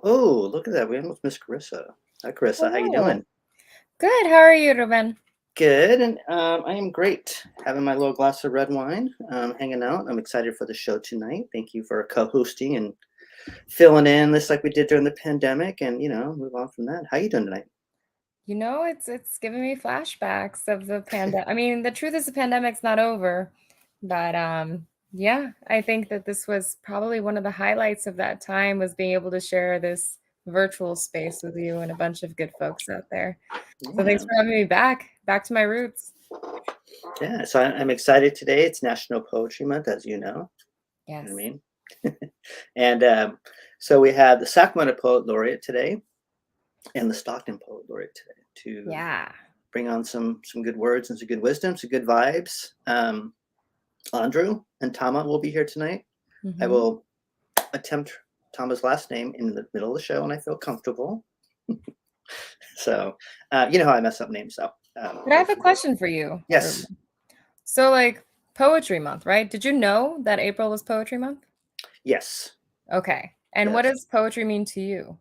Oh, look at that. We almost missed Carissa. Hi, Carissa. How you Hello. doing? Good. How are you, Ruben? Good. And I am great. Having my little glass of red wine, hanging out. I'm excited for the show tonight. Thank you for co-hosting and filling in this like we did during the pandemic and, move on from that. How you doing tonight? It's giving me flashbacks of the pandemic. I mean, the truth is the pandemic's not over, but yeah, I think that this was probably one of the highlights of that time was being able to share this virtual space with you and a bunch of good folks out there. So Yeah. thanks for having me back to my roots. Yeah. So I'm excited today. It's National Poetry Month, as you know. Yes. You know what I mean? And so we have the Sacramento Poet Laureate today and the Stockton Poet Laureate today to bring on some good words and some good wisdom, some good vibes. Andru and Tama will be here tonight. Mm-hmm. I will attempt Tama's last name in the middle of the show, and I feel comfortable. So, you know how I mess up names, though. But I have a question for you. Yes. So, like, Poetry Month, right? Did you know that April was Poetry Month? Yes. Okay. And what does poetry mean to you?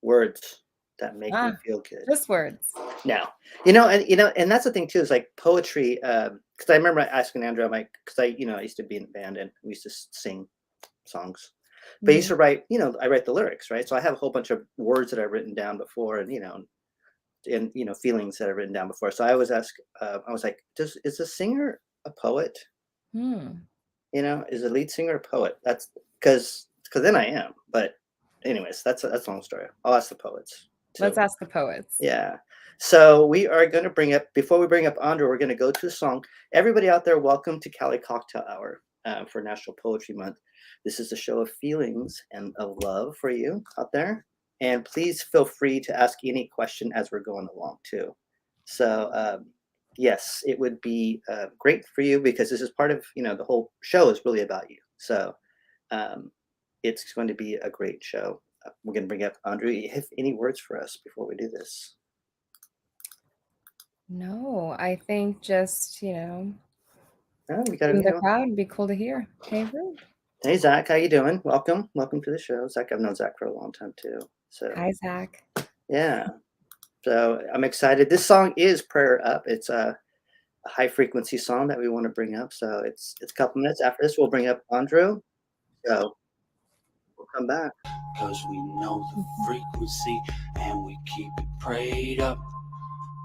Words that make me feel good. Just words. Now, and that's the thing too, is like poetry, because I remember asking Andrew, I'm like, because I used to be in a band and we used to sing songs. But I used to write, I write the lyrics, right? So I have a whole bunch of words that I've written down before and feelings that I've written down before. So I always ask, I was like, is the singer a poet? Is the lead singer a poet? That's because then I am. But anyways, that's a long story. I'll ask the poets. Let's ask the poets. Yeah. So we are going to before we bring up Andru, we're going to go to a song. Everybody out there, welcome to Cali Cocktail Hour for National Poetry Month. This is a show of feelings and of love for you out there. And please feel free to ask any question as we're going along too. So yes, it would be great for you because this is part of, the whole show is really about you. So it's going to be a great show. We're going to bring up Andru. You have any words for us before we do this? No, I think just, we got the crowd would be cool to hear. Hey, Ruth. Hey, Zach, how you doing? Welcome to the show. Zach, I've known Zach for a long time too. So hi, Zach. Yeah. So I'm excited. This song is Prayer Up. It's a high frequency song that we want to bring up. So it's a couple minutes after this. We'll bring up Andru. So we'll come back. Because we know the frequency and we keep it prayed up.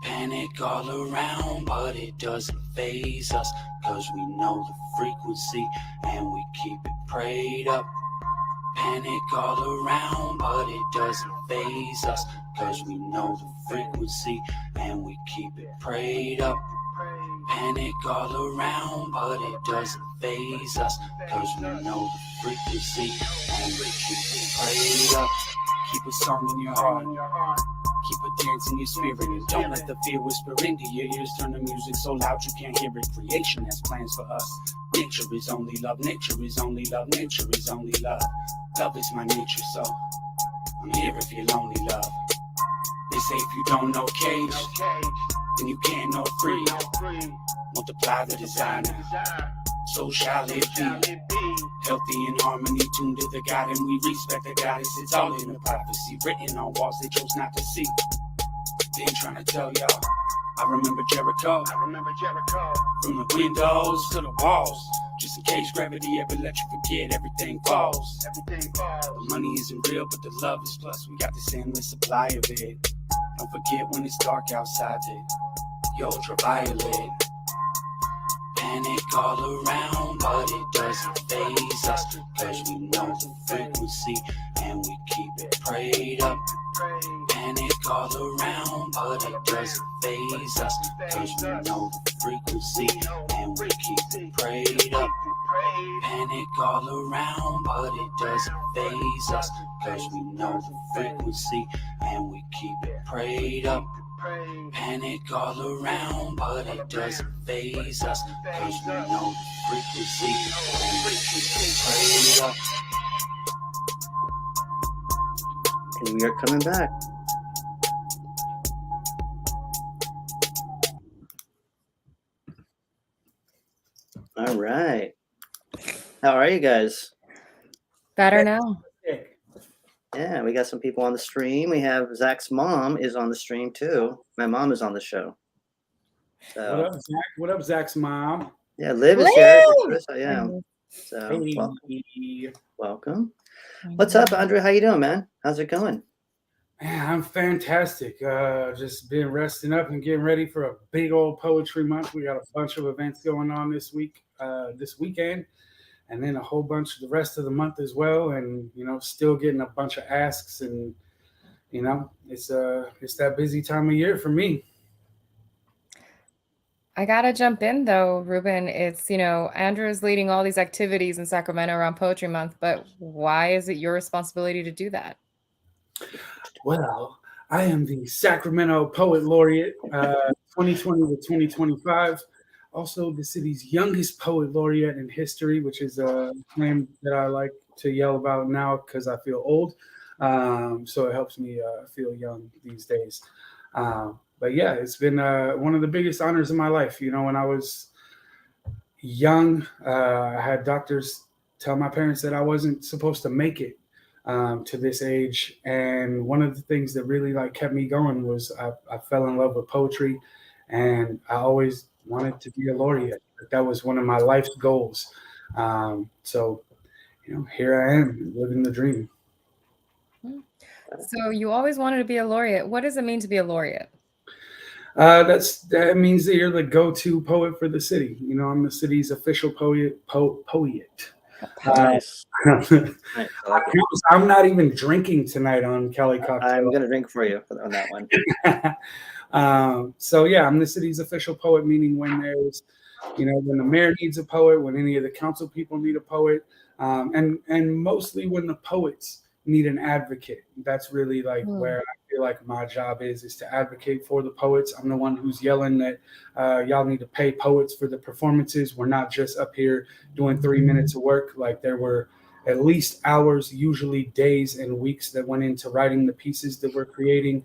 Panic all around, but it doesn't faze us. Because we know the frequency and we keep it prayed up. Panic all around, but it doesn't faze us. Because we know the frequency and we keep it prayed up. Panic all around, but it doesn't faze us. Because we know the frequency and we keep it prayed up. Keep a song in your heart. Keep a dance in your spirit and don't let the fear whisper into your ears. Turn the music so loud you can't hear it. Creation has plans for us. Nature is only love. Nature is only love. Nature is only love. Love is my nature, so I'm here if you're lonely, love. They say if you don't know cage, then you can't know free. Multiply the designer, so shall it be. Healthy in harmony, tuned to the God, and we respect the goddess. It's all in the prophecy, written on walls they chose not to see. They ain't trying to tell y'all. I remember Jericho. From the windows to the walls. Just in case gravity ever let you forget, everything falls. The money isn't real, but the love is plus. We got this endless supply of it. Don't forget when it's dark outside it. Ultraviolet. Panic all around, but it doesn't faze us. Cause we know the frequency and we keep it prayed up. Panic all around, but it doesn't faze us. Cause we know the frequency and we keep it prayed up. Panic all around, but it doesn't faze us. Cause we know the frequency and we keep it prayed up. Panic all around, but it doesn't faze us. Cause we know the frequency and we keep it prayed up. And we are coming back. All right. How are you guys? Better now. Yeah, we got some people on the stream. We have Zach's mom is on the stream too. My mom is on the show. So What up, Zach? What up, Zach's mom? yeah, Liv is here. Liv! I am. So Hey. welcome. What's up, Andru? How you doing, man? How's it going? Man, I'm fantastic. Just been resting up and getting ready for a big old poetry month. We got a bunch of events going on this weekend, and then a whole bunch of the rest of the month as well. And still getting a bunch of asks, and it's that busy time of year for me. I gotta jump in though, Ruben. It's Andrew is leading all these activities in Sacramento around Poetry Month, but why is it your responsibility to do that? Well, I am the Sacramento Poet Laureate 2020 to 2025. Also, the city's youngest poet laureate in history, which is a claim that I like to yell about now because I feel old. So it helps me feel young these days. But yeah, it's been one of the biggest honors of my life. When I was young, I had doctors tell my parents that I wasn't supposed to make it to this age. And one of the things that really kept me going was I fell in love with poetry, and I always wanted to be a laureate. That was one of my life's goals. So here I am living the dream. So you always wanted to be a laureate. What does it mean to be a laureate? That means that you're the go-to poet for the city. I'm the city's official poet. Nice. I'm not even drinking tonight on Cali Cocktail. I'm gonna drink for you on that one. So yeah, I'm the city's official poet, meaning when there's, when the mayor needs a poet, when any of the council people need a poet, and mostly when the poets need an advocate. That's really where I feel like my job is to advocate for the poets. I'm the one who's yelling that y'all need to pay poets for the performances. We're not just up here doing 3 minutes of work. There were at least hours, usually days and weeks that went into writing the pieces that we're creating.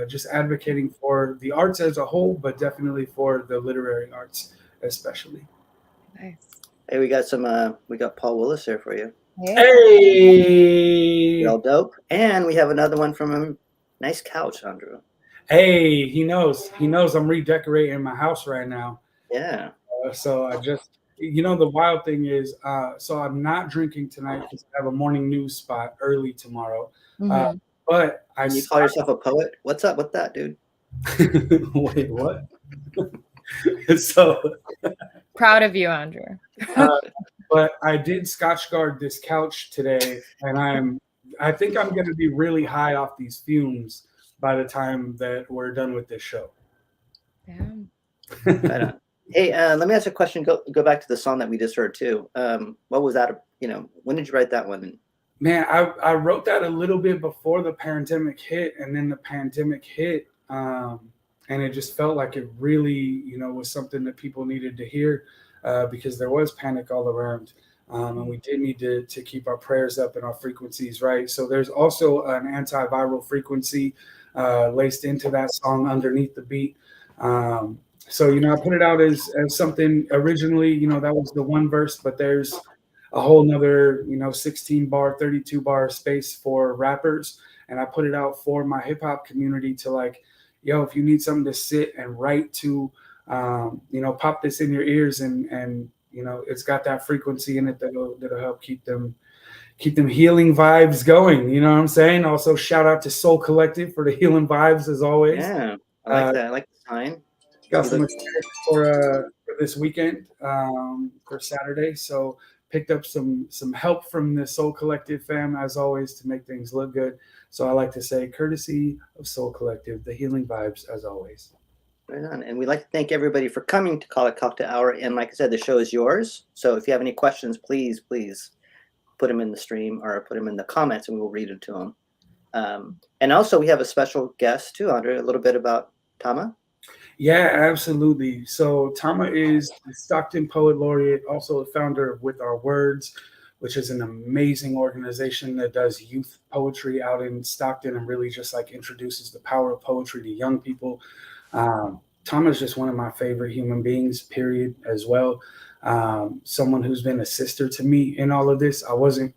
Just advocating for the arts as a whole, but definitely for the literary arts especially. Nice. Hey, we got Paul Willis here for you. Hey, all dope. And we have another one from him. Nice couch, Andru. Hey, he knows I'm redecorating my house right now. Yeah. So I just, the wild thing is, so I'm not drinking tonight because I have a morning news spot early tomorrow. Mm-hmm. But you call yourself a poet? What's up with that, dude? Wait, what? So proud of you, Andrew. But I did Scotch guard this couch today, and I think I'm going to be really high off these fumes by the time that we're done with this show. Yeah. Right on. Hey, let me ask a question. Go back to the song that we just heard too. What was that? When did you write that one? Man, I wrote that a little bit before the pandemic hit, and then the pandemic hit, and it just felt like it really, was something that people needed to hear. Because there was panic all around, and we did need to keep our prayers up and our frequencies right. So there's also an antiviral frequency laced into that song underneath the beat. So I put it out as something originally, that was the one verse, but there's a whole nother 16 bar, 32 bar space for rappers, and I put it out for my hip hop community to if you need something to sit and write to. Pop this in your ears, and it's got that frequency in it that'll help keep them healing vibes going. You know what I'm saying? Also, shout out to Soul Collective for the healing vibes as always. Yeah, I like that. I like the sign. Got some for this weekend for Saturday, so picked up some help from the Soul Collective fam as always to make things look good. So I like to say, courtesy of Soul Collective, the healing vibes as always. Right on. And we'd like to thank everybody for coming to Cali Cocktail Hour. And like I said, the show is yours. So if you have any questions, please put them in the stream or put them in the comments and we will read it to them. And also we have a special guest too, Andru, a little bit about Tama. Yeah, absolutely. So Tama is the Stockton Poet Laureate, also the founder of With Our Words, which is an amazing organization that does youth poetry out in Stockton and really just introduces the power of poetry to young people. Tama is just one of my favorite human beings, period, as well. Someone who's been a sister to me in all of this. I wasn't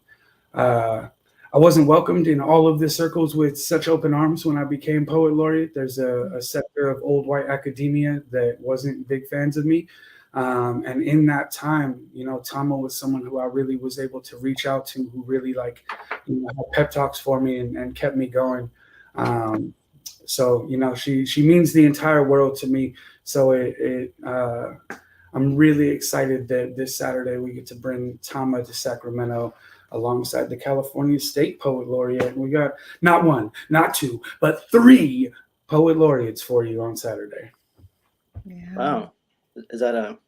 I wasn't welcomed in all of the circles with such open arms when I became poet laureate. There's a sector of old white academia that wasn't big fans of me. And in that time, Tama was someone who I really was able to reach out to, who really had pep talks for me and kept me going. So she means the entire world to me. So I'm really excited that this Saturday we get to bring Tama to Sacramento alongside the California State Poet Laureate. And we got not one, not two, but 3 poet laureates for you on Saturday. Yeah. Wow. Is that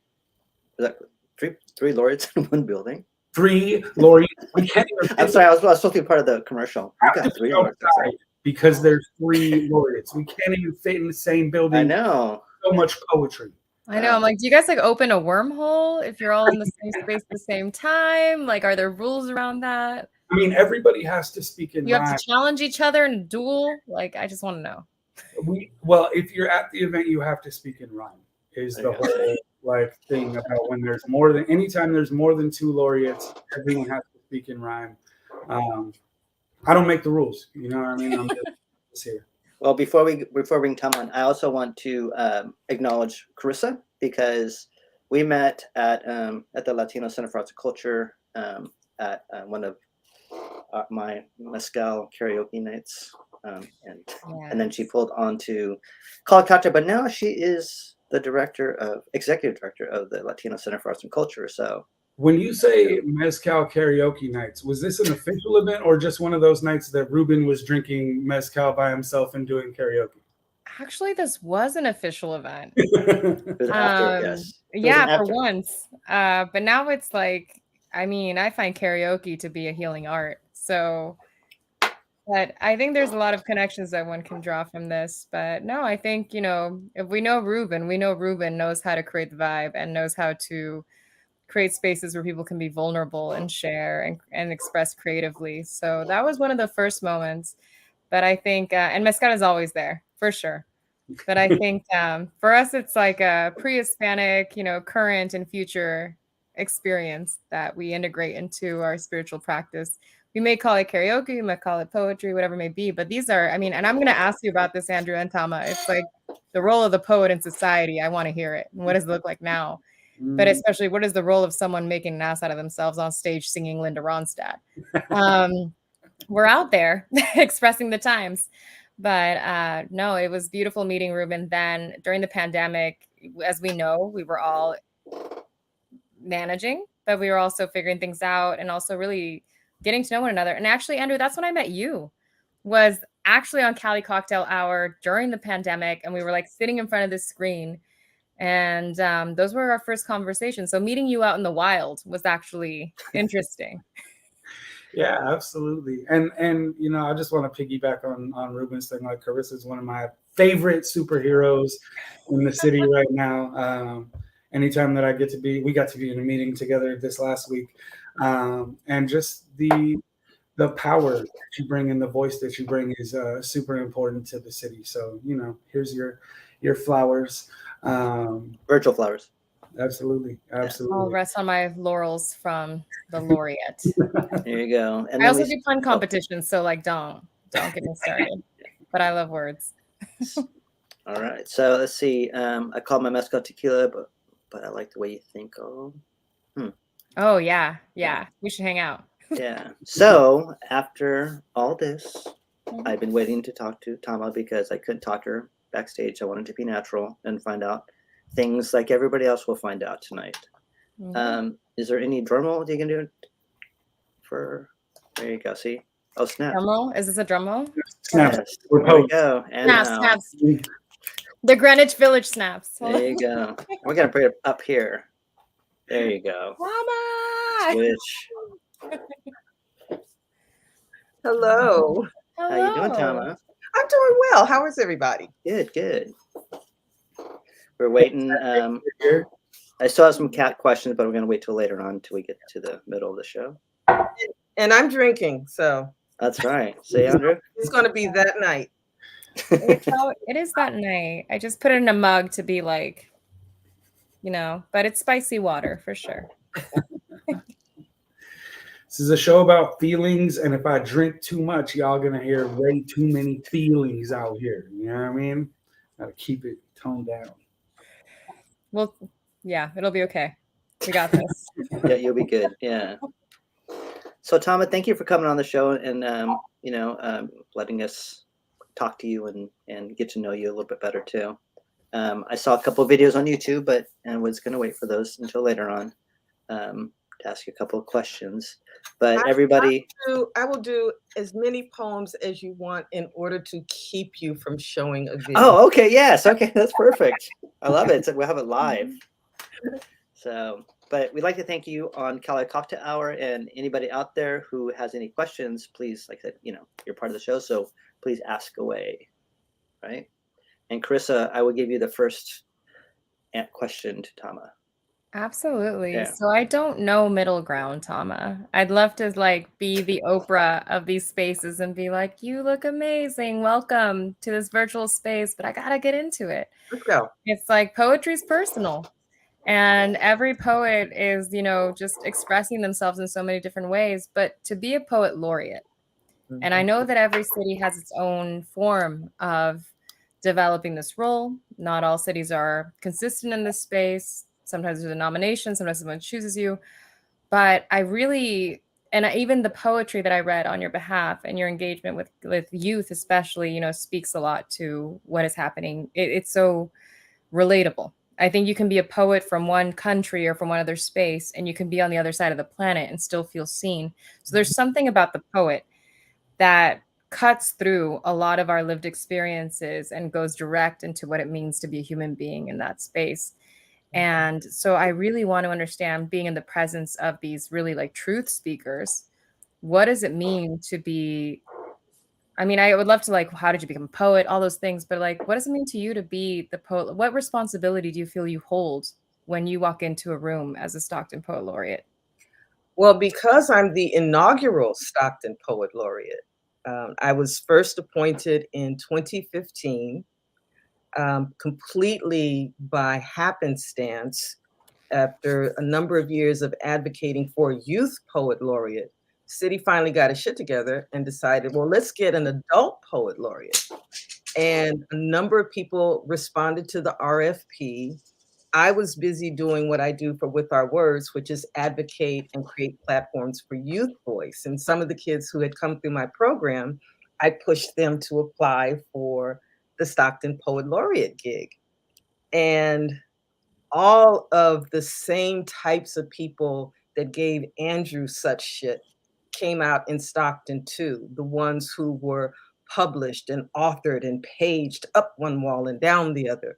three laureates in one building? 3 laureates. We can't even I'm sorry, I was supposed to be part of the commercial. You got 3 laureates. Because there's 3 laureates. We can't even fit in the same building. I know. So much poetry. I know. I'm like, do you guys open a wormhole if you're all in the same space at the same time? Like, are there rules around that? I mean, everybody has to speak in You rhyme. have to challenge each other in a duel? Like, I just want to know. Well, if you're at the event, you have to speak in rhyme. Is the whole thing about when there's anytime there's more than 2 laureates, everyone has to speak in rhyme. I don't make the rules. You know what I mean? I'm just here. Well, before we bring Tom on, I also want to acknowledge Carissa, because we met at the Latino Center for Arts and Culture at one of my mezcal karaoke nights, and then she pulled on to Cali Cocktail, but now she is the executive director of the Latino Center for Arts and Culture. So when you say mezcal karaoke nights, was this an official event or just one of those nights that Ruben was drinking mezcal by himself and doing karaoke? Actually, this was an official event. it was after, yes. Yeah, for once. But now it's like, I mean, I find karaoke to be a healing art. So, but I think there's a lot of connections that one can draw from this. But no, I think, if we know Ruben knows how to create the vibe and knows how to create spaces where people can be vulnerable and share and express creatively. So that was one of the first moments. But I think, and mezcal is always there, for sure. But I think for us, it's like a pre-Hispanic, current and future experience that we integrate into our spiritual practice. We may call it karaoke, we might call it poetry, whatever it may be. But these are, and I'm going to ask you about this, Andru and Tama. It's like the role of the poet in society. I want to hear it. And what does it look like now? But especially, what is the role of someone making an ass out of themselves on stage singing Linda Ronstadt? We're out there expressing the times. But no, it was beautiful meeting Ruben. Then during the pandemic, as we know, we were all managing, but we were also figuring things out and also really getting to know one another. And actually, Andru, that's when I met you, was actually on Cali Cocktail Hour during the pandemic. And we were sitting in front of this screen. And those were our first conversations. So meeting you out in the wild was actually interesting. Yeah, absolutely. And I just want to piggyback on Ruben's thing. Like, Carissa is one of my favorite superheroes in the city right now. Anytime that we got to be in a meeting together this last week. And just the power that you bring and the voice that you bring is super important to the city. So, here's your flowers. Virtual flowers. Absolutely. I'll rest on my laurels from the Laureate. There you go. And I also do pun competitions, so don't get me started. But I love words. All right. So let's see. I call my mezcal tequila, but I like the way you think. Oh yeah. We should hang out. Yeah. So after all this, I've been waiting to talk to Tama because I couldn't talk to her backstage. I wanted to be natural and find out things like everybody else will find out tonight. Mm-hmm. Is there any drum roll you can do for? There you go. See? Oh, snap! Drum roll? Is this a drum roll? Snaps. Yes. There we go. And snaps. The Greenwich Village snaps. There you go. We're gonna put it up here. There you go. Mama! Switch. Hello. How you doing, Tama? I'm doing well. How is everybody? Good. We're waiting. I still have some cat questions, but we're going to wait till later on until we get to the middle of the show. And I'm drinking, so. That's right. Say, Andru? It's going to be that night. It is that night. I just put it in a mug to be but it's spicy water for sure. This is a show about feelings, and if I drink too much, y'all gonna hear way too many feelings out here. You know what I mean? Gotta keep it toned down. Well, yeah, it'll be okay. We got this. Yeah, you'll be good. Yeah. So Tama, thank you for coming on the show and letting us talk to you and get to know you a little bit better too. I saw a couple of videos on YouTube, but was going to wait for those until later on to ask you a couple of questions. But everybody, I will do as many poems as you want in order to keep you from showing a video. oh, okay, yes, okay, that's perfect. I love it. So we'll have it live. So, but we'd like to thank you on Cali Cocktail Hour, and anybody out there who has any questions, please, like I said, you're part of the show, so please ask away, right? And Carissa, I will give you the first question to Tama. Absolutely. Yeah. So I don't know middle ground, Tama. I'd love to be the Oprah of these spaces and be like, you look amazing. Welcome to this virtual space, but I got to get into it. Let's go. It's like poetry's personal. And every poet is, just expressing themselves in so many different ways. But to be a poet laureate, and I know that every city has its own form of developing this role. Not all cities are consistent in this space. Sometimes there's a nomination, sometimes someone chooses you. But I really, even the poetry that I read on your behalf and your engagement with youth especially, speaks a lot to what is happening. It's so relatable. I think you can be a poet from one country or from one other space, and you can be on the other side of the planet and still feel seen. So there's something about the poet that cuts through a lot of our lived experiences and goes direct into what it means to be a human being in that space. And so I really want to understand, being in the presence of these really truth speakers, what does it mean to be, I would love to how did you become a poet, all those things, but what does it mean to you to be the poet? What responsibility do you feel you hold when you walk into a room as a Stockton Poet Laureate? Well, because I'm the inaugural Stockton Poet Laureate, I was first appointed in 2015, completely by happenstance. After a number of years of advocating for a youth poet laureate, city finally got its shit together and decided, well, let's get an adult poet laureate. And a number of people responded to the RFP. I was busy doing what I do for With Our Words, which is advocate and create platforms for youth voice. And some of the kids who had come through my program, I pushed them to apply for the Stockton Poet Laureate gig. And all of the same types of people that gave Andru such shit came out in Stockton too. The ones who were published and authored and paged up one wall and down the other.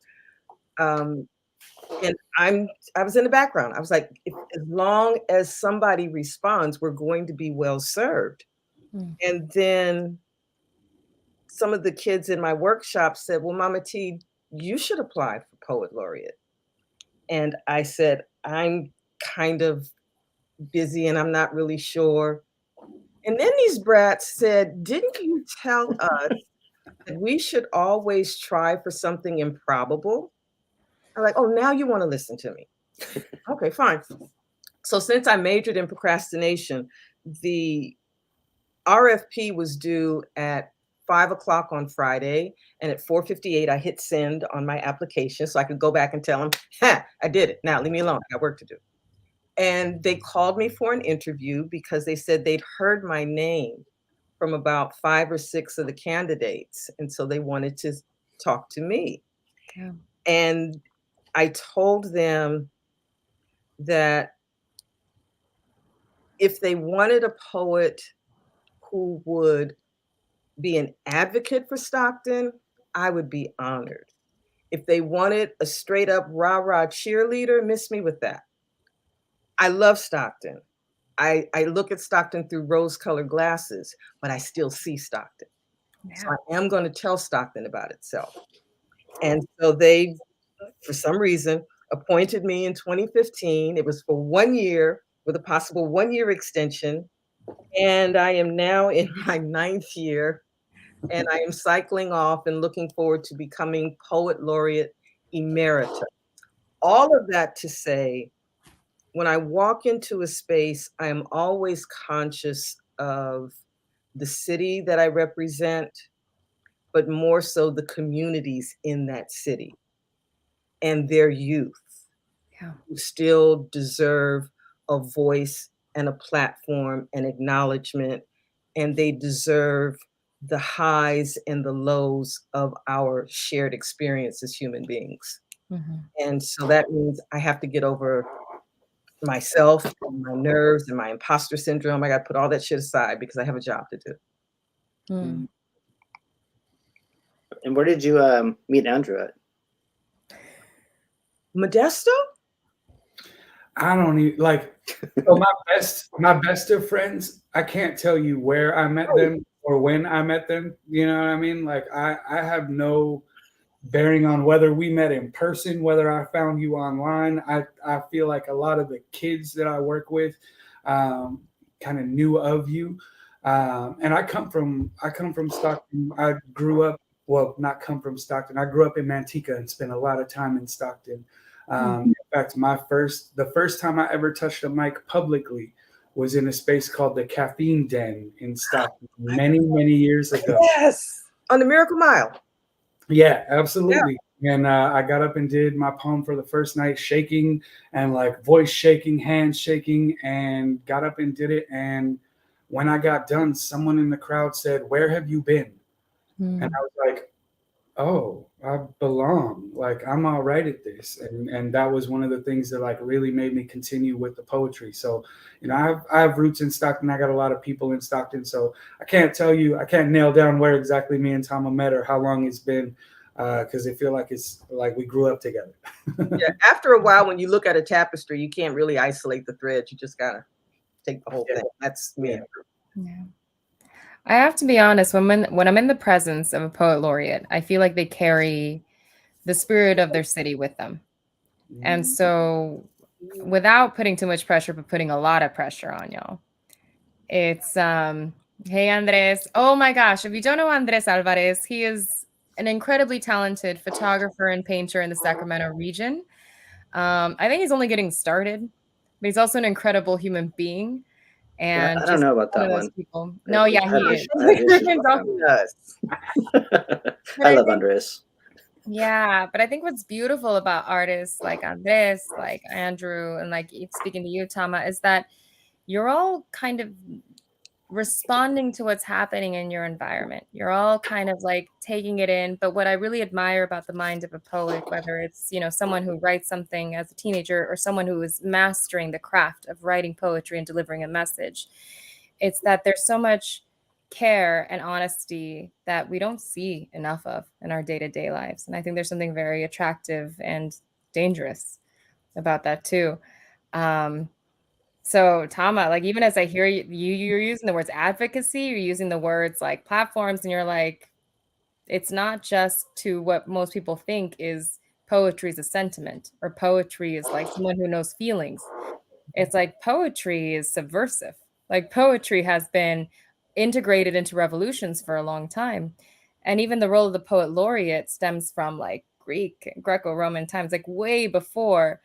And I was in the background. I was like, as long as somebody responds, we're going to be well served. And then some of the kids in my workshop said, well, Mama T, you should apply for Poet Laureate. And I said, I'm kind of busy and I'm not really sure. And then these brats said, didn't you tell us that we should always try for something improbable? I'm like, oh, now you want to listen to me. Okay, fine. So since I majored in procrastination, the RFP was due at 5 o'clock on Friday, and at 4:58, I hit send on my application so I could go back and tell them, I did it. Now leave me alone. I got work to do. And they called me for an interview because they said they'd heard my name from about 5 or 6 of the candidates. And so they wanted to talk to me. Yeah. And I told them that if they wanted a poet who would be an advocate for Stockton, I would be honored. If they wanted a straight up rah-rah cheerleader, miss me with that. I love Stockton. I look at Stockton through rose-colored glasses, but I still see Stockton. Yeah. So I am going to tell Stockton about itself. And so they, for some reason, appointed me in 2015. It was for 1 year with a possible 1-year extension. And I am now in my 9th year, and I am cycling off and looking forward to becoming Poet Laureate Emerita. All of that to say, when I walk into a space, I am always conscious of the city that I represent, but more so the communities in that city and their youth Yeah. who still deserve a voice and a platform and acknowledgement, and they deserve the highs and the lows of our shared experience as human beings. Mhm. And so that means I have to get over myself and my nerves and my imposter syndrome. I got to put all that shit aside because I have a job to do. Mm. And where did you meet Andru at? Modesto? I don't even like. So my best of friends. I can't tell you where I met them or when I met them. You know what I mean? Like I have no bearing on whether we met in person, whether I found you online. I feel like a lot of the kids that I work with kind of knew of you. And I come from Stockton. I grew up, well, not come from Stockton. I grew up in Manteca and spent a lot of time in Stockton. In fact, the first time I ever touched a mic publicly was in a space called the Caffeine Den in Stockton many, many years ago. Yes, on the Miracle Mile. Yeah, absolutely. Yeah. And I got up and did my poem for the first night, shaking and like voice shaking, hands shaking, and got up and did it. And when I got done, someone in the crowd said, "Where have you been?" And I was like, "Oh, I belong. Like I'm all right at this." And that was one of the things that like really made me continue with the poetry. So, you know, I have roots in Stockton. I got a lot of people in Stockton. So I can't nail down where exactly me and Tama met or how long it's been, because I feel like it's like we grew up together. Yeah, after a while, when you look at a tapestry, you can't really isolate the threads. You just gotta take the whole thing. That's me. Yeah. I have to be honest, when I'm in the presence of a poet laureate, I feel like they carry the spirit of their city with them. And so without putting too much pressure, but putting a lot of pressure on y'all, it's hey Andres. Oh my gosh, if you don't know Andres Alvarez, he is an incredibly talented photographer and painter in the Sacramento region. I think he's only getting started, but he's also an incrable human being. And I don't just know about one that of those one. people. No, yeah, he is. I have issues with him. Yes. I love Andres. Yeah, but I think what's beautiful about artists like Andres, like Andru, and like speaking to you, Tama, is that you're all kind of responding to what's happening in your environment. You're all kind of like taking it in. But what I really admire about the mind of a poet, whether it's, you know, someone who writes something as a teenager or someone who is mastering the craft of writing poetry and delivering a message, it's that there's so much care and honesty that we don't see enough of in our day-to-day lives. And I think there's something very attractive and dangerous about that too. So Tama, like even as I hear you're using the words advocacy, you're using the words like platforms, and you're like, it's not just to what most people think is poetry is a sentiment or poetry is like someone who knows feelings. It's like poetry is subversive. Like poetry has been integrated into revolutions for a long time. And even the role of the poet laureate stems from like Greco-Roman times, like way before.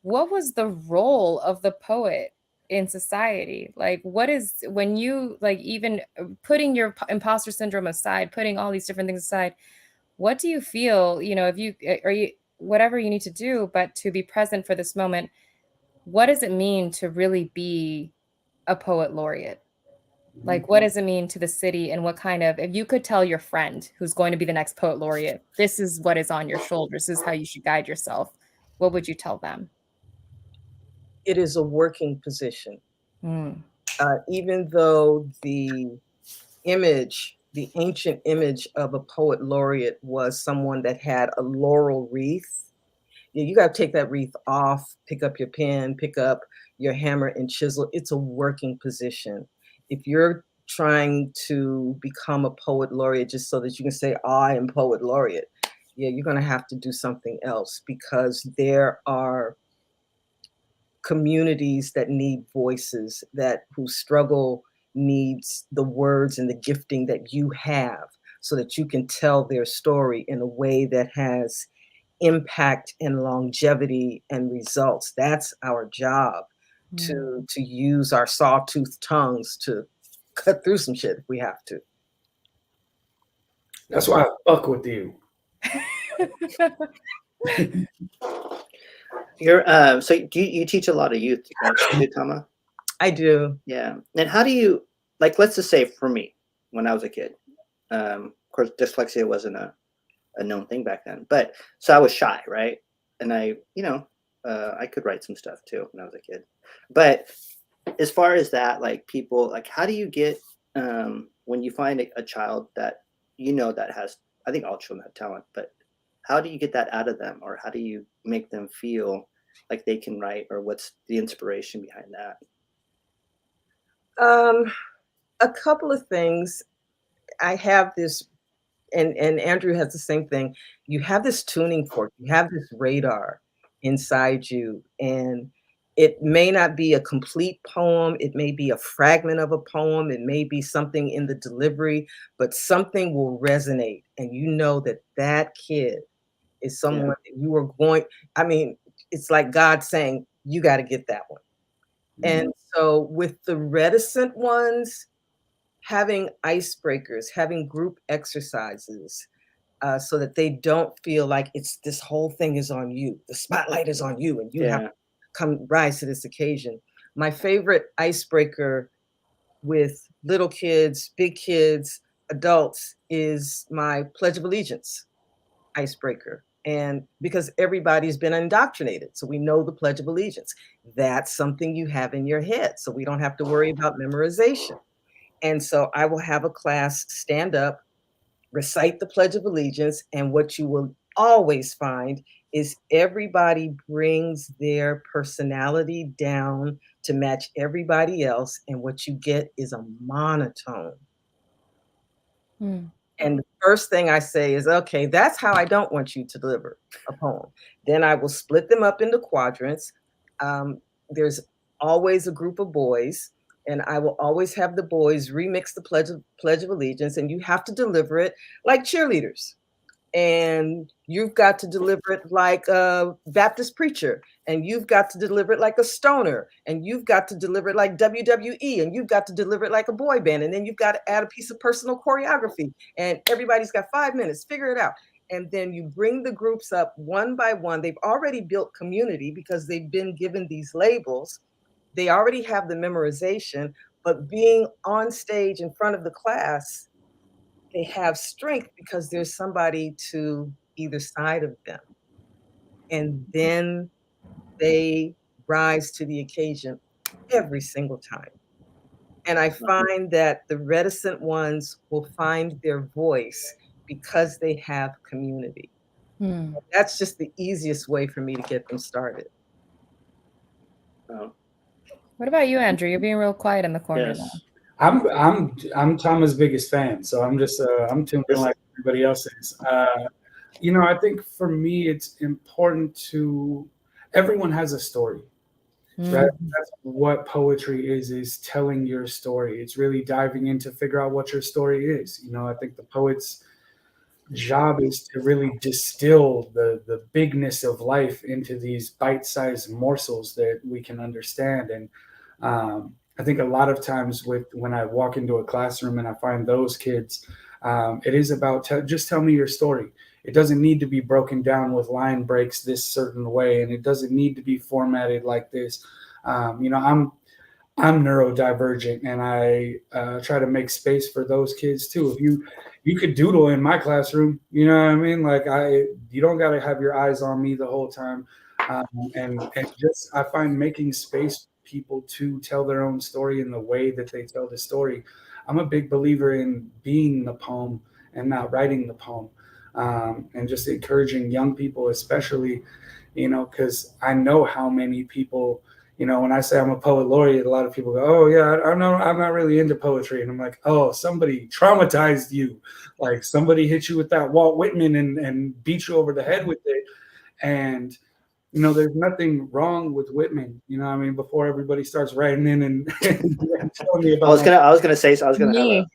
What was the role of the poet in society? Like, what is when you like even putting your imposter syndrome aside, putting all these different things aside, what do you feel, you know, if you or you whatever you need to do, but to be present for this moment, what does it mean to really be a poet laureate? Like, what does it mean to the city, and what kind of, if you could tell your friend who's going to be the next poet laureate, this is what is on your shoulders, this is how you should guide yourself, what would you tell them? It is a working position. Mm. Even though the ancient image of a poet laureate was someone that had a laurel wreath, you got to take that wreath off, pick up your pen, pick up your hammer and chisel. It's a working position. If you're trying to become a poet laureate just so that you can say, I am poet laureate, yeah, you're going to have to do something else, because there are communities that need voices, that whose struggle needs the words and the gifting that you have, so that you can tell their story in a way that has impact and longevity and results. That's our job, to use our sawtooth tongues to cut through some shit if we have to. That's why I fuck with you. You're so do you teach a lot of youth, right, Tama? I do. Yeah. And how do you, like, let's just say for me, when I was a kid, of course, dyslexia wasn't a known thing back then, but so I was shy, right? And I could write some stuff too when I was a kid. But as far as that, like, people, like, how do you get, when you find a child that, that has, I think all children have talent, but how do you get that out of them? Or how do you make them feel like they can write, or what's the inspiration behind that? A couple of things. I have this, and Andru has the same thing. You have this tuning fork, you have this radar inside you, and it may not be a complete poem. It may be a fragment of a poem. It may be something in the delivery, but something will resonate. And you know that that kid is someone that you are going, I mean, it's like God saying, you got to get that one. And so with the reticent ones, having icebreakers, having group exercises, so that they don't feel like it's this whole thing is on you. The spotlight is on you, and you have to come rise to this occasion. My favorite icebreaker with little kids, big kids, adults is my Pledge of Allegiance icebreaker. And because everybody's been indoctrinated, so we know the Pledge of Allegiance. That's something you have in your head, so we don't have to worry about memorization. And so I will have a class stand up, recite the Pledge of Allegiance, and what you will always find is everybody brings their personality down to match everybody else, and what you get is a monotone. And the first thing I say is, okay, that's how I don't want you to deliver a poem. Then I will split them up into quadrants. There's always a group of boys, and I will always have the boys remix the Pledge of Allegiance, and you have to deliver it like cheerleaders. And you've got to deliver it like a Baptist preacher, and you've got to deliver it like a stoner, and you've got to deliver it like WWE, and you've got to deliver it like a boy band, and then you've got to add a piece of personal choreography, and everybody's got 5 minutes, figure it out. And then you bring the groups up one by one. They've already built community because they've been given these labels. They already have the memorization, but being on stage in front of the class, they have strength because there's somebody to either side of them. And then they rise to the occasion every single time. And I find that the reticent ones will find their voice because they have community. That's just the easiest way for me to get them started. What about you, Andru? You're being real quiet in the corner now. I'm Tama's biggest fan, so I'm just I'm tuned in like everybody else is. I think for me it's important to, everyone has a story. Right? That's what poetry is telling your story. It's really diving in to figure out what your story is. I think the poet's job is to really distill the bigness of life into these bite-sized morsels that we can understand. And I think a lot of times when I walk into a classroom and I find those kids, it is about just tell me your story. It doesn't need to be broken down with line breaks this certain way, and it doesn't need to be formatted like this. I'm neurodivergent, and I try to make space for those kids too. If you could doodle in my classroom, you know what I mean? Like you don't got to have your eyes on me the whole time. And just, I find making space for people to tell their own story in the way that they tell the story. I'm a big believer in being the poem and not writing the poem. And just encouraging young people, especially, because I know how many people, when I say I'm a poet laureate, a lot of people go, oh yeah, I know I'm not really into poetry. And I'm like, oh, somebody traumatized you. Like somebody hit you with that Walt Whitman and beat you over the head with it. And, there's nothing wrong with Whitman, before everybody starts writing in and telling me about I was gonna have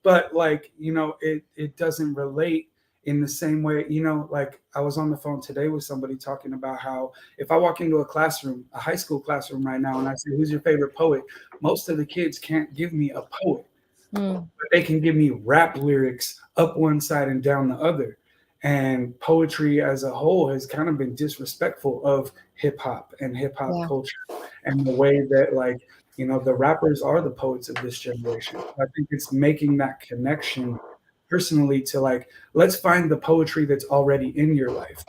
but like, it doesn't relate in the same way, you know, like I was on the phone today with somebody talking about how if I walk into a classroom, a high school classroom right now, and I say, who's your favorite poet? Most of the kids can't give me a poet, but they can give me rap lyrics up one side and down the other. And poetry as a whole has kind of been disrespectful of hip hop and hip hop Yeah. culture, and the way that, like, you know, the rappers are the poets of this generation. I think it's making that connection personally to, like, let's find the poetry that's already in your life.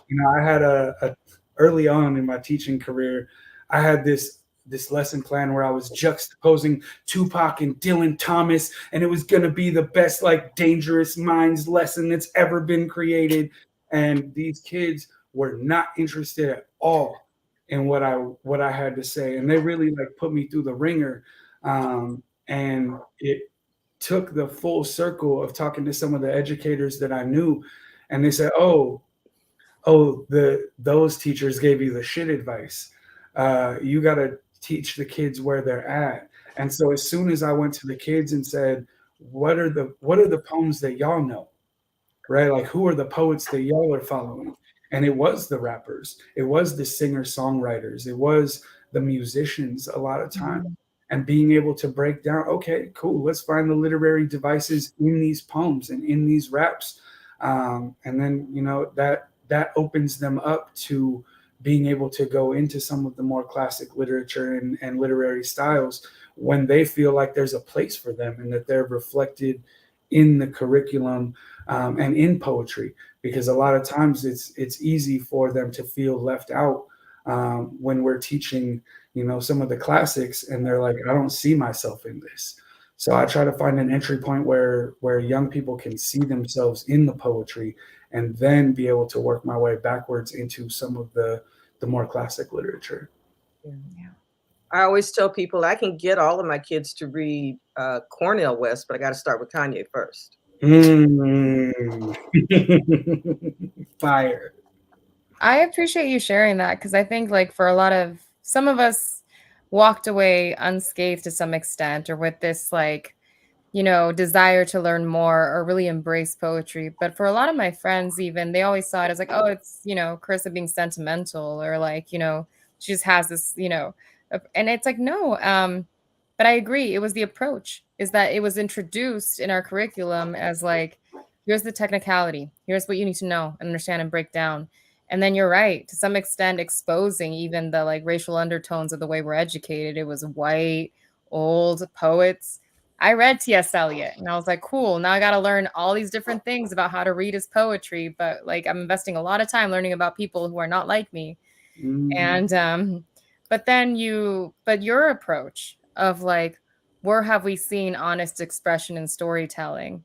You know, I had a early on in my teaching career, I had this lesson plan where I was juxtaposing Tupac and Dylan Thomas, and it was going to be the best, like, Dangerous Minds lesson that's ever been created. And these kids were not interested at all in what I had to say, and they really, like, put me through the ringer. And it took the full circle of talking to some of the educators that I knew, and they said, those teachers gave you the shit advice. You got to teach the kids where they're at. And so as soon as I went to the kids and said, what are the poems that y'all know, right? Like, who are the poets that y'all are following? And it was the rappers, it was the singer songwriters, it was the musicians a lot of time. And being able to break down, okay, cool, let's find the literary devices in these poems and in these raps. And then, you know, that opens them up to being able to go into some of the more classic literature and literary styles when they feel like there's a place for them and that they're reflected in the curriculum and in poetry. Because a lot of times it's easy for them to feel left out when we're teaching, you know, some of the classics, and they're like, I don't see myself in this. So I try to find an entry point where young people can see themselves in the poetry, and then be able to work my way backwards into some of the more classic literature. Yeah. I always tell people I can get all of my kids to read Cornel West, but I got to start with Kanye first. Fire. I appreciate you sharing that, because I think, like, for a lot of some of us walked away unscathed to some extent, or with this, like, you know, desire to learn more or really embrace poetry. But for a lot of my friends, even, they always saw it as like, oh, it's, you know, Carissa being sentimental, or like, you know, she just has this, you know, and it's like, no. But I agree. It was the approach, is that it was introduced in our curriculum as like, here's the technicality, here's what you need to know and understand and break down. And then you're right, to some extent, exposing even the like racial undertones of the way we're educated. It was white, old poets. I read T.S. Eliot, and I was like, cool, now I got to learn all these different things about how to read his poetry. But like, I'm investing a lot of time learning about people who are not like me. And but your approach of like, where have we seen honest expression and storytelling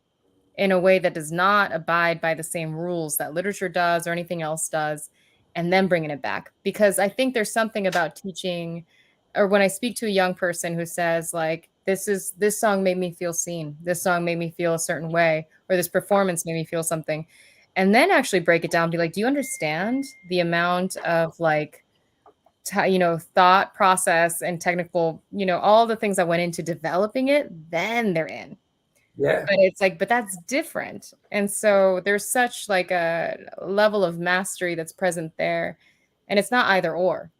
in a way that does not abide by the same rules that literature does or anything else does, and then bringing it back? Because I think there's something about teaching, or when I speak to a young person who says like, this song made me feel seen, this song made me feel a certain way, or this performance made me feel something, and then actually break it down, be like, do you understand the amount of like, you know, thought process and technical, you know, all the things that went into developing it, then they're in. Yeah. But it's like, but that's different. And so there's such like a level of mastery that's present there. And it's not either or.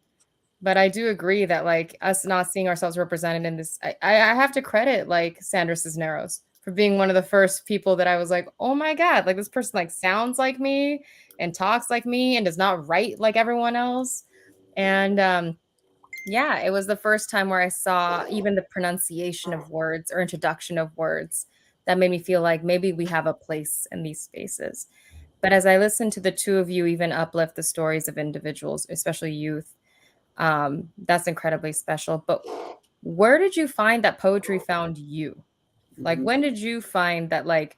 But I do agree that like us not seeing ourselves represented in this, I have to credit like Sandra Cisneros for being one of the first people that I was like, oh my God, like this person like sounds like me and talks like me and does not write like everyone else. And yeah, it was the first time where I saw even the pronunciation of words or introduction of words that made me feel like maybe we have a place in these spaces. But as I listened to the two of you even uplift the stories of individuals, especially youth, that's incredibly special. But where did you find that poetry found you? Like, when did you find that, like,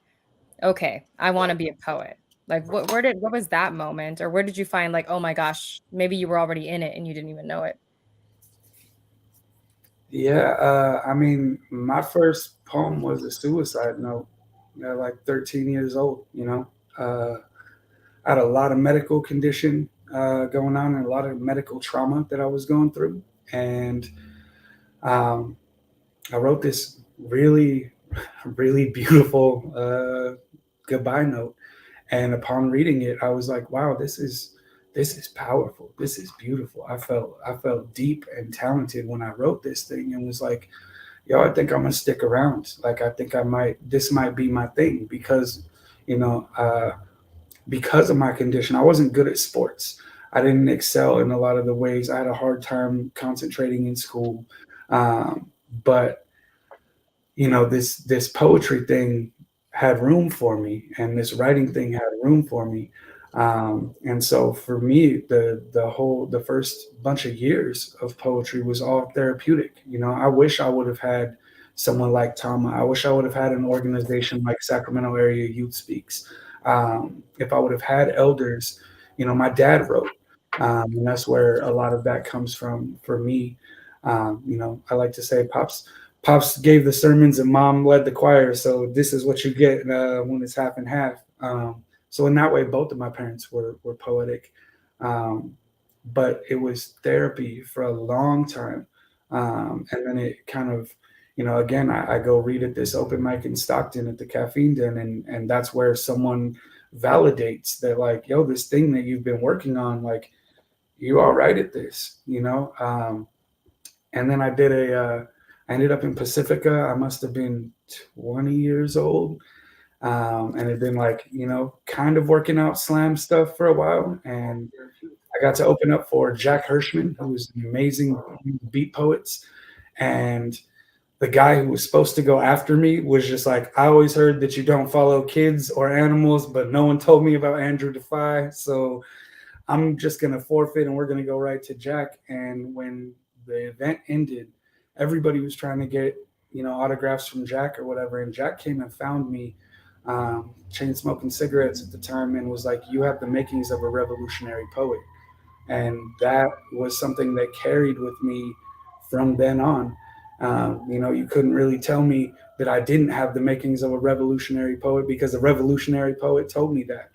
okay, I want to be a poet? Like, what was that moment? Or where did you find like, oh my gosh, maybe you were already in it and you didn't even know it? Yeah, I mean, my first poem was a suicide note at like 13 years old, you know. I had a lot of medical condition going on and a lot of medical trauma that I was going through. And I wrote this really, really beautiful goodbye note. And upon reading it, I was like, wow, this is powerful. This is beautiful. I felt deep and talented when I wrote this thing, and was like, yo, I think I'm gonna stick around. Like, I think this might be my thing, because, you know, because of my condition, I wasn't good at sports. I didn't excel in a lot of the ways. I had a hard time concentrating in school. But you know, this poetry thing had room for me, and this writing thing had room for me. And so for me, the first bunch of years of poetry was all therapeutic. You know, I wish I would have had someone like Tama. I wish I would have had an organization like Sacramento Area Youth Speaks. If I would have had elders, you know, my dad wrote, and that's where a lot of that comes from for me. You know, I like to say, Pops gave the sermons and Mom led the choir. So this is what you get when it's half and half. So in that way, both of my parents were poetic. But it was therapy for a long time. And then it kind of, you know, again, I go read at this open mic in Stockton at the Caffeine Den, and that's where someone validates that, like, yo, this thing that you've been working on, like, you all right at this, you know? And then I ended up in Pacifica. I must have been 20 years old. And had been, like, you know, kind of working out slam stuff for a while. And I got to open up for Jack Hirschman, who was an amazing beat poet. And the guy who was supposed to go after me was just like, I always heard that you don't follow kids or animals, but no one told me about Andru Defeye. So I'm just going to forfeit, and we're going to go right to Jack. And when the event ended, everybody was trying to get, you know, autographs from Jack or whatever. And Jack came and found me, chain smoking cigarettes at the time, and was like, you have the makings of a revolutionary poet. And that was something that carried with me from then on. You know, you couldn't really tell me that I didn't have the makings of a revolutionary poet, because a revolutionary poet told me that.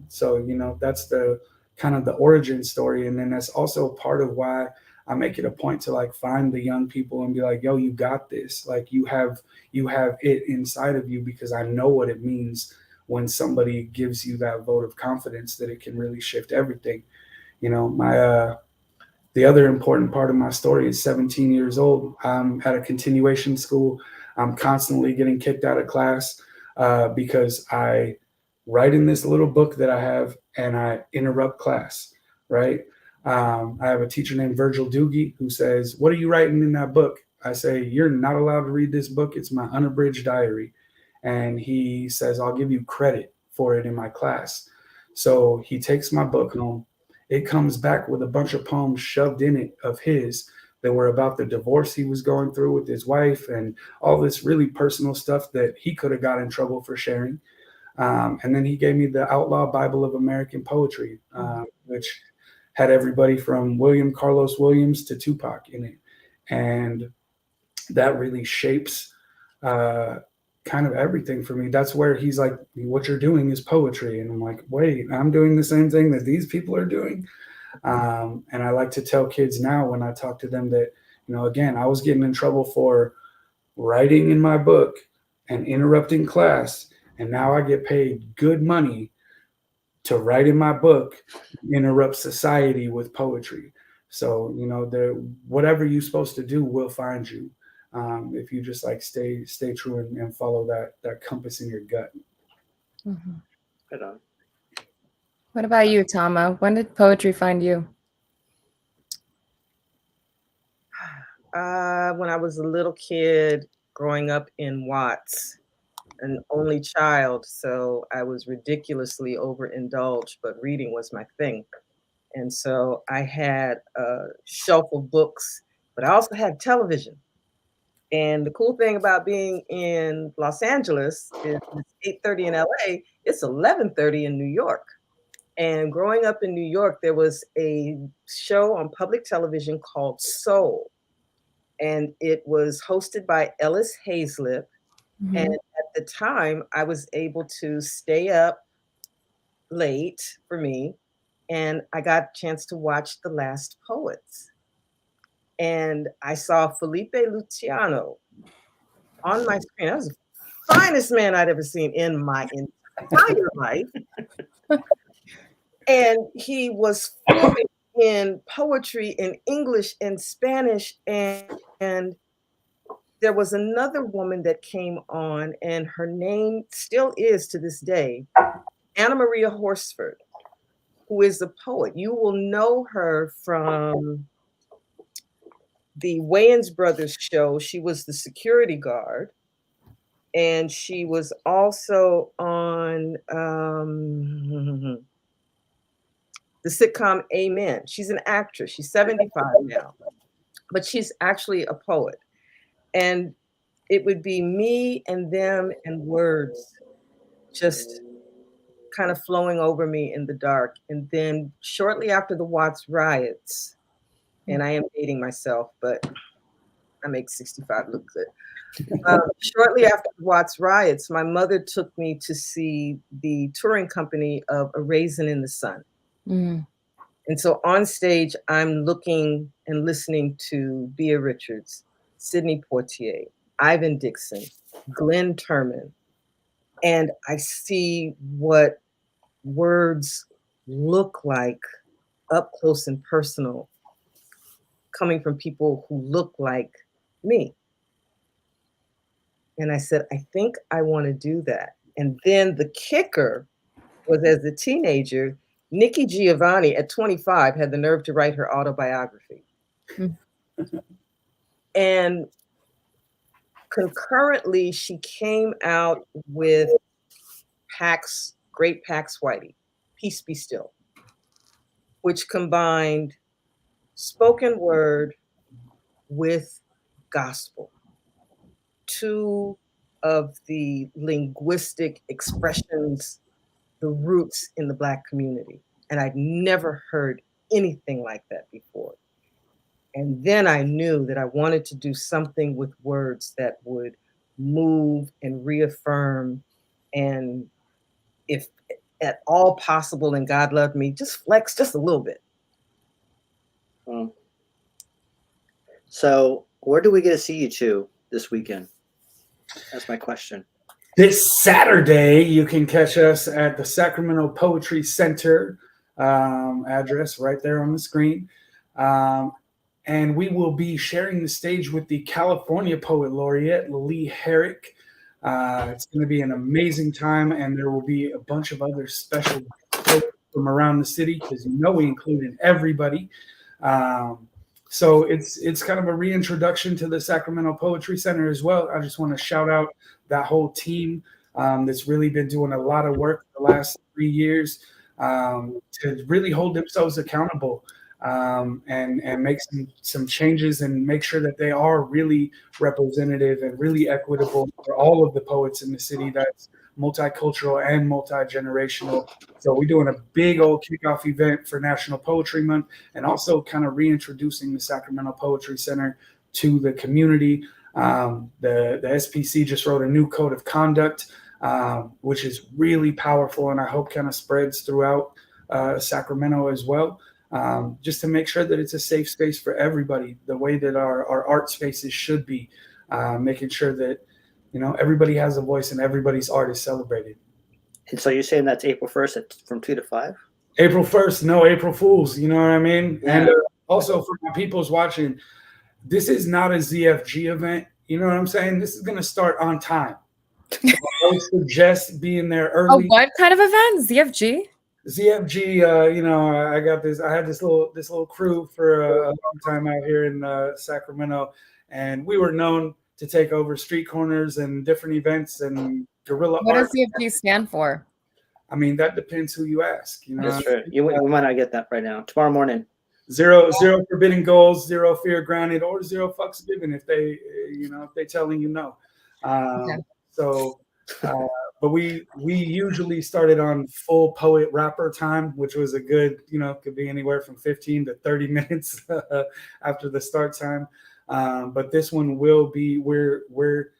So, you know, that's the kind of the origin story. And then that's also part of why I make it a point to, like, find the young people and be like, yo, you got this. Like, you have it inside of you, because I know what it means when somebody gives you that vote of confidence, that it can really shift everything. You know, the other important part of my story is 17 years old. I'm at a continuation school. I'm constantly getting kicked out of class because I write in this little book that I have, and I interrupt class, right? I have a teacher named Virgil Doogie who says, what are you writing in that book? I say, you're not allowed to read this book. It's my unabridged diary. And he says, I'll give you credit for it in my class. So he takes my book home. It comes back with a bunch of poems shoved in it of his that were about the divorce he was going through with his wife, and all this really personal stuff that he could have got in trouble for sharing. And then he gave me the Outlaw Bible of American Poetry, which had everybody from William Carlos Williams to Tupac in it. And that really shapes kind of everything for me. That's where he's like, what you're doing is poetry. And I'm like, wait, I'm doing the same thing that these people are doing. And I like to tell kids now when I talk to them that, you know, again, I was getting in trouble for writing in my book and interrupting class. And now I get paid good money to write in my book, interrupt society with poetry. So, you know, whatever you're supposed to do will find you. If you just, like, stay true and follow that compass in your gut. Mm-hmm. Right on. What about you, Tama? When did poetry find you? When I was a little kid growing up in Watts, an only child, so I was ridiculously overindulged, but reading was my thing. And so I had a shelf of books, but I also had television. And the cool thing about being in Los Angeles is it's 8:30 in LA, it's 11:30 in New York. And growing up in New York, there was a show on public television called Soul. And it was hosted by Ellis Hazlitt. Mm-hmm. And at the time, I was able to stay up late for me, and I got a chance to watch The Last Poets. And I saw Felipe Luciano on my screen. That was the finest man I'd ever seen in my entire life. And he was fluent in poetry, in English, in Spanish, and there was another woman that came on, and her name still is to this day, Anna Maria Horsford, who is a poet. You will know her from the Wayans Brothers show. She was the security guard, and she was also on the sitcom Amen. She's an actress. She's 75 now, but she's actually a poet. And it would be me and them and words just kind of flowing over me in the dark. And then shortly after the Watts riots, and I am dating myself, but I make 65 look good. Shortly after the Watts riots, my mother took me to see the touring company of A Raisin in the Sun. Mm. And so on stage, I'm looking and listening to Bea Richards, Sidney Poitier, Ivan Dixon, Glenn Turman, and I see what words look like up close and personal, coming from people who look like me. And I said, I think I want to do that. And then the kicker was, as a teenager, Nikki Giovanni at 25 had the nerve to write her autobiography. And concurrently, she came out with Pax, Great Pax Whitey, Peace Be Still, which combined spoken word with gospel, two of the linguistic expressions, the roots in the Black community. And I'd never heard anything like that before. And then I knew that I wanted to do something with words that would move and reaffirm, and if at all possible, and God loved me, just flex just a little bit. So where do we get to see you two this weekend? That's my question. This Saturday, you can catch us at the Sacramento Poetry Center, address right there on the screen. And we will be sharing the stage with the California Poet Laureate, Lee Herrick. It's going to be an amazing time, and there will be a bunch of other special folks from around the city, because we included everybody. So it's kind of a reintroduction to the Sacramento Poetry Center as well. I just want to shout out that whole team that's really been doing a lot of work the last 3 years to really hold themselves accountable and make some changes and make sure that they are really representative and really equitable for all of the poets in the city. That's multicultural and multi-generational. So we're doing a big old kickoff event for National Poetry Month, and also kind of reintroducing the Sacramento Poetry Center to the community. The SPC just wrote a new code of conduct, which is really powerful, and I hope kind of spreads throughout Sacramento as well, just to make sure that it's a safe space for everybody, the way that our art spaces should be, making sure that everybody has a voice and everybody's art is celebrated. And so you're saying that's April 1st from 2 to 5? April 1st, no April Fools, you know what I mean? Yeah. And also for my people's watching, this is not a ZFG event. You know what I'm saying? This is going to start on time. So I would suggest being there early. Oh, what kind of event? ZFG? ZFG, I got this. I had this little crew for a long time out here in Sacramento, and we were known to take over street corners and different events and guerrilla What art. does ZFG stand for? I mean, that depends who you ask. That's true. We might not get that right now. Tomorrow morning. Zero forbidden goals, zero fear granted, or zero fucks given if they telling you no. Okay. So, but we usually started on full poet rapper time, which was a good, could be anywhere from 15 to 30 minutes after the start time. But this one will be we're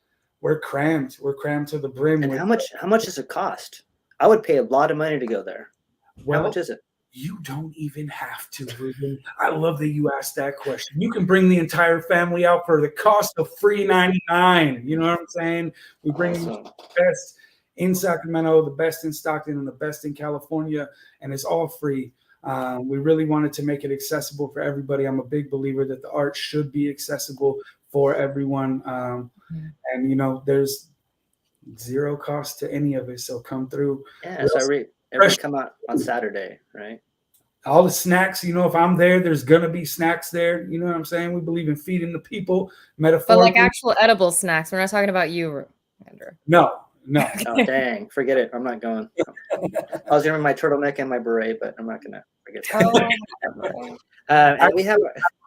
crammed. We're crammed to the brim. And how much does it cost? I would pay a lot of money to go there. Well, how much is it? You don't even have to, Ruben. I love that you asked that question. You can bring the entire family out for the cost of free $99. You know what I'm saying? We bring the best in Sacramento, the best in Stockton, and the best in California, and it's all free. We really wanted to make it accessible for everybody. I'm a big believer that the art should be accessible for everyone. And, you know, there's zero cost to any of it. So come through. Yeah, so everybody come out on Saturday, right? All the snacks, you know, if I'm there, there's going to be snacks there. You know what I'm saying? We believe in feeding the people metaphorically. But like actual edible snacks. We're not talking about you, Andrew. No. Oh, dang. Forget it. I'm not going. I was going to my turtleneck and my beret, but I'm not going to forget that. And we have...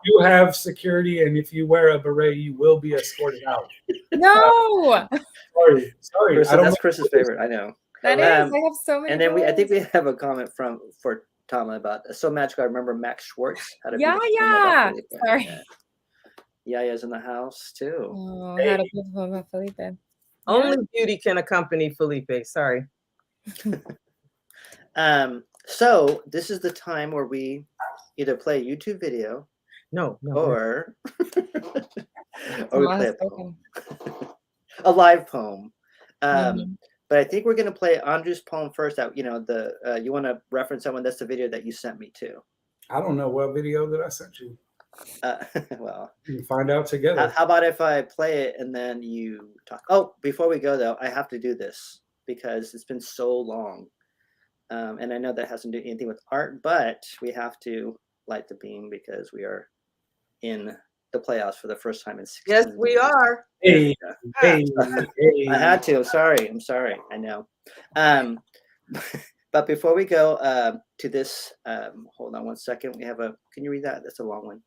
You have security, and if you wear a beret, you will be escorted out. No! Sorry. That's Chris's favorite. I know. That is. I have so many. And then I think we have a comment for Tama about So Magical. I remember Max Schwartz had a yeah. Sorry. Yaya's in the house too. Oh, I had a beautiful about Felipe. Only beauty can accompany Felipe. Sorry. So this is the time where we either play a YouTube video, no, or we play a poem, a live poem. But I think we're going to play Andru's poem first. That, you know, you want to reference someone? That's the video that you sent me to. I don't know what video that I sent you. Well, we can find out together. How about if I play it and then you talk? Oh, before we go though, I have to do this because it's been so long, and I know that hasn't to do anything with art, but we have to light the beam because we are in the playoffs for the first time in 16 years. Yes, we are. Hey. I had to. I'm sorry. I know. But before we go to this, hold on one second. Can you read that? That's a long one.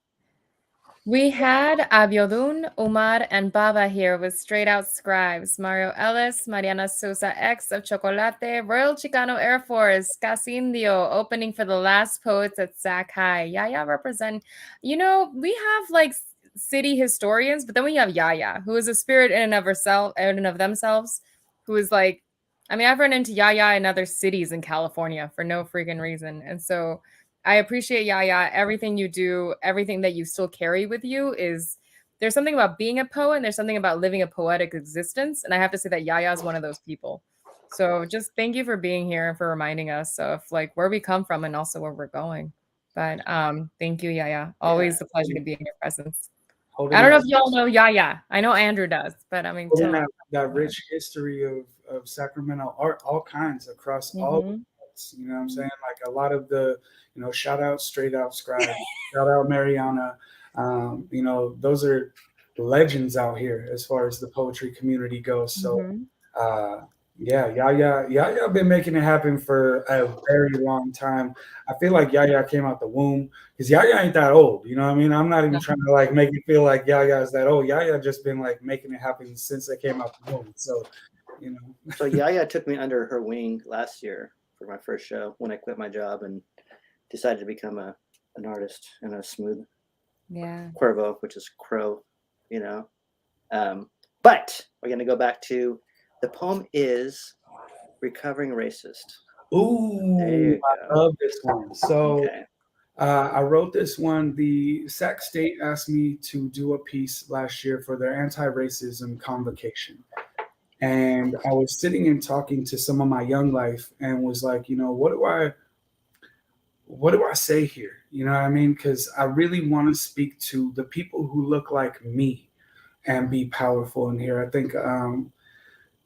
We had Abiodun, Umar, and Baba here with straight out scribes. Mario Ellis, Mariana Sosa X of Chocolate, Royal Chicano Air Force, Casindio, opening for the last poets at Sac High. Yaya represent, you know, we have like city historians, but then we have Yaya, who is a spirit in and of themselves, who is like, I mean, I've run into Yaya in other cities in California for no freaking reason. And so I appreciate Yaya. Everything you do, everything that you still carry with you there's something about being a poet and there's something about living a poetic existence. And I have to say that Yaya is one of those people. So just thank you for being here and for reminding us of like where we come from and also where we're going. But thank you, Yaya. Always a pleasure to be in your presence. I don't know if y'all know Yaya. I know Andrew does, but I mean, that rich history of Sacramento art, all kinds across all. You know what I'm saying? Like a lot of the, you know, shout out Straight Out Scribe, shout out Mariana. You know, those are legends out here as far as the poetry community goes. So, Yaya been making it happen for a very long time. I feel like Yaya came out the womb because Yaya ain't that old. You know what I mean? I'm not even trying to like make it feel like Yaya is that old. Yaya just been like making it happen since they came out the womb. So, you know. So Yaya took me under her wing last year for my first show when I quit my job and decided to become an artist and a smooth Cuervo, which is crow, you know. But we're going to go back to the poem is Recovering Racist. Ooh, I love this one. So I wrote this one. The Sac State asked me to do a piece last year for their anti-racism convocation. And I was sitting and talking to some of my young life and was like, you know, what do I say here? You know what I mean? Because I really want to speak to the people who look like me and be powerful in here. I think,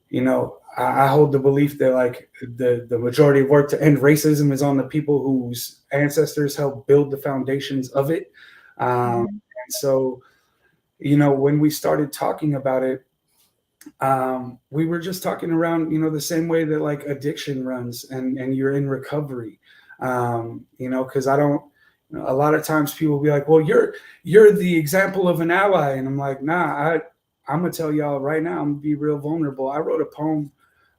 you know, I hold the belief that like the majority of work to end racism is on the people whose ancestors helped build the foundations of it. And so, you know, when we started talking about it, we were just talking around, you know, the same way that like addiction runs and you're in recovery, you know, because I don't, you know, a lot of times people will be like, well, you're the example of an ally. And I'm like, nah, I'm going to tell y'all right now, I'm going to be real vulnerable. I wrote a poem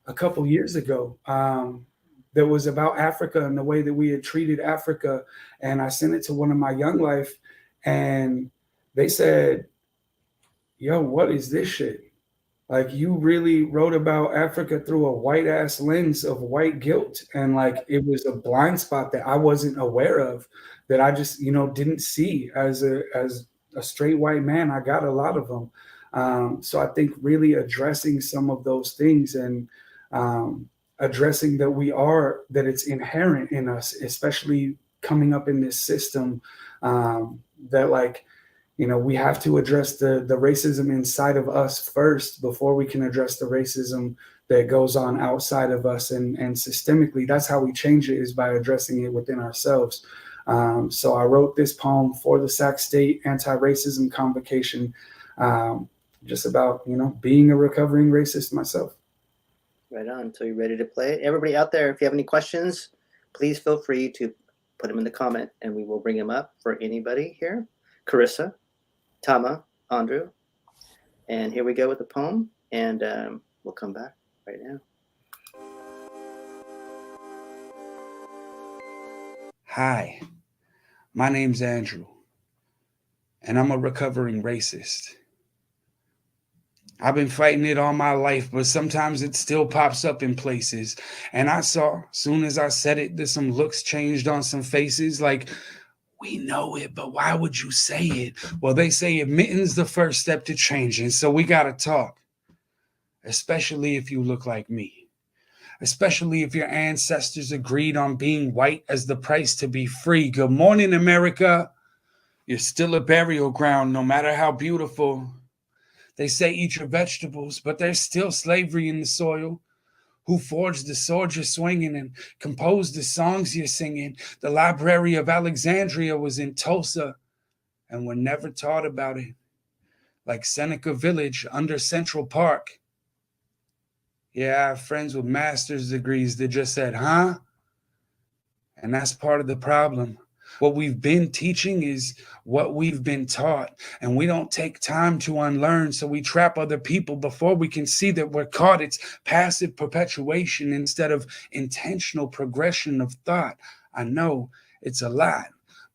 a couple years ago that was about Africa and the way that we had treated Africa. And I sent it to one of my young life and they said, yo, what is this shit? Like, you really wrote about Africa through a white ass lens of white guilt. And like, it was a blind spot that I wasn't aware of, that I just, you know, didn't see as a straight white man. I got a lot of them. So I think really addressing some of those things and addressing that it's inherent in us, especially coming up in this system, that like, you know, we have to address the racism inside of us first before we can address the racism that goes on outside of us. And systemically, that's how we change it, is by addressing it within ourselves. So I wrote this poem for the Sac State Anti-Racism Convocation, just about, you know, being a recovering racist myself. Right on. So you're ready to play it? Everybody out there, if you have any questions, please feel free to put them in the comment and we will bring them up for anybody here. Carissa, Tama, Andru. And here we go with the poem, and we'll come back right now. Hi, my name's Andru, and I'm a recovering racist. I've been fighting it all my life, but sometimes it still pops up in places. And I saw, soon as I said it, that some looks changed on some faces, like, we know it, but why would you say it? Well, they say admitting's the first step to changing, so we gotta talk. Especially if you look like me. Especially if your ancestors agreed on being white as the price to be free. Good morning, America. You're still a burial ground, no matter how beautiful. They say eat your vegetables, but there's still slavery in the soil. Who forged the sword you're swinging and composed the songs you're singing? The Library of Alexandria was in Tulsa, and we're never taught about it. Like Seneca Village under Central Park. Yeah, I have friends with master's degrees that just said, huh? And that's part of the problem. What we've been teaching is what we've been taught, and we don't take time to unlearn, so we trap other people before we can see that we're caught. It's passive perpetuation instead of intentional progression of thought. I know it's a lot,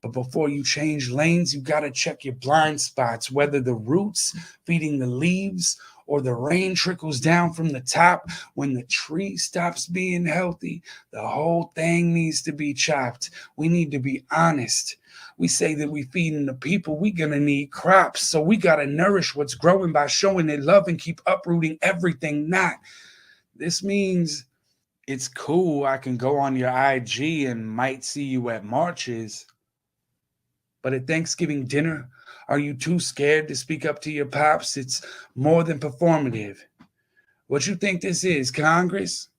but before you change lanes, you got to check your blind spots, whether the roots feeding the leaves or the rain trickles down from the top. When the tree stops being healthy, the whole thing needs to be chopped. We need to be honest. We say that we feeding the people, we gonna need crops. So we gotta nourish what's growing by showing it love and keep uprooting everything not. This means it's cool, I can go on your IG and might see you at marches. But at Thanksgiving dinner, are you too scared to speak up to your pops? It's more than performative. What you think this is, Congress?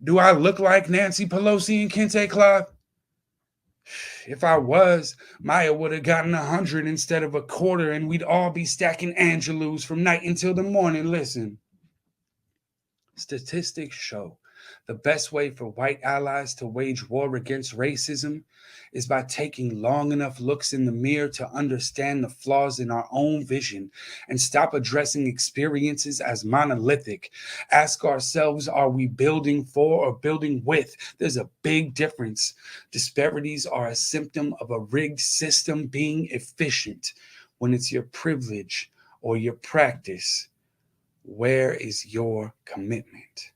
Do I look like Nancy Pelosi and Kente Cloth? If I was, Maya would have gotten 100 instead of a quarter, and we'd all be stacking Angelus from night until the morning. Listen, statistics show the best way for white allies to wage war against racism is by taking long enough looks in the mirror to understand the flaws in our own vision and stop addressing experiences as monolithic. Ask ourselves, are we building for or building with? There's a big difference. Disparities are a symptom of a rigged system being efficient. When it's your privilege or your practice, where is your commitment?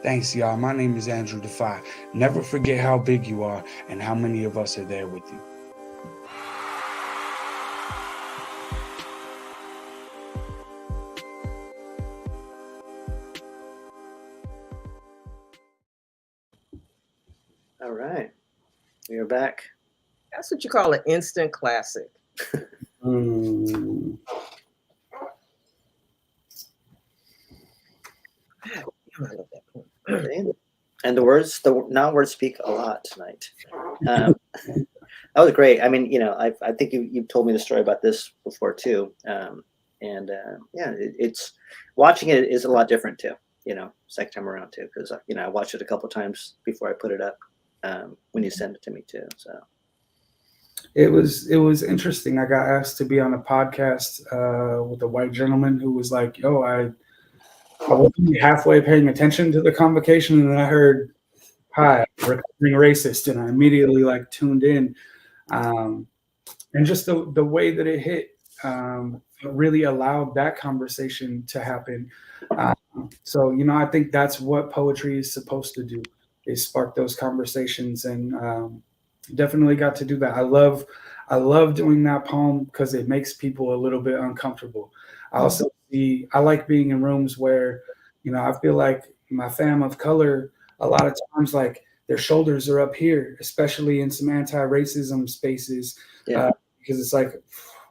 Thanks, y'all. My name is Andru Defeye. Never forget how big you are and how many of us are there with you. All right. We are back. That's what you call an instant classic. I love that poem. And the non-words speak a lot tonight. That was great. I mean, you know, I think you've told me the story about this before too. Yeah, it's watching it is a lot different too. You know, second time around too, because you know I watched it a couple of times before I put it up when you sent it to me too. So it was interesting. I got asked to be on a podcast with a white gentleman who was like, "Yo, I was only halfway paying attention to the convocation, and then I heard, 'Hi, recovering racist,' and I immediately like tuned in." And just the way that it hit really allowed that conversation to happen. So, you know, I think that's what poetry is supposed to do, is spark those conversations, and definitely got to do that. I love doing that poem because it makes people a little bit uncomfortable. I like being in rooms where I feel like my fam of color, a lot of times, like their shoulders are up here, especially in some anti-racism spaces, Yeah. because it's like,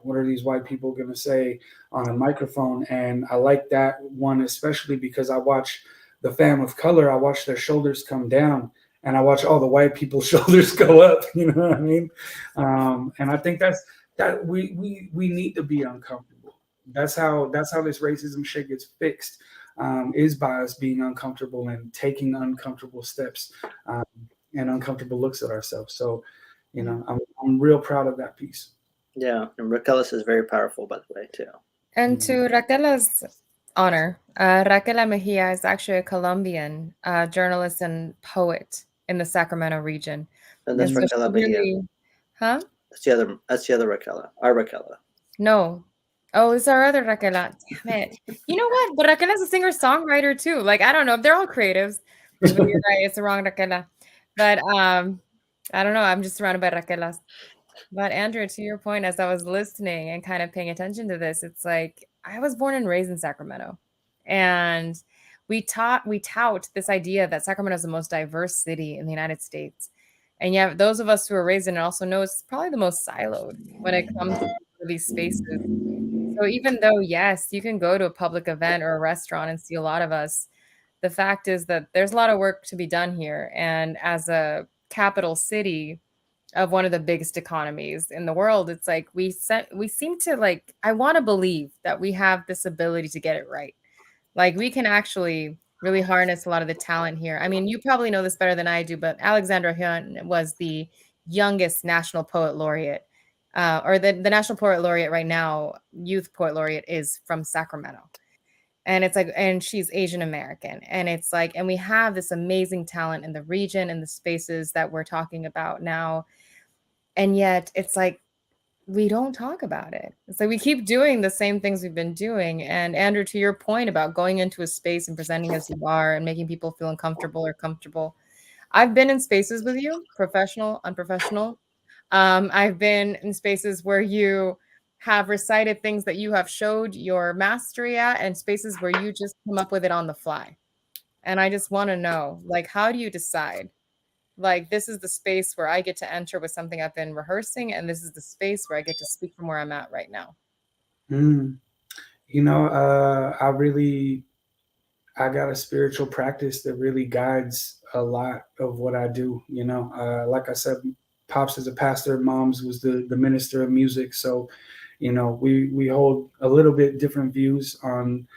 what are these white people going to say on a microphone? And I like that one, especially because I watch the fam of color, I watch their shoulders come down, and I watch all the white people's shoulders go up. You know what I mean? And I think that we need to be uncomfortable. That's how this racism shit gets fixed, is by us being uncomfortable and taking uncomfortable steps, and uncomfortable looks at ourselves. So, I'm real proud of that piece. Yeah, and Raquel is very powerful, by the way, too. And to Raquel's honor, Raquel Mejia is actually a Colombian journalist and poet in the Sacramento region. And that's And so Raquel she Mejia. really, huh? That's the other Raquel. Our Raquel. No. Oh, it's our other Raquel. Damn it. You know what? But Raquel is a singer-songwriter too. Like, I don't know. They're all creatives. But you're right. It's the wrong Raquel. But I don't know. I'm just surrounded by Raquelas. But Andrew, to your point, as I was listening and kind of paying attention to this, it's like I was born and raised in Sacramento. And we tout this idea that Sacramento is the most diverse city in the United States. And yet those of us who are raised in it also know it's probably the most siloed when it comes to these spaces. So even though, yes, you can go to a public event or a restaurant and see a lot of us, the fact is that there's a lot of work to be done here. And as a capital city of one of the biggest economies in the world, it's like we seem to, like, I want to believe that we have this ability to get it right. Like, we can actually really harness a lot of the talent here. I mean, you probably know this better than I do, but Alexandra Hyun was the youngest national poet laureate, or the national poet laureate right now, youth poet laureate, is from Sacramento. And it's like, and she's Asian American. And it's like, and we have this amazing talent in the region and the spaces that we're talking about now. And yet it's like, we don't talk about it. It's like we keep doing the same things we've been doing. And Andrew, to your point about going into a space and presenting as you are and making people feel uncomfortable or comfortable, I've been in spaces with you, professional, unprofessional. I've been in spaces where you have recited things that you have showed your mastery at, and spaces where you just come up with it on the fly. And I just want to know, like, how do you decide? Like, this is the space where I get to enter with something I've been rehearsing, and this is the space where I get to speak from where I'm at right now. I got a spiritual practice that really guides a lot of what I do. Like I said, Pops is a pastor, Mom's was the minister of music. So, we hold a little bit different views on,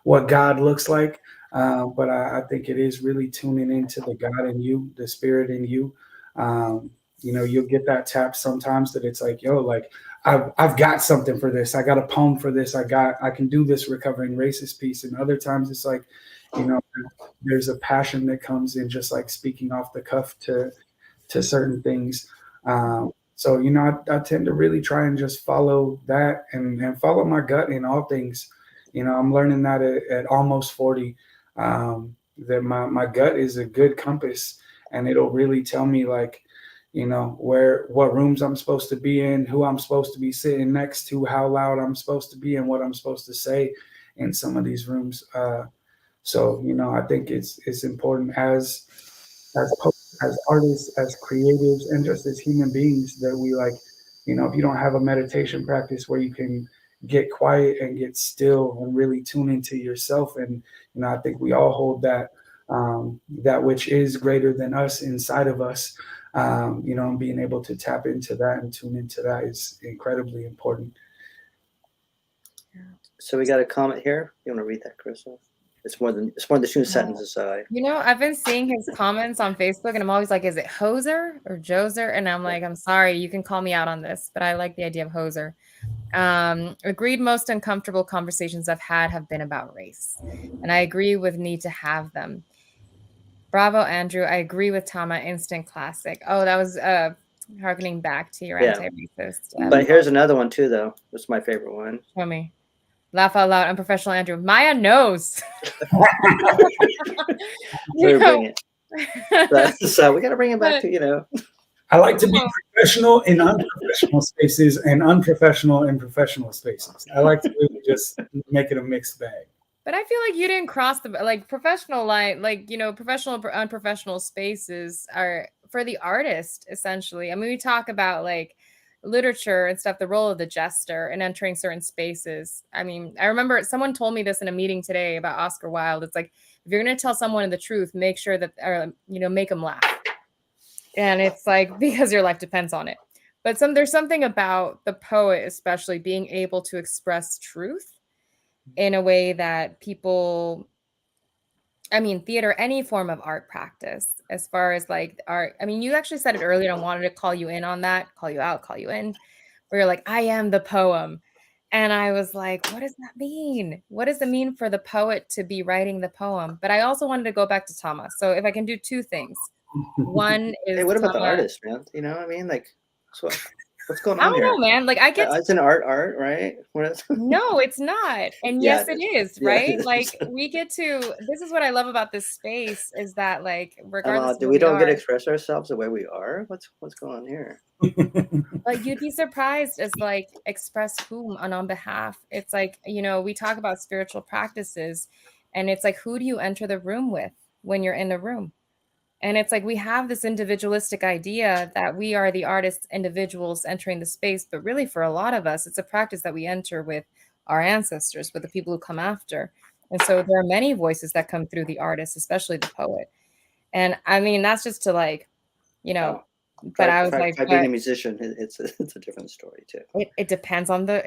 what God looks like. But I think it is really tuning into the God in you, the spirit in you. You'll get that tap sometimes that it's like, yo, like I've got something for this. I got a poem for this. I can do this recovering racist piece. And other times it's like, there's a passion that comes in just like speaking off the cuff to certain things. So, I tend to really try and just follow that and follow my gut in all things. I'm learning that at almost 40, that my gut is a good compass, and it'll really tell me, like, what rooms I'm supposed to be in, who I'm supposed to be sitting next to, how loud I'm supposed to be, and what I'm supposed to say in some of these rooms. So, I think it's important as poets, as artists, as creatives, and just as human beings that we, like, if you don't have a meditation practice where you can get quiet and get still and really tune into yourself. And, I think we all hold that which is greater than us inside of us, and being able to tap into that and tune into that is incredibly important. So we got a comment here. You want to read that, Crystal? It's more than two sentences. So I've been seeing his comments on Facebook, and I'm always like, is it Hoser or Joser? And I'm like, I'm sorry, you can call me out on this, but I like the idea of Hoser. Agreed, most uncomfortable conversations I've had have been about race, and I agree with need to have them. Bravo, Andrew. I agree with Tama. Instant classic. Oh, that was harkening back to your anti-racist. But here's another one too, though. It's my favorite one. Show me. Laugh out loud. Unprofessional, Andrew. Maya knows. Bring it. So we got to bring it back to I like to be professional in unprofessional spaces and unprofessional in professional spaces. I like to really just make it a mixed bag. But I feel like you didn't cross the like professional line, like, professional unprofessional spaces are for the artist, essentially. I mean, we talk about like literature and stuff, the role of the jester and entering certain spaces. I mean, I remember someone told me this in a meeting today about Oscar Wilde. It's like, if you're going to tell someone the truth, make sure that, make them laugh. And it's like, because your life depends on it. But there's something about the poet, especially being able to express truth in a way that people, theater, any form of art practice, as far as like art. I mean, you actually said it earlier. I wanted to call you in on that, call you out, call you in, where you're like, I am the poem. And I was like, what does that mean? What does it mean for the poet to be writing the poem? But I also wanted to go back to Tama. So if I can do two things. One is, Hey, what about the Tama, artist, man? You know what I mean? Like, so what's going I on don't here? know, man. Like I get It's an art, right? What is? No, it's not. And Yeah, yes, it it is. is, Yeah, right? it Like is. we get to, this is what I love about this space is that like, regardless of Do who we we don't get to are, express ourselves the way we are? What's going on here? like you'd be surprised as like express whom and on behalf. It's like, we talk about spiritual practices and it's like, who do you enter the room with when you're in the room? And it's like we have this individualistic idea that we are the artists, individuals entering the space. But really, for a lot of us, it's a practice that we enter with our ancestors, with the people who come after. And so there are many voices that come through the artist, especially the poet. And I mean, that's just to like, Oh, but I was like, try being a musician. It's a different story too. it depends on the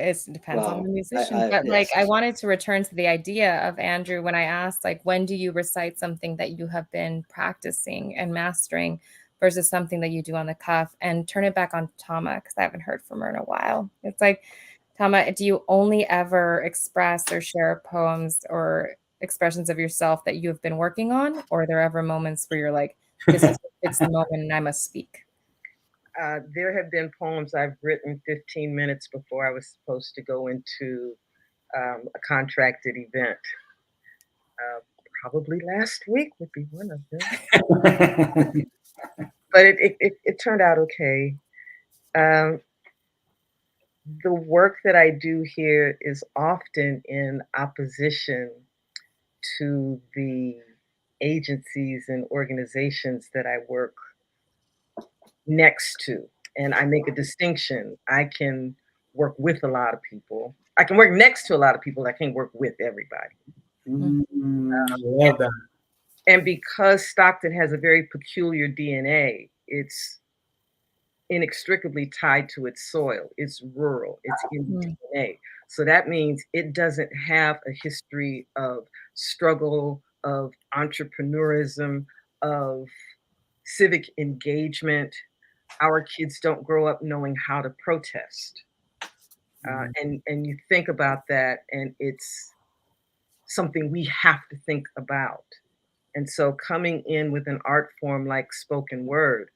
musician. But like yes. I wanted to return to the idea of Andru when I asked, like, when do you recite something that you have been practicing and mastering versus something that you do on the cuff, and turn it back on Tama, because I haven't heard from her in a while. It's like, Tama, do you only ever express or share poems or expressions of yourself that you have been working on, or are there ever moments where you're like, it's the moment and I must speak? There have been poems I've written 15 minutes before I was supposed to go into a contracted event. Probably last week would be one of them. But it turned out okay. The work that I do here is often in opposition to the agencies and organizations that I work next to. And I make a distinction. I can work with a lot of people. I can work next to a lot of people. I can't work with everybody. I love that. And because Stockton has a very peculiar DNA, it's inextricably tied to its soil. It's rural. It's in the DNA. So that means it doesn't have a history of struggle, of entrepreneurism, of civic engagement. Our kids don't grow up knowing how to protest. And you think about that, and it's something we have to think about. And so coming in with an art form like spoken word,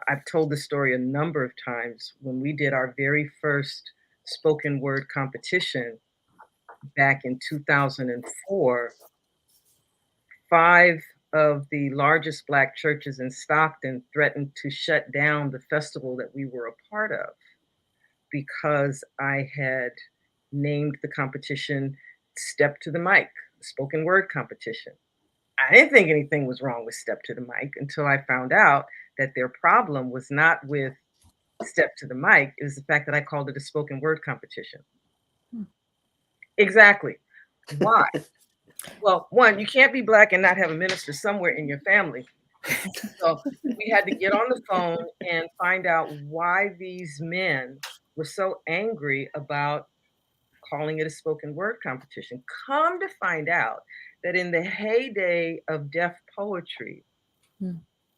I've told the story a number of times. When we did our very first spoken word competition back in 2004, 5 of the largest Black churches in Stockton threatened to shut down the festival that we were a part of because I had named the competition Step to the Mic, spoken word competition. I didn't think anything was wrong with Step to the Mic until I found out that their problem was not with Step to the Mic. It was the fact that I called it a spoken word competition. Exactly. Why? Well, one, you can't be Black and not have a minister somewhere in your family. So we had to get on the phone and find out why these men were so angry about calling it a spoken word competition. Come to find out that in the heyday of deaf poetry,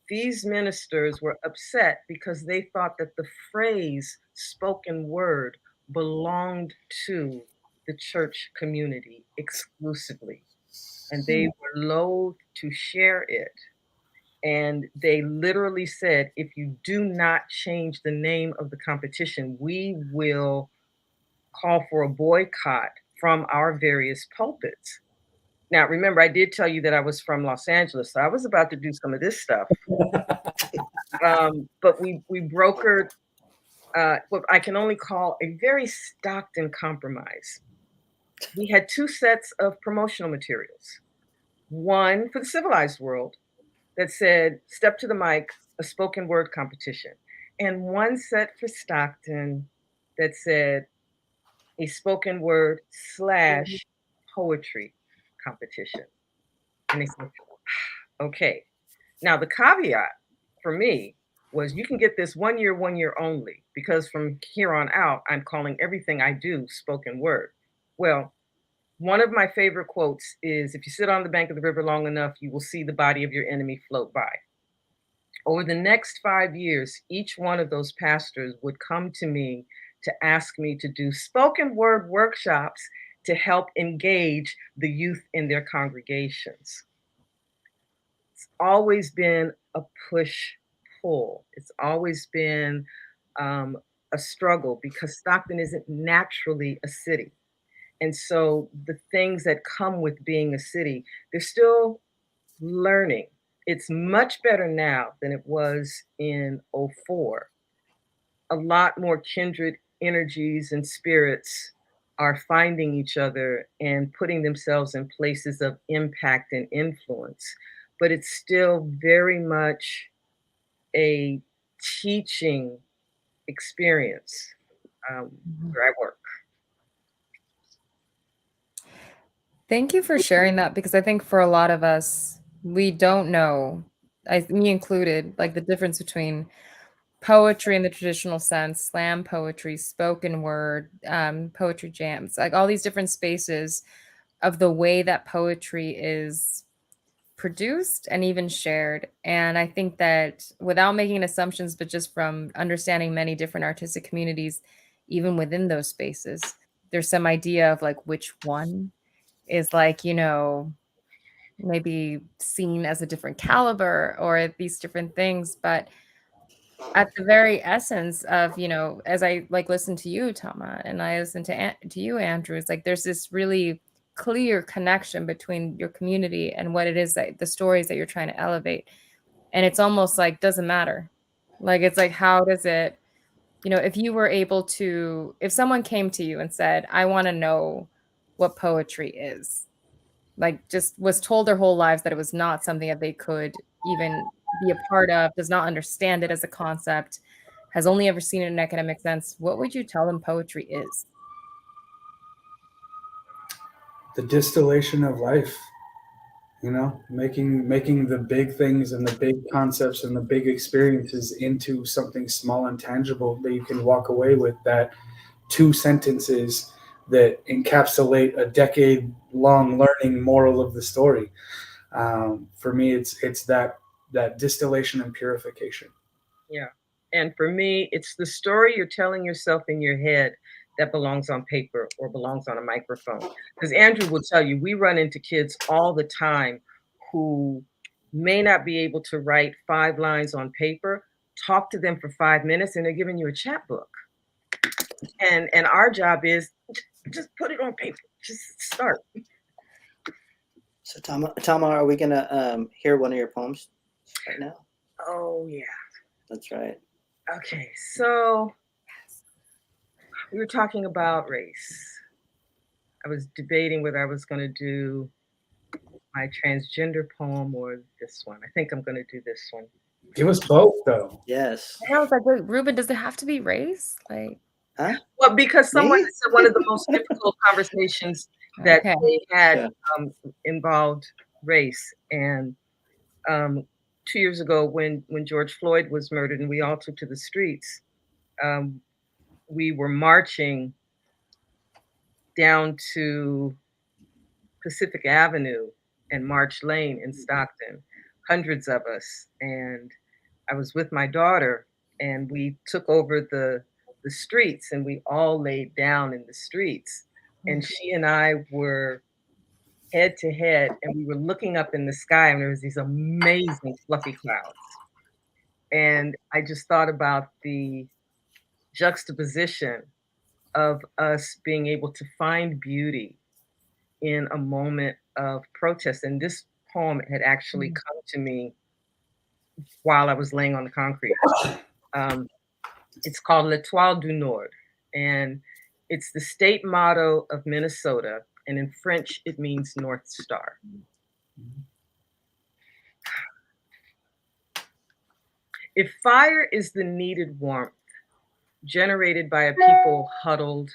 these ministers were upset because they thought that the phrase spoken word belonged to the church community exclusively. And they were loath to share it. And they literally said, if you do not change the name of the competition, we will call for a boycott from our various pulpits. Now, remember, I did tell you that I was from Los Angeles, so I was about to do some of this stuff. But we brokered what I can only call a very Stockton compromise. we had 2 sets of promotional materials. One for the civilized world that said, "Step to the mic, a spoken word competition." And one set for Stockton that said, "A spoken word / poetry competition." And they said, okay. Now, the caveat for me was you can get this 1 year only, because from here on out, I'm calling everything I do spoken word. Well, one of my favorite quotes is, "If you sit on the bank of the river long enough, you will see the body of your enemy float by." Over the next 5 years, each one of those pastors would come to me to ask me to do spoken word workshops to help engage the youth in their congregations. It's always been a push pull. It's always been a struggle because Stockton isn't naturally a city. And so the things that come with being a city, they're still learning. It's much better now than it was in '04. A lot more kindred energies and spirits are finding each other and putting themselves in places of impact and influence. But it's still very much a teaching experience where I work. Thank you for sharing that, because I think for a lot of us, we don't know, me included, like the difference between poetry in the traditional sense, slam poetry, spoken word, poetry jams, like all these different spaces of the way that poetry is produced and even shared. And I think that without making assumptions, but just from understanding many different artistic communities, even within those spaces, there's some idea of like which one is like, maybe seen as a different caliber or these different things. But at the very essence of, as I like listen to you, Tama, and I listen to you, Andru, it's like there's this really clear connection between your community and what it is that the stories that you're trying to elevate. And it's almost like doesn't matter. Like it's like, how does it, if you were able to, if someone came to you and said, I want to know what poetry is, like just was told their whole lives that it was not something that they could even be a part of, does not understand it as a concept, has only ever seen it in an academic sense, what would you tell them poetry is? The distillation of life, making the big things and the big concepts and the big experiences into something small and tangible that you can walk away with, that 2 sentences that encapsulate a decade-long learning moral of the story. For me, it's that distillation and purification. Yeah. And for me, it's the story you're telling yourself in your head that belongs on paper or belongs on a microphone. Because Andru will tell you, we run into kids all the time who may not be able to write 5 lines on paper. Talk to them for 5 minutes and they're giving you a chapbook. And our job is just put it on paper. Just start. So Tama, are we gonna hear one of your poems right now? Oh yeah. That's right. Okay, so we were talking about race. I was debating whether I was going to do my transgender poem or this one. I think I'm going to do this one. Give us both, though. Yes. And I was like, wait, Ruben, does it have to be race? Like, Huh? Well, because someone Me? said one of the most difficult conversations that okay. they had involved race. And 2 years ago, when George Floyd was murdered and we all took to the streets, we were marching down to Pacific Avenue and March Lane in Stockton, hundreds of us. And I was with my daughter and we took over the streets and we all laid down in the streets. And she and I were head to head and we were looking up in the sky and there was these amazing fluffy clouds. And I just thought about the juxtaposition of us being able to find beauty in a moment of protest. And this poem had actually come to me while I was laying on the concrete. It's called L'Étoile du Nord. And It's the state motto of Minnesota, and in French, it means North Star. If fire is the needed warmth generated by a people huddled,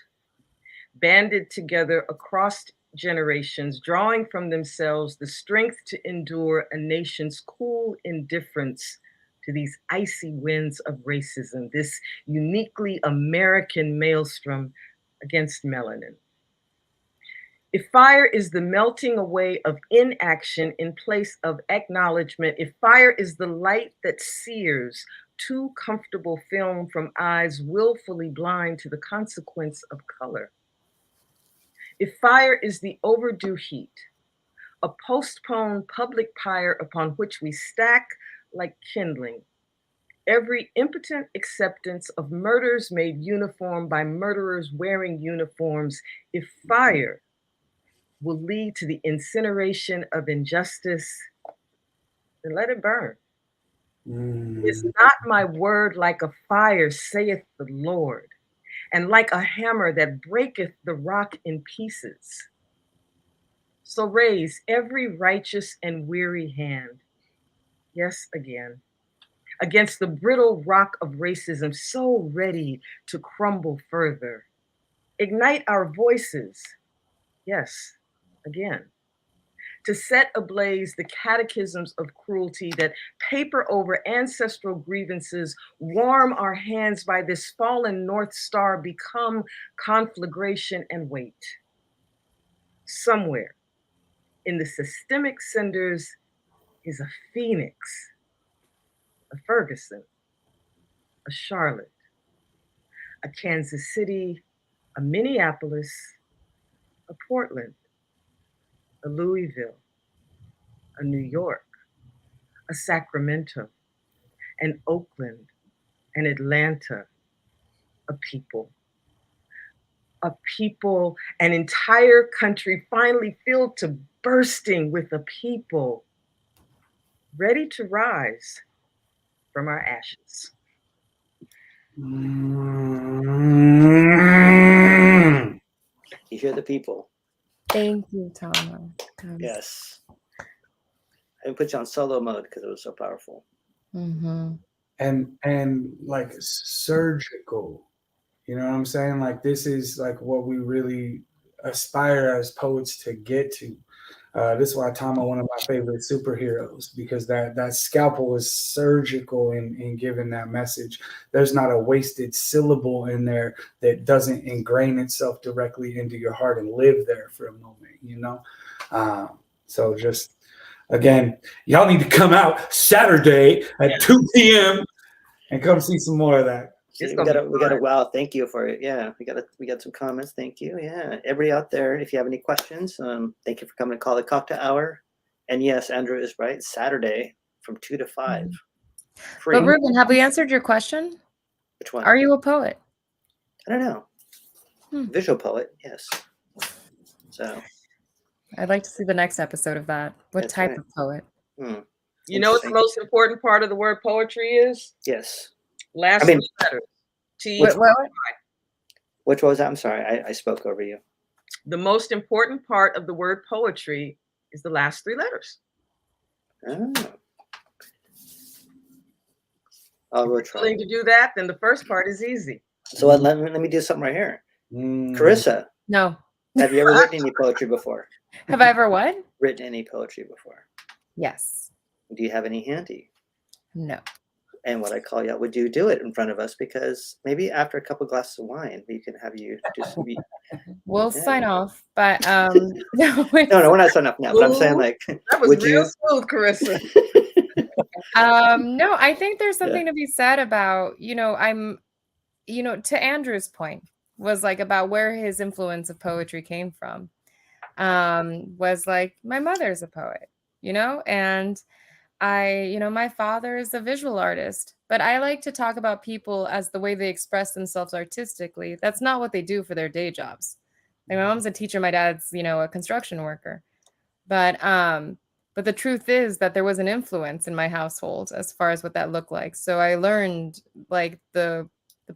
banded together across generations, drawing from themselves the strength to endure a nation's cool indifference to these icy winds of racism, this uniquely American maelstrom against melanin. If fire is the melting away of inaction in place of acknowledgement, if fire is the light that sears too comfortable film from eyes willfully blind to the consequence of color, if fire is the overdue heat, a postponed public pyre upon which we stack like kindling, every impotent acceptance of murders made uniform by murderers wearing uniforms, if fire will lead to the incineration of injustice, then let it burn. Is not my word like a fire, saith the Lord, and like a hammer that breaketh the rock in pieces? So raise every righteous and weary hand, yes, again, against the brittle rock of racism, so ready to crumble further. Ignite our voices, yes, again, to set ablaze the catechisms of cruelty that paper over ancestral grievances, warm our hands by this fallen North Star, become conflagration and weight. Somewhere in the systemic cinders is a Phoenix, a Ferguson, a Charlotte, a Kansas City, a Minneapolis, a Portland, a Louisville, a New York, a Sacramento, an Oakland, an Atlanta, a people, an entire country finally filled to bursting with a people ready to rise from our ashes. You hear the people. Thank you, Tama. Yes. I didn't put you on solo mode because it was so powerful. Mm-hmm. And like surgical, you know what I'm saying? Like this is like what we really aspire as poets to get to. This is why Tama one of my favorite superheroes, because that scalpel is surgical in giving that message. There's not a wasted syllable in there that doesn't ingrain itself directly into your heart and live there for a moment, you know? So just, again, y'all need to come out Saturday at 2 p.m. and come see some more of that. See, we got a wow, thank you for it. Yeah, we got some comments. Thank you. Yeah, everybody out there, if you have any questions, thank you for coming to Cali Cocktail Hour. And yes, Andru is right. Saturday from 2 to 5. Free. But Ruben, have we answered your question? Which one? Are you a poet? I don't know. Visual poet, yes. So I'd like to see the next episode of that. What That's type right. of poet? You know what the most important part of the word poetry is? Yes. Last three letters. Which was that? I'm sorry, I spoke over you. The most important part of the word poetry is the last three letters. Oh. I'll go If you're willing to do that, then the first part is easy. So let me do something right here. Carissa. No. Have you ever written any poetry before? Have I ever what? Written any poetry before? Yes. Do you have any handy? No. And what I call you out, would you do it in front of us? Because maybe after a couple glasses of wine, we can have you do some. We'll sign off, but no, we're not signing off now. But I'm saying, like, that was real smooth, Carissa. No, I think there's something to be said about, to Andrew's point, was like about where his influence of poetry came from. Was like, my mother's a poet, and my father is a visual artist, but I like to talk about people as the way they express themselves artistically. That's not what they do for their day jobs. Like, my mom's a teacher, my dad's, a construction worker. But the truth is that there was an influence in my household as far as what that looked like. So I learned like the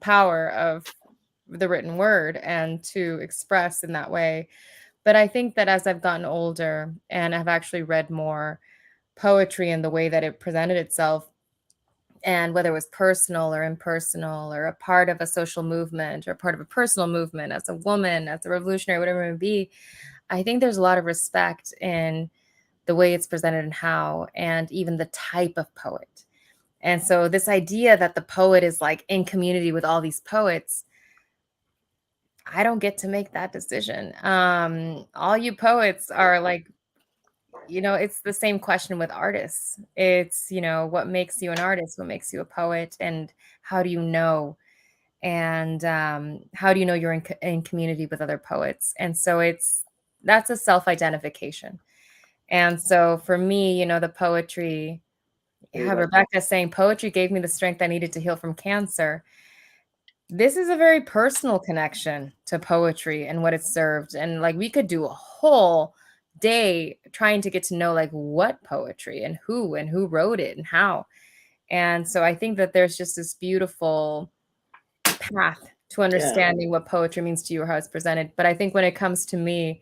power of the written word and to express in that way. But I think that as I've gotten older and I've actually read more poetry and the way that it presented itself, and whether it was personal or impersonal or a part of a social movement or part of a personal movement as a woman, as a revolutionary, whatever it may be, I think there's a lot of respect in the way it's presented and how, and even the type of poet. And so this idea that the poet is like in community with all these poets, I don't get to make that decision. All you poets are like, it's the same question with artists. It's, what makes you an artist? What makes you a poet? And how do you know? And how do you know you're in community with other poets? And so that's a self-identification. And so for me, the poetry, Rebecca saying poetry gave me the strength I needed to heal from cancer. This is a very personal connection to poetry and what it served. And like we could do a whole day trying to get to know like what poetry and who wrote it and how. And so I think that there's just this beautiful path to understanding what poetry means to you or how it's presented. But I think when it comes to me,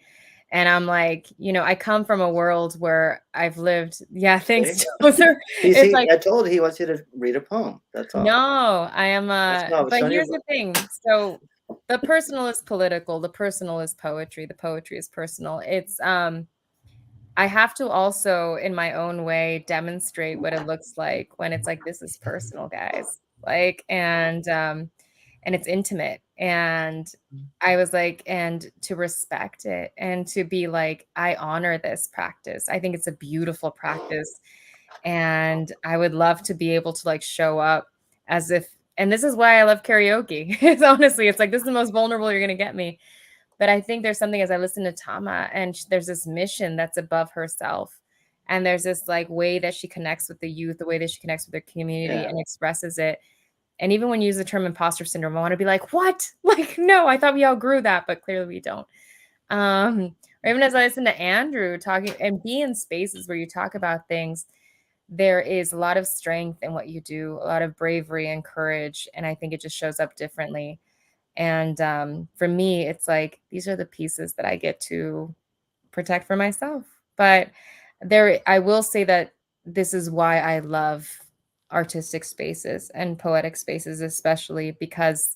and I'm like, I come from a world where I've lived. Yeah, thanks. It's like, I told he wants you to read a poem. That's all. No, I am. But here's the thing. So the personal is political. The personal is poetry. The poetry is personal. It's I have to also, in my own way, demonstrate what it looks like when it's like, this is personal, guys. Like, and it's intimate. And I was like, and to respect it and to be like, I honor this practice. I think it's a beautiful practice. And I would love to be able to like show up as if, and this is why I love karaoke. It's honestly, it's like, this is the most vulnerable you're going to get me. But I think there's something as I listen to Tama and there's this mission that's above herself. And there's this like way that she connects with the youth, the way that she connects with her community and expresses it. And even when you use the term imposter syndrome, I want to be like, what? Like, no, I thought we all grew that, but clearly we don't. Or even as I listen to Andru talking and be in spaces where you talk about things, there is a lot of strength in what you do, a lot of bravery and courage. And I think it just shows up differently. And for me, it's like, these are the pieces that I get to protect for myself. But I will say that this is why I love artistic spaces and poetic spaces, especially because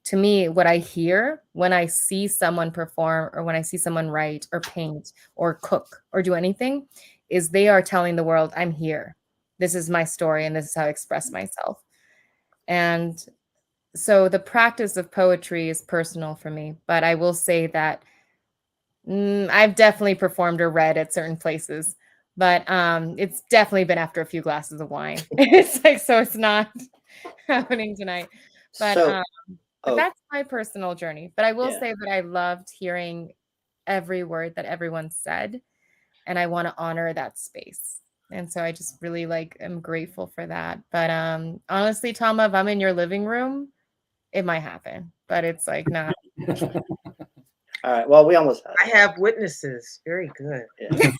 to me, what I hear when I see someone perform or when I see someone write or paint or cook or do anything is they are telling the world, I'm here. This is my story and this is how I express myself. And so the practice of poetry is personal for me, but I will say that I've definitely performed or read at certain places, but it's definitely been after a few glasses of wine. It's like, so it's not happening tonight. But, but that's my personal journey. But I will say that I loved hearing every word that everyone said, and I want to honor that space. And so I just really am grateful for that. But honestly, Tama, if I'm in your living room, it might happen, but it's like not. All right. Well, we almost have. I have witnesses. Very good. Yeah.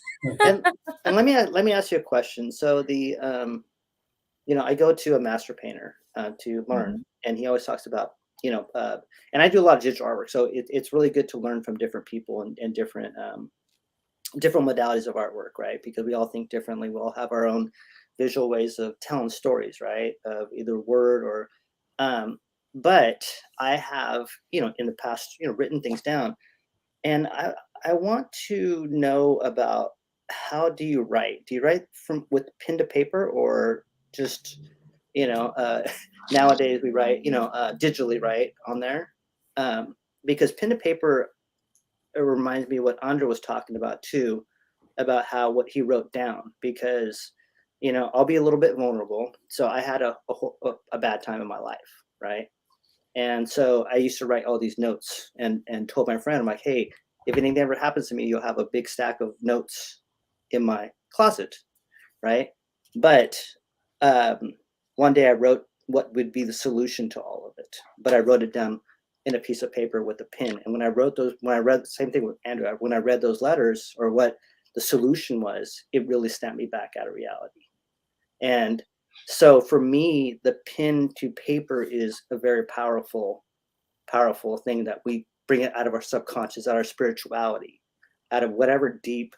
and let me ask you a question. So I go to a master painter to learn, and he always talks about and I do a lot of digital artwork, so it's really good to learn from different people and different modalities of artwork, right? Because we all think differently. We all have our own visual ways of telling stories, right? Of either word or. But I have, in the past, written things down, and I want to know about how do you write? Do you write with pen to paper or just, nowadays we write, digitally, right, on there? Because pen to paper, it reminds me what Andru was talking about too, about what he wrote down, because, I'll be a little bit vulnerable. So I had a bad time in my life, right? And so I used to write all these notes and told my friend, I'm like, hey, if anything ever happens to me, you'll have a big stack of notes in my closet, right? But one day I wrote what would be the solution to all of it, but I wrote it down in a piece of paper with a pen. And when I read the same thing with Andru, when I read those letters or what the solution was, it really snapped me back out of reality. And so for me, the pen to paper is a very powerful powerful thing that we bring it out of our subconscious, out of our spirituality, out of whatever deep,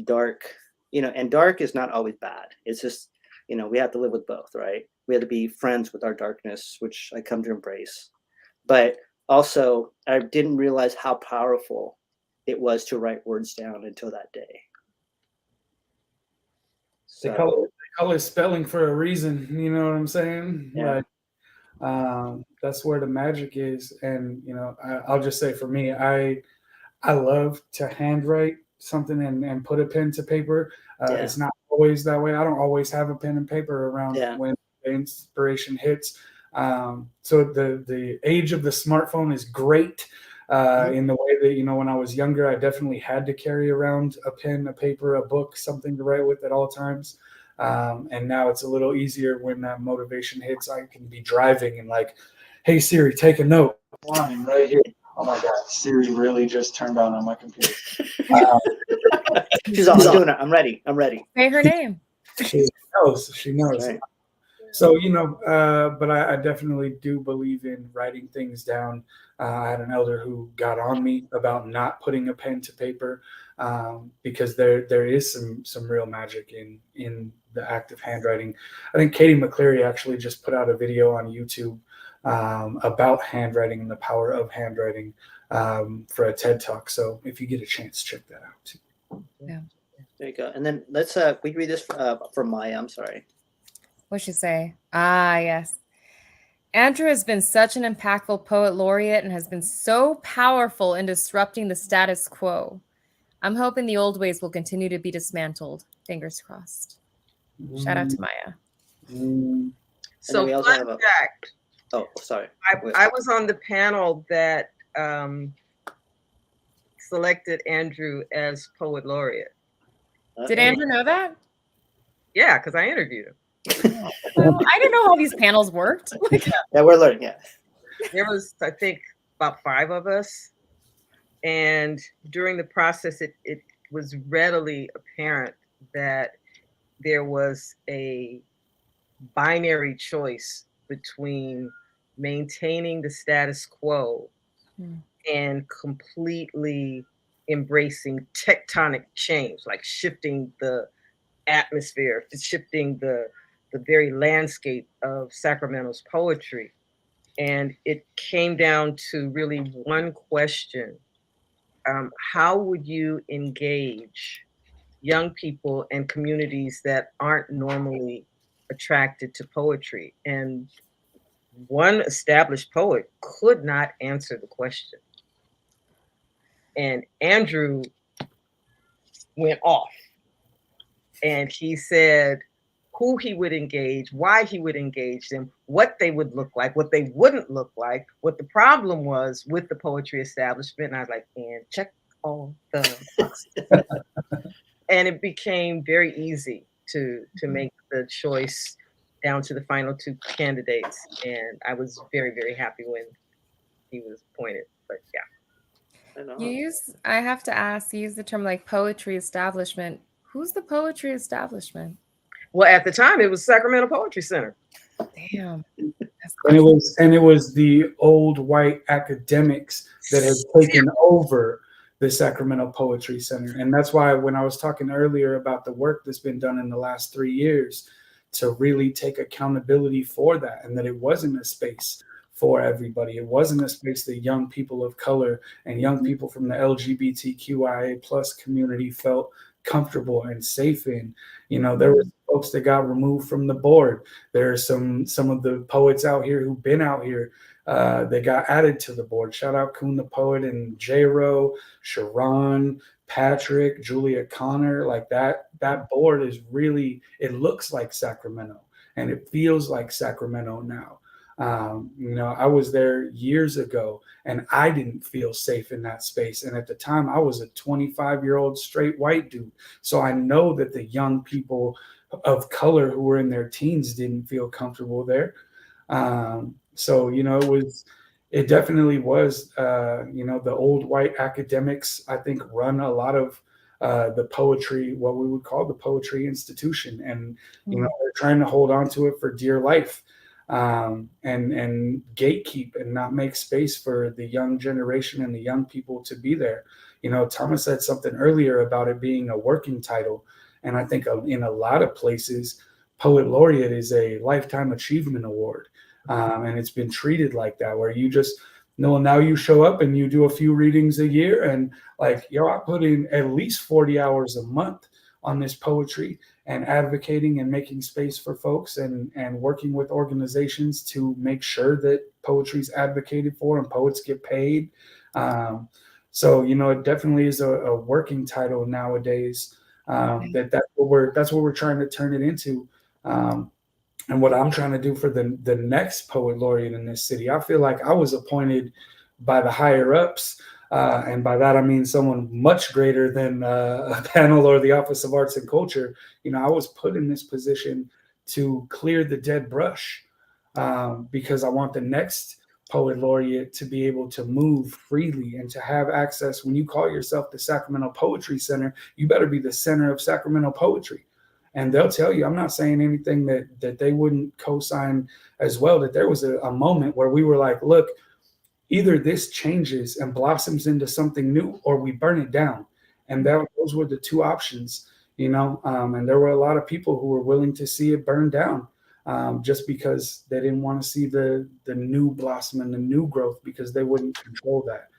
dark, and dark is not always bad. It's just, we have to live with both, right? We have to be friends with our darkness, which I come to embrace. But also, I didn't realize how powerful it was to write words down until that day. They call it spelling for a reason. You know what I'm saying? Yeah. Like, that's where the magic is. And I'll just say, for me, I love to handwrite something and put a pen to paper. It's not always that way. I don't always have a pen and paper around when the inspiration hits. So the age of the smartphone is great in the way that, when I was younger, I definitely had to carry around a pen, a paper, a book, something to write with at all times. And now it's a little easier when that motivation hits. I can be driving and like, hey, Siri, take a note. Line right here. Oh my God, Siri really just turned on my computer. She's on. I'm doing it. I'm ready. Say her name. She knows. Right. So, but I definitely do believe in writing things down. I had an elder who got on me about not putting a pen to paper because there is some real magic in the act of handwriting. I think Katie McCleary actually just put out a video on YouTube about handwriting and the power of handwriting for a TED Talk. So if you get a chance, check that out too. Yeah. There you go. And then let's we read this from Maya. I'm sorry. What'd she say? Yes. Andru has been such an impactful poet laureate and has been so powerful in disrupting the status quo. I'm hoping the old ways will continue to be dismantled. Fingers crossed. Shout out to Maya. So we also have fact. Oh, sorry. I was on the panel that selected Andru as poet laureate. Did Andru know that? Yeah, because I interviewed him. Well, I didn't know how these panels worked. Yeah, we're learning. Yeah. There was, I think, about 5 of us. And during the process, it was readily apparent that there was a binary choice between maintaining the status quo and completely embracing tectonic change, like shifting the atmosphere, shifting the very landscape of Sacramento's poetry. And it came down to really one question. How would you engage young people and communities that aren't normally attracted to poetry? And one established poet could not answer the question. And Andru went off. And he said who he would engage, why he would engage them, what they would look like, what they wouldn't look like, what the problem was with the poetry establishment. And I was like, and check all the boxes. And it became very easy to make the choice down to the final 2 candidates. And I was very, very happy when he was appointed. But yeah. I have to ask, you use the term like poetry establishment. Who's the poetry establishment? Well, at the time, it was Sacramento Poetry Center. Damn. And it was the old white academics that have taken over the Sacramento Poetry Center. And that's why when I was talking earlier about the work that's been done in the last 3 years to really take accountability for that, and that it wasn't a space for everybody. It wasn't a space that young people of color and young people from the LGBTQIA plus community felt comfortable and safe in. There were folks that got removed from the board. There are some of the poets out here who've been out here that got added to the board. Shout out Kuhn the Poet and J-Ro, Sharon, Patrick, Julia Connor. Like that board is really, it looks like Sacramento and it feels like Sacramento now. I was there years ago and I didn't feel safe in that space. And at the time I was a 25-year-old straight white dude. So I know that the young people of color who were in their teens didn't feel comfortable there. So, it definitely was, the old white academics, I think, run a lot of the poetry, what we would call the poetry institution. And, they're trying to hold on to it for dear life. and gatekeep and not make space for the young generation and the young people to be there. You know, Thomas said something earlier about it being a working title. And I think in a lot of places, Poet Laureate is a lifetime achievement award. And it's been treated like that, where you just know now you show up and you do a few readings a year. And like, yo, I put in at least 40 hours a month on this poetry and advocating and making space for folks and working with organizations to make sure that poetry is advocated for and poets get paid. So, you know, it definitely is a working title nowadays. That's what we're trying to turn it into. And what I'm trying to do for the next Poet Laureate in this city. I feel like I was appointed by the higher ups. And by that, I mean someone much greater than a panel or the Office of Arts and Culture. You know, I was put in this position to clear the dead brush because I want the next Poet Laureate to be able to move freely and to have access. When you call yourself the Sacramento Poetry Center, you better be the center of Sacramento poetry. And they'll tell you, I'm not saying anything that they wouldn't co-sign as well, that there was a moment where we were like, look, either this changes and blossoms into something new or we burn it down. And those were the two options, you know, and there were a lot of people who were willing to see it burn down just because they didn't want to see the new blossom and the new growth because they wouldn't control that.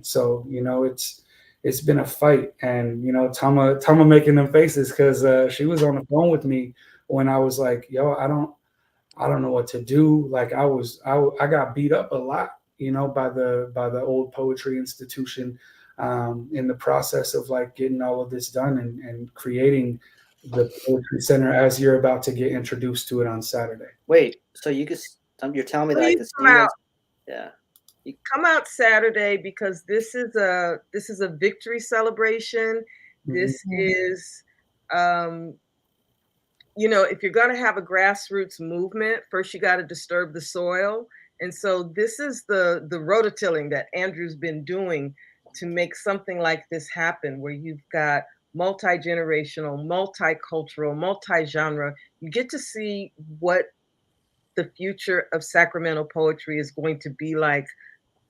So, you know, it's been a fight. And, you know, Tama making them faces because she was on the phone with me when I was like, yo, I don't know what to do. Like I got beat up a lot, you know, by the old poetry institution in the process of like getting all of this done and creating the Poetry Center as you're about to get introduced to it on Saturday. Wait, so you're telling me that I could see you? Yeah. Come out Saturday because this is a victory celebration. This is you know, if you're going to have a grassroots movement, first you got to disturb the soil. And so this is the rototilling that Andru's been doing to make something like this happen, where you've got multi-generational, multicultural, multi-genre. You get to see what the future of Sacramento poetry is going to be like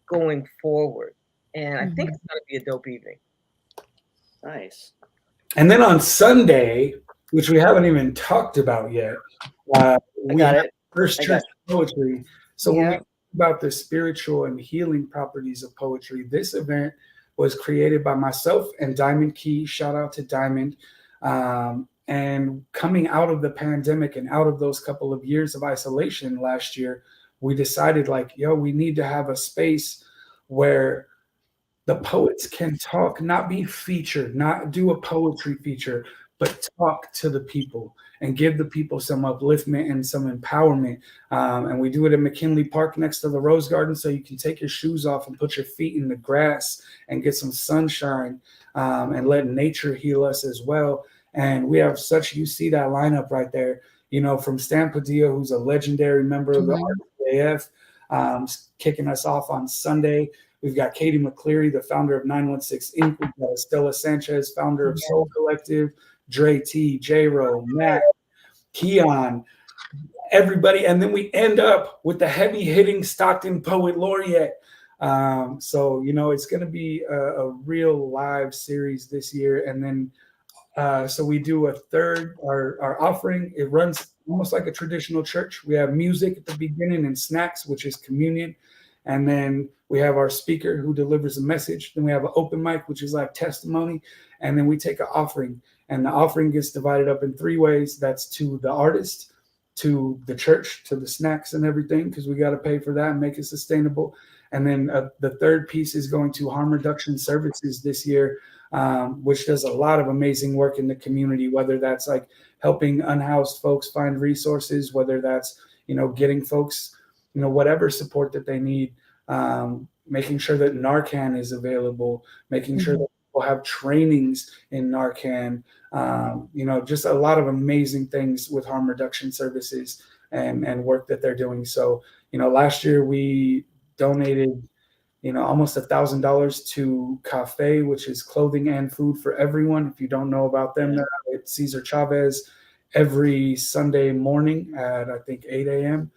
going forward. And I think it's going to be a dope evening. Nice. And then on Sunday, which we haven't even talked about yet, we have First Church Poetry. So when we talk about the spiritual and healing properties of poetry, this event was created by myself and Diamond Key. Shout out to Diamond. And coming out of the pandemic and out of those couple of years of isolation last year, we decided like, yo, we need to have a space where the poets can talk, not be featured, not do a poetry feature, but talk to the people and give the people some upliftment and some empowerment. And we do it in McKinley Park next to the Rose Garden, so you can take your shoes off and put your feet in the grass and get some sunshine and let nature heal us as well. And we have you see that lineup right there, you know, from Stan Padilla, who's a legendary member of the RCAF, kicking us off on Sunday. We've got Katie McCleary, the founder of 916 Inc. We've got Estella Sanchez, founder of Soul Collective, Dre-T, J-Ro, Matt, Keon, everybody. And then we end up with the heavy-hitting Stockton Poet Laureate. So, you know, it's going to be a real live series this year. And then so we do a third, our offering. It runs almost like a traditional church. We have music at the beginning and snacks, which is communion. And then we have our speaker who delivers a message. Then we have an open mic, which is like testimony. And then we take an offering. And the offering gets divided up in three ways. That's to the artist, to the church, to the snacks and everything, because we got to pay for that and make it sustainable. And then the third piece is going to Harm Reduction Services this year, which does a lot of amazing work in the community, whether that's like helping unhoused folks find resources, whether that's, you know, getting folks, you know, whatever support that they need, making sure that Narcan is available, making sure that people have trainings in Narcan, you know, just a lot of amazing things with Harm Reduction Services and work that they're doing. So, you know, last year we donated, you know, almost $1,000 to Cafe, which is clothing and food for everyone. If you don't know about them, it's Cesar Chavez every Sunday morning at I think 8 a.m.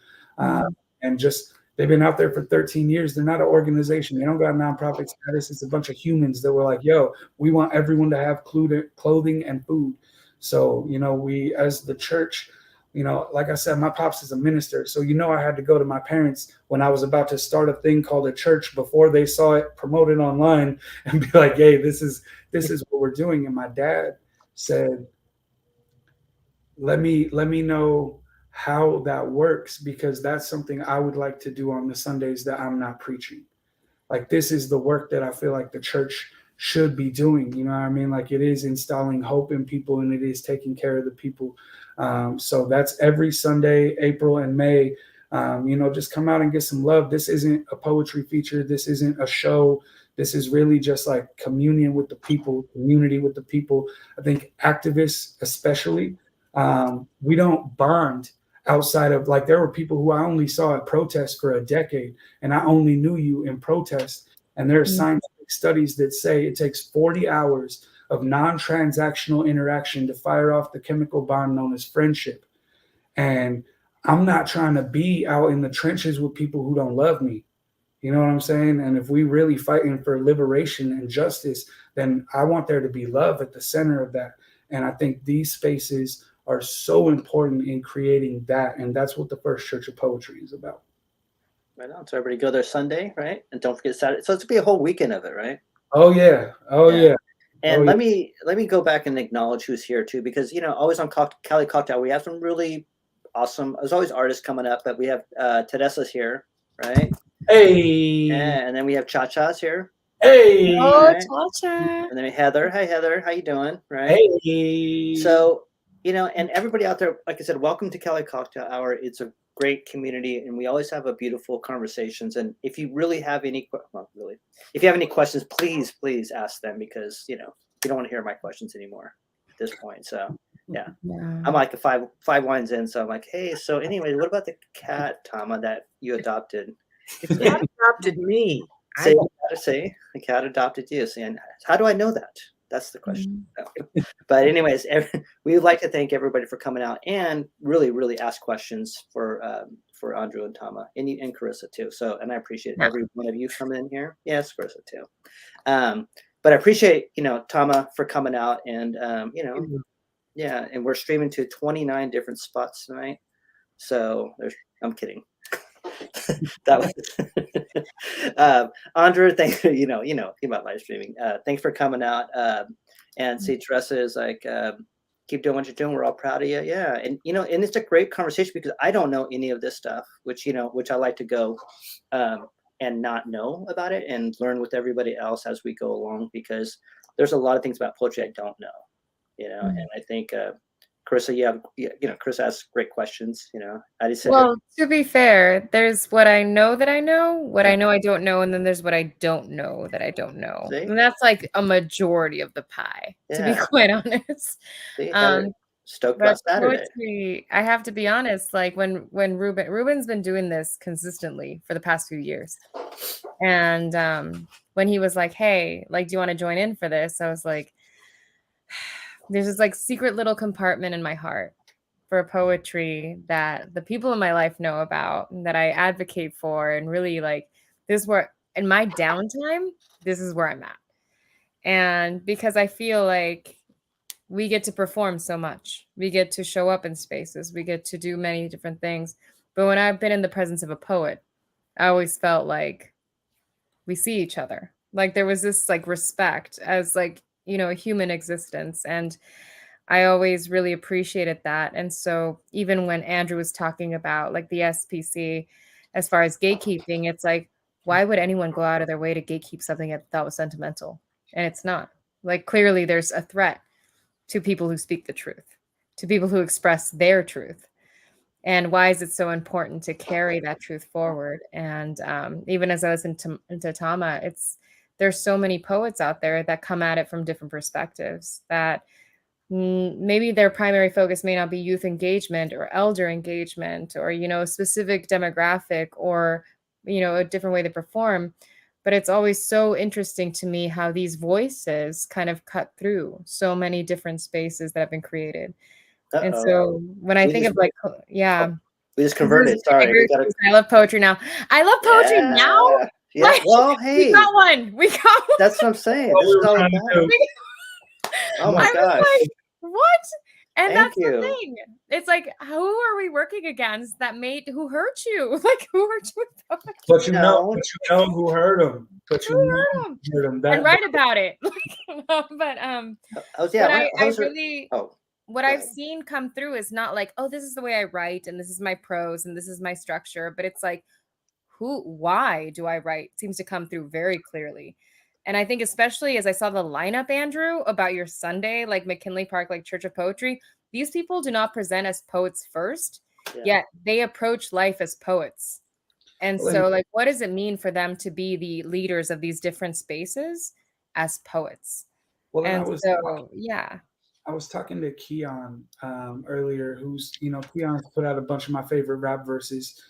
And just they've been out there for 13 years. They're not an organization. They don't got nonprofit status. It's a bunch of humans that were like, yo, we want everyone to have clothing and food. So, you know, we as the church, you know, like I said, my pops is a minister. So, you know, I had to go to my parents when I was about to start a thing called a church before they saw it promoted online and be like, hey, this is what we're doing. And my dad said, let me know how that works, because that's something I would like to do on the Sundays that I'm not preaching. Like, this is the work that I feel like the church should be doing. You know what I mean? Like, it is installing hope in people and it is taking care of the people. So that's every Sunday, April and May. You know, just come out and get some love. This isn't a poetry feature. This isn't a show. This is really just like communion with the people, community with the people. I think activists, especially, we don't bond outside of, like, there were people who I only saw at protest for a decade, and I only knew you in protest. And there are scientific studies that say it takes 40 hours of non-transactional interaction to fire off the chemical bond known as friendship. And I'm not trying to be out in the trenches with people who don't love me. You know what I'm saying? And if we really fighting for liberation and justice, then I want there to be love at the center of that. And I think these spaces are so important in creating that. And that's what the First Church of Poetry is about. Right on. So everybody go there Sunday, right? And don't forget Saturday. So it's gonna be a whole weekend of it, right? Oh yeah. Yeah. And let me go back and acknowledge who's here too, because, you know, always on Cali Cocktail, we have some really awesome. There's always artists coming up, but we have Teresa's here, right? Hey. And then we have Cha-Cha's here. Hey. Oh, Right? Cha-Cha. And then Heather. Hi, Heather. How you doing? Right. Hey. So, you know, and everybody out there, like I said, welcome to Cali Cocktail Hour. It's a great community, and we always have a beautiful conversations. And if you really have any, if you have any questions, please ask them, because, you know, you don't want to hear my questions anymore at this point. So yeah. I'm like a five wines in, so I'm like, hey, so anyway, what about the cat, Tama, that you adopted? The cat adopted me. Say the cat adopted you. And how do I know that? That's the question. But anyways, we would like to thank everybody for coming out and really ask questions for Andru and Tama and Carissa too. So, and I appreciate every one of you coming in here. Yes, Carissa too. But I appreciate, you know, Tama for coming out, and you know, yeah, and we're streaming to 29 different spots tonight. So I'm kidding. That was Andru, thank you. You know about live streaming. Thanks for coming out. And see, Teresa is like, keep doing what you're doing. We're all proud of you. Yeah, and you know, and it's a great conversation, because I don't know any of this stuff, which I like to go and not know about it and learn with everybody else as we go along, because there's a lot of things about poetry I don't know. You know, and I think Carissa, you know, Chris asks great questions. You know, I just said, well, to be fair, there's what I know that I know, what I know I don't know, and then there's what I don't know that I don't know. See? And that's like a majority of the pie, to be quite honest. See, stoked about Saturday. Poetry, I have to be honest, like when Ruben's been doing this consistently for the past few years. And when he was like, hey, like, do you want to join in for this? I was like, there's this like secret little compartment in my heart for poetry that the people in my life know about and that I advocate for. And really, like, this is where, in my downtime, this is where I'm at. And because I feel like we get to perform so much, we get to show up in spaces, we get to do many different things. But when I've been in the presence of a poet, I always felt like we see each other. Like, there was this like respect as, like, you know, a human existence. And I always really appreciated that. And so even when Andru was talking about like the SPC, as far as gatekeeping, it's like, why would anyone go out of their way to gatekeep something that thought was sentimental? And it's not. Like, clearly there's a threat to people who speak the truth, to people who express their truth. And why is it so important to carry that truth forward? And even as I listen to Tama, there's so many poets out there that come at it from different perspectives, that maybe their primary focus may not be youth engagement or elder engagement or, you know, a specific demographic or, you know, a different way to perform. But it's always so interesting to me how these voices kind of cut through so many different spaces that have been created. And Uh-oh. so when I We think just- of like, yeah, We just converted. Sorry. We gotta, I love poetry now. I love poetry now. yeah. Yeah. Like, Well, we hey, got one. We got one. that's what I'm saying. What This we is were all trying to about. do. Oh my I was gosh. like, what? And Thank that's you. the thing. It's like, who are we working against that who hurt you? Like, who hurt you with poetry? But you No. know who hurt him. But you Who know hurt 'em? who hurt him. And write about it. But Yeah. but I how's it- really Oh, what go I've ahead. seen come through is not like, oh, this is the way I write and this is my prose and this is my structure, but it's like, why do I write seems to come through very clearly. And I think especially as I saw the lineup, Andru, about your Sunday, like McKinley Park, like Church of Poetry, these people do not present as poets first, Yeah. yet they approach life as poets. And Well, so, like, what does it mean for them to be the leaders of these different spaces as poets? Well, And so, yeah. I was talking to Keon earlier, who's, Keon's put out a bunch of my favorite rap verses.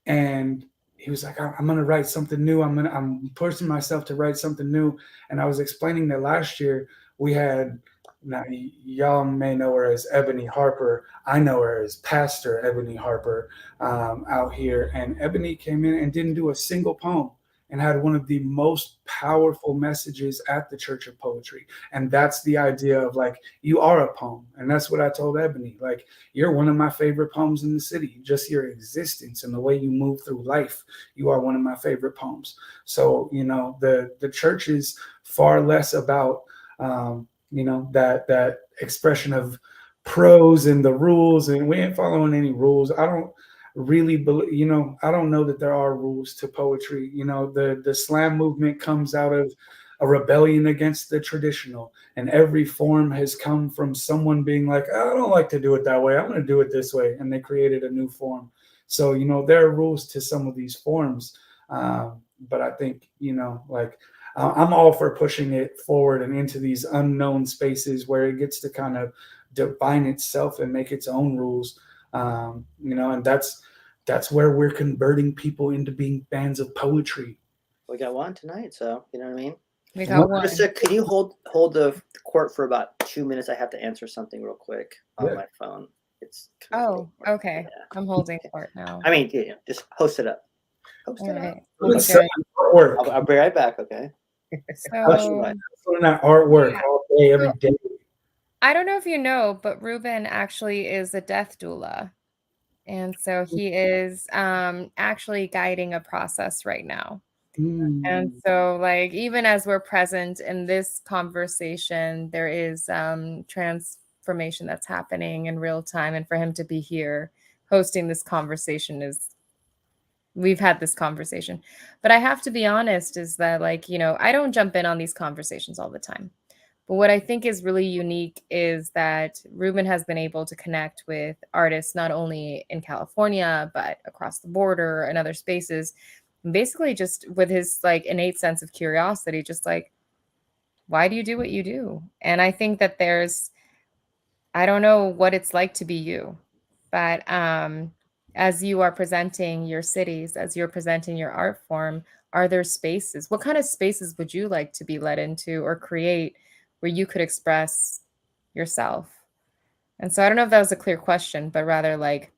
And he was like, I'm going to write something new. I'm pushing myself to write something new. And I was explaining that last year we had, now y'all may know her as Ebony Harper. I know her as Pastor Ebony Harper out here. And Ebony came in and didn't do a single poem, and had one of the most powerful messages at the Church of Poetry. And that's the idea of, like, you are a poem. And that's what I told Ebony. Like, you're one of my favorite poems in the city. Just your existence and the way you move through life, you are one of my favorite poems. So, the church is far less about, that expression of prose and the rules. And we ain't following any rules. I don't really believe, I don't know that there are rules to poetry. The slam movement comes out of a rebellion against the traditional, and every form has come from someone being like, I don't like to do it that way, I'm going to do it this way, and they created a new form. So there are rules to some of these forms, but I think I'm all for pushing it forward and into these unknown spaces where it gets to kind of define itself and make its own rules. And that's where we're converting people into being fans of poetry. We got one tonight, so you know what I mean. We got one. Marissa, can you hold the court for about 2 minutes? I have to answer something real quick on my phone. It's Oh, okay. Yeah. I'm holding court now. I mean, yeah, just host it up. Host All it up. right. Let's Okay. artwork. I'll be right back. Okay. So Doing that artwork Yeah. all day, every day. I don't know if you know, but Ruben actually is a death doula. And so he is actually guiding a process right now. And so, like, even as we're present in this conversation, there is transformation that's happening in real time. And for him to be here hosting this conversation we've had this conversation. But I have to be honest is that, like, I don't jump in on these conversations all the time. But what I think is really unique is that Ruben has been able to connect with artists not only in California, but across the border and other spaces. And basically just with his like innate sense of curiosity, just like, why do you do what you do? And I think that I don't know what it's like to be you, but as you are presenting your cities, as you're presenting your art form, are there spaces? What kind of spaces would you like to be led into or create where you could express yourself? And so I don't know if that was a clear question, but rather like,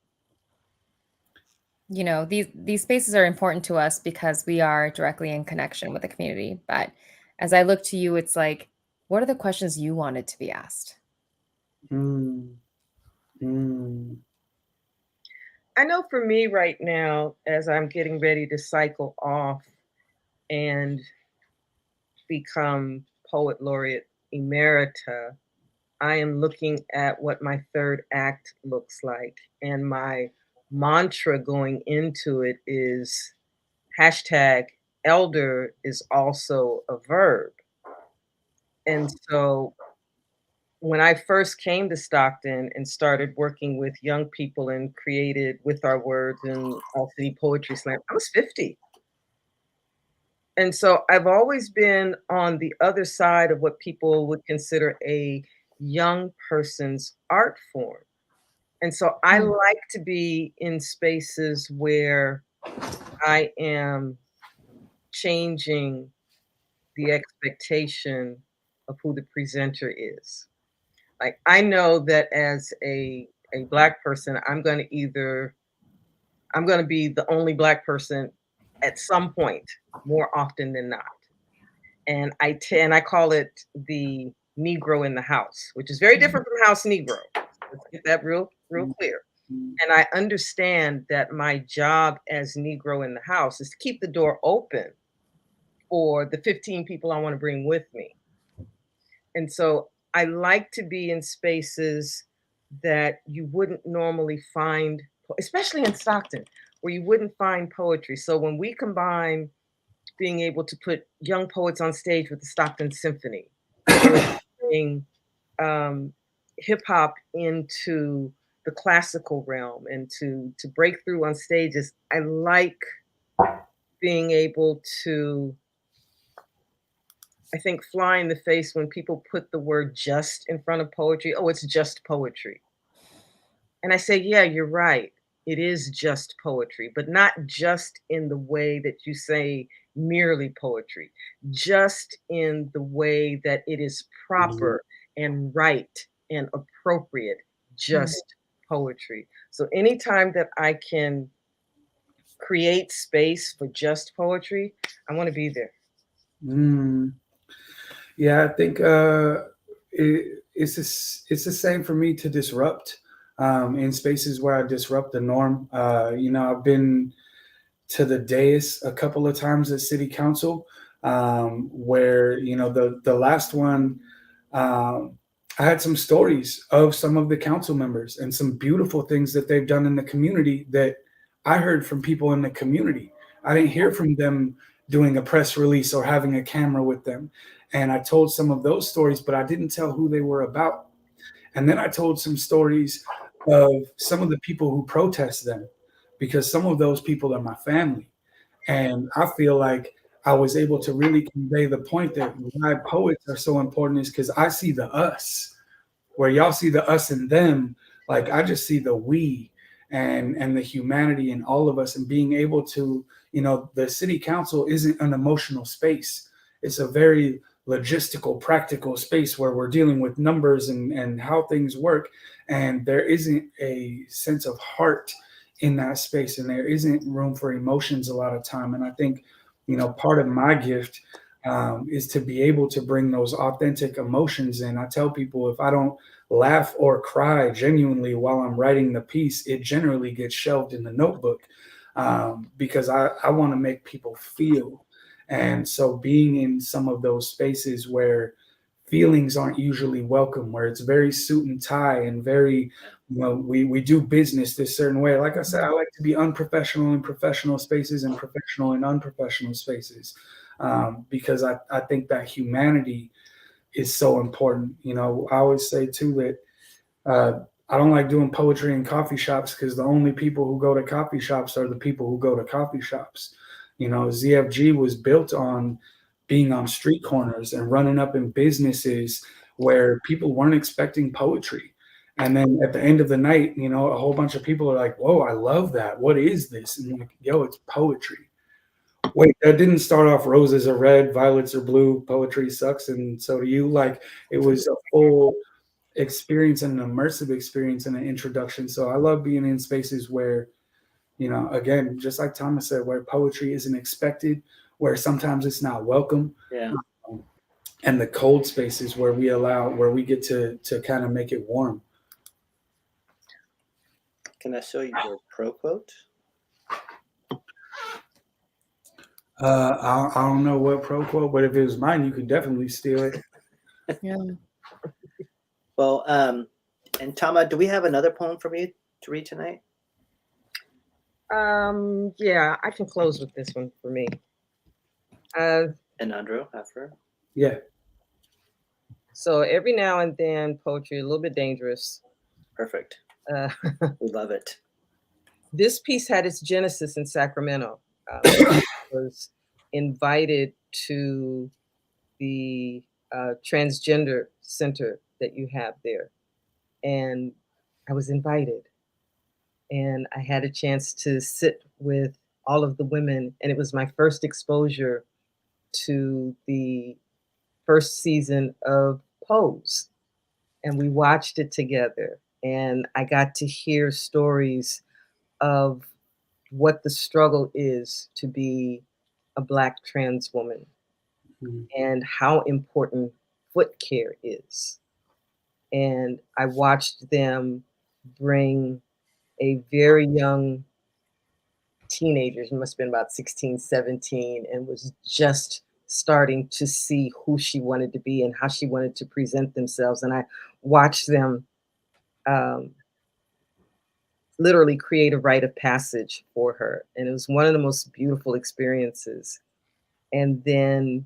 these spaces are important to us because we are directly in connection with the community. But as I look to you, it's like, what are the questions you wanted to be asked? I know for me right now, as I'm getting ready to cycle off and become Poet Laureate Emerita, I am looking at what my third act looks like. And my mantra going into it is #elder is also a verb. And so when I first came to Stockton and started working with young people and created With Our Words and All City Poetry Slam, I was 50. And so I've always been on the other side of what people would consider a young person's art form. And so I like to be in spaces where I am changing the expectation of who the presenter is. Like, I know that as a Black person, I'm going to be the only Black person at some point, more often than not. And I call it the Negro in the house, which is very different from house Negro. Let's get that real clear. And I understand that my job as Negro in the house is to keep the door open for the 15 people I want to bring with me. And so I like to be in spaces that you wouldn't normally find, especially in Stockton, where you wouldn't find poetry. So when we combine being able to put young poets on stage with the Stockton Symphony, bring hip hop into the classical realm and to break through on stages, I like being able to, I think, fly in the face when people put the word just in front of poetry. Oh, it's just poetry. And I say, yeah, you're right. It is just poetry, but not just in the way that you say merely poetry, just in the way that it is proper and right and appropriate, just poetry. So anytime that I can create space for just poetry, I want to be there. Yeah, I think it's the same for me to disrupt in spaces where I disrupt the norm. I've been to the dais a couple of times at City Council, where the last one, I had some stories of some of the council members and some beautiful things that they've done in the community that I heard from people in the community. I didn't hear from them doing a press release or having a camera with them. And I told some of those stories, but I didn't tell who they were about. And then I told some stories of some of the people who protest them, because some of those people are my family. And I feel like I was able to really convey the point that why poets are so important is because I see the us, where y'all see the us and them. Like, I just see the we and the humanity in all of us, and being able to, the city council isn't an emotional space. It's a very logistical, practical space where we're dealing with numbers and how things work. And there isn't a sense of heart in that space, and there isn't room for emotions a lot of time. And I think, part of my gift is to be able to bring those authentic emotions in. I tell people, if I don't laugh or cry genuinely while I'm writing the piece, it generally gets shelved in the notebook, because I want to make people feel. And so being in some of those spaces where feelings aren't usually welcome, where it's very suit and tie and very, we do business this certain way. Like I said, I like to be unprofessional in professional spaces and professional in unprofessional spaces, because I think that humanity is so important. I always say too that I don't like doing poetry in coffee shops, because the only people who go to coffee shops are the people who go to coffee shops. ZFG was built on being on street corners and running up in businesses where people weren't expecting poetry. And then at the end of the night, a whole bunch of people are like, whoa, I love that. What is this? And I'm like, yo, it's poetry. Wait, that didn't start off roses are red, violets are blue, poetry sucks, and so do you. Like, it was a full experience and an immersive experience and an introduction. So I love being in spaces where, again, just like Tama said, where poetry isn't expected, where sometimes it's not welcome. Yeah. And the cold spaces where we get to kind of make it warm. Can I show you your pro quote? I don't know what pro quote, but if it was mine, you could definitely steal it. Yeah. Well, and Tama, do we have another poem from you to read tonight? Yeah, I can close with this one for me. And Andru after? Yeah. So every now and then, poetry a little bit dangerous. Perfect. We love it. This piece had its genesis in Sacramento. I was invited to the transgender center that you have there, and I was invited, and I had a chance to sit with all of the women, and it was my first exposure to the first season of Pose. and we watched it together. And I got to hear stories of what the struggle is to be a Black trans woman and how important foot care is. And I watched them bring a very young teenager, she must have been about 16, 17, and was just starting to see who she wanted to be and how she wanted to present themselves. And I watched them um, literally create a rite of passage for her. And it was one of the most beautiful experiences. And then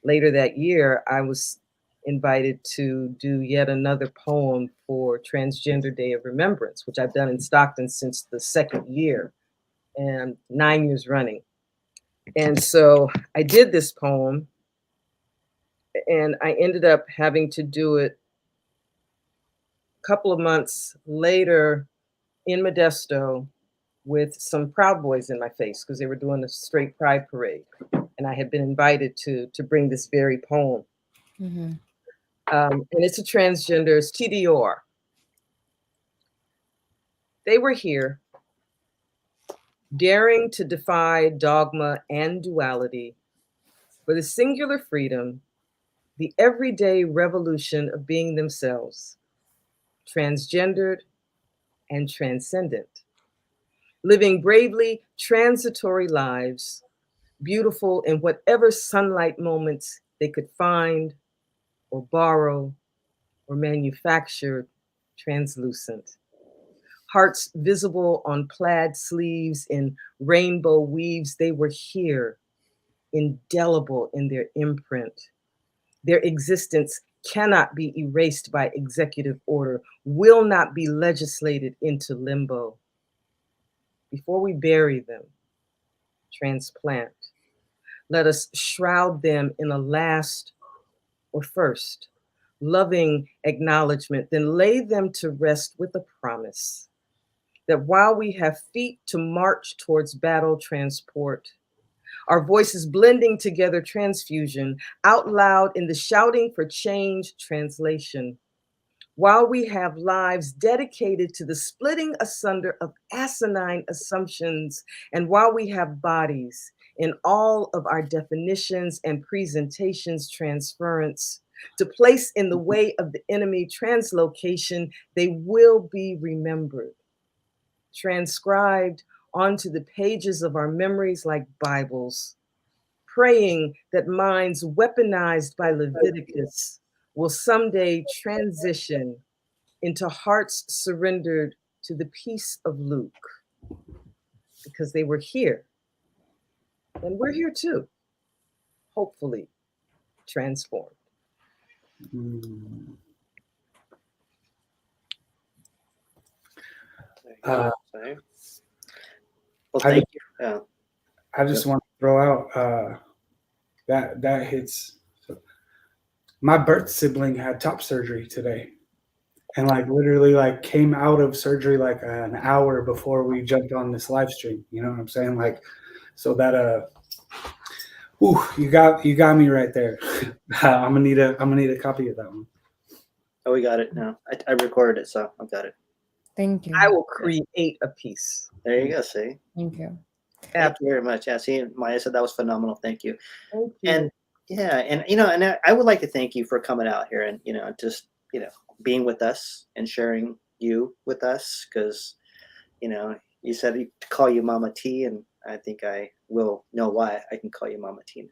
later that year, I was invited to do yet another poem for Transgender Day of Remembrance, which I've done in Stockton since the second year and 9 years running. And so I did this poem, and I ended up having to do it a couple of months later in Modesto with some Proud Boys in my face because they were doing a straight pride parade. And I had been invited to bring this very poem. Mm-hmm. And it's a transgender, it's TDR. They were here, daring to defy dogma and duality for the singular freedom, the everyday revolution of being themselves, transgendered and transcendent, living bravely transitory lives, beautiful in whatever sunlight moments they could find or borrow or manufacture translucent. Hearts visible on plaid sleeves in rainbow weaves, they were here, indelible in their imprint. Their existence cannot be erased by executive order, will not be legislated into limbo. Before we bury them, transplant, let us shroud them in a last or first loving acknowledgement, then lay them to rest with a promise that while we have feet to march towards battle transport, our voices blending together transfusion, out loud in the shouting for change translation, while we have lives dedicated to the splitting asunder of asinine assumptions, and while we have bodies in all of our definitions and presentations transference, to place in the way of the enemy translocation, they will be remembered, transcribed onto the pages of our memories like Bibles, praying that minds weaponized by Leviticus will someday transition into hearts surrendered to the peace of Luke, because they were here. And we're here too, hopefully transformed. Well, I thank you. Yeah. I just want to throw out that hits. My birth sibling had top surgery today, and like literally like came out of surgery like an hour before we jumped on this live stream. You know what I'm saying? Like, so that ooh, you got me right there. I'm gonna need a copy of that one. Oh, we got it now. I recorded it, so I've got it. Thank you. I will create a piece. There you go. See. Thank you. Thank you very much. Yeah, see, Maya said that was phenomenal. Thank you. Thank you. And yeah, and and I would like to thank you for coming out here and just being with us and sharing you with us, because you said to call you Mama T, and I think I will know why I can call you Mama T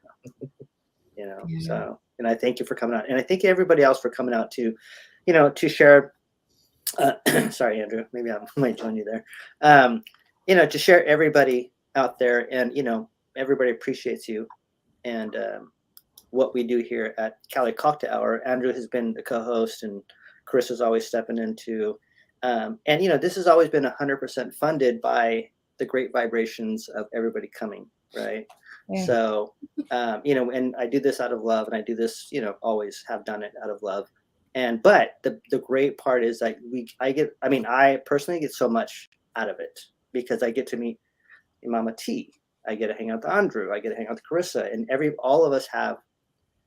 now. Yeah. So, and I thank you for coming out, and I thank everybody else for coming out to to share. Sorry, Andrew, maybe I might join you there. To share everybody out there, and everybody appreciates you and what we do here at Cali Cocktail Hour. Andrew has been the co-host, and Chris is always stepping into. And this has always been 100% funded by the great vibrations of everybody coming, right? Yeah. So, and I do this out of love, and I do this, always have done it out of love. But the great part is like I personally get so much out of it because I get to meet Mama T. I get to hang out with Andru. I get to hang out with Carissa, and all of us have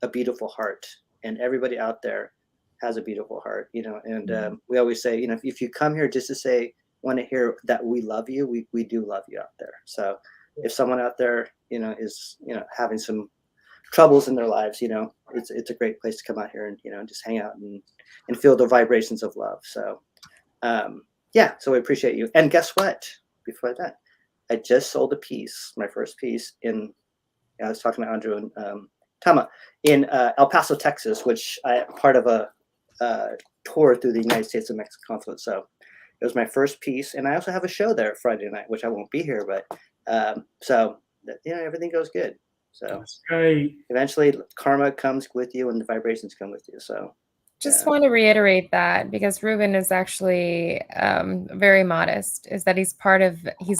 a beautiful heart, and everybody out there has a beautiful heart, and we always say, if you come here just to say, want to hear that we love you, we do love you out there. So if someone out there, is, having some troubles in their lives, it's a great place to come out here and just hang out and feel the vibrations of love. So, so we appreciate you. And guess what? Before that, I just sold a piece, my first piece I was talking to Andru and Tama in El Paso, Texas, which I part of a tour through the United States and Mexico consulate. So it was my first piece, and I also have a show there Friday night, which I won't be here, but so everything goes good. So That's great. Eventually, karma comes with you, and the vibrations come with you. So just want to reiterate that, because Ruben is actually very modest, is that he's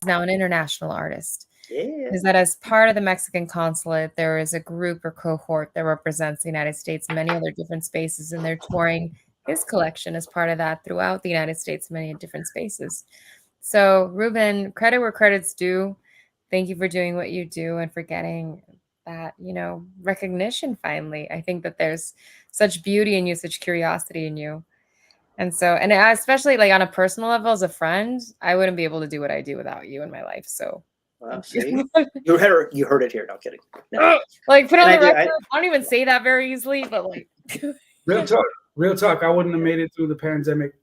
now an international artist. Yeah. Is that as part of the Mexican consulate, there is a group or cohort that represents the United States and many other different spaces, and they're touring his collection as part of that throughout the United States, many different spaces. So Ruben, credit where credit's due. Thank you for doing what you do and for getting that, recognition finally. I think that there's such beauty in you, such curiosity in you. And so, and especially like on a personal level as a friend, I wouldn't be able to do what I do without you in my life. So see, you heard it here. No kidding. No. Like put on the record. I don't even say that very easily, but like real talk. I wouldn't have made it through the pandemic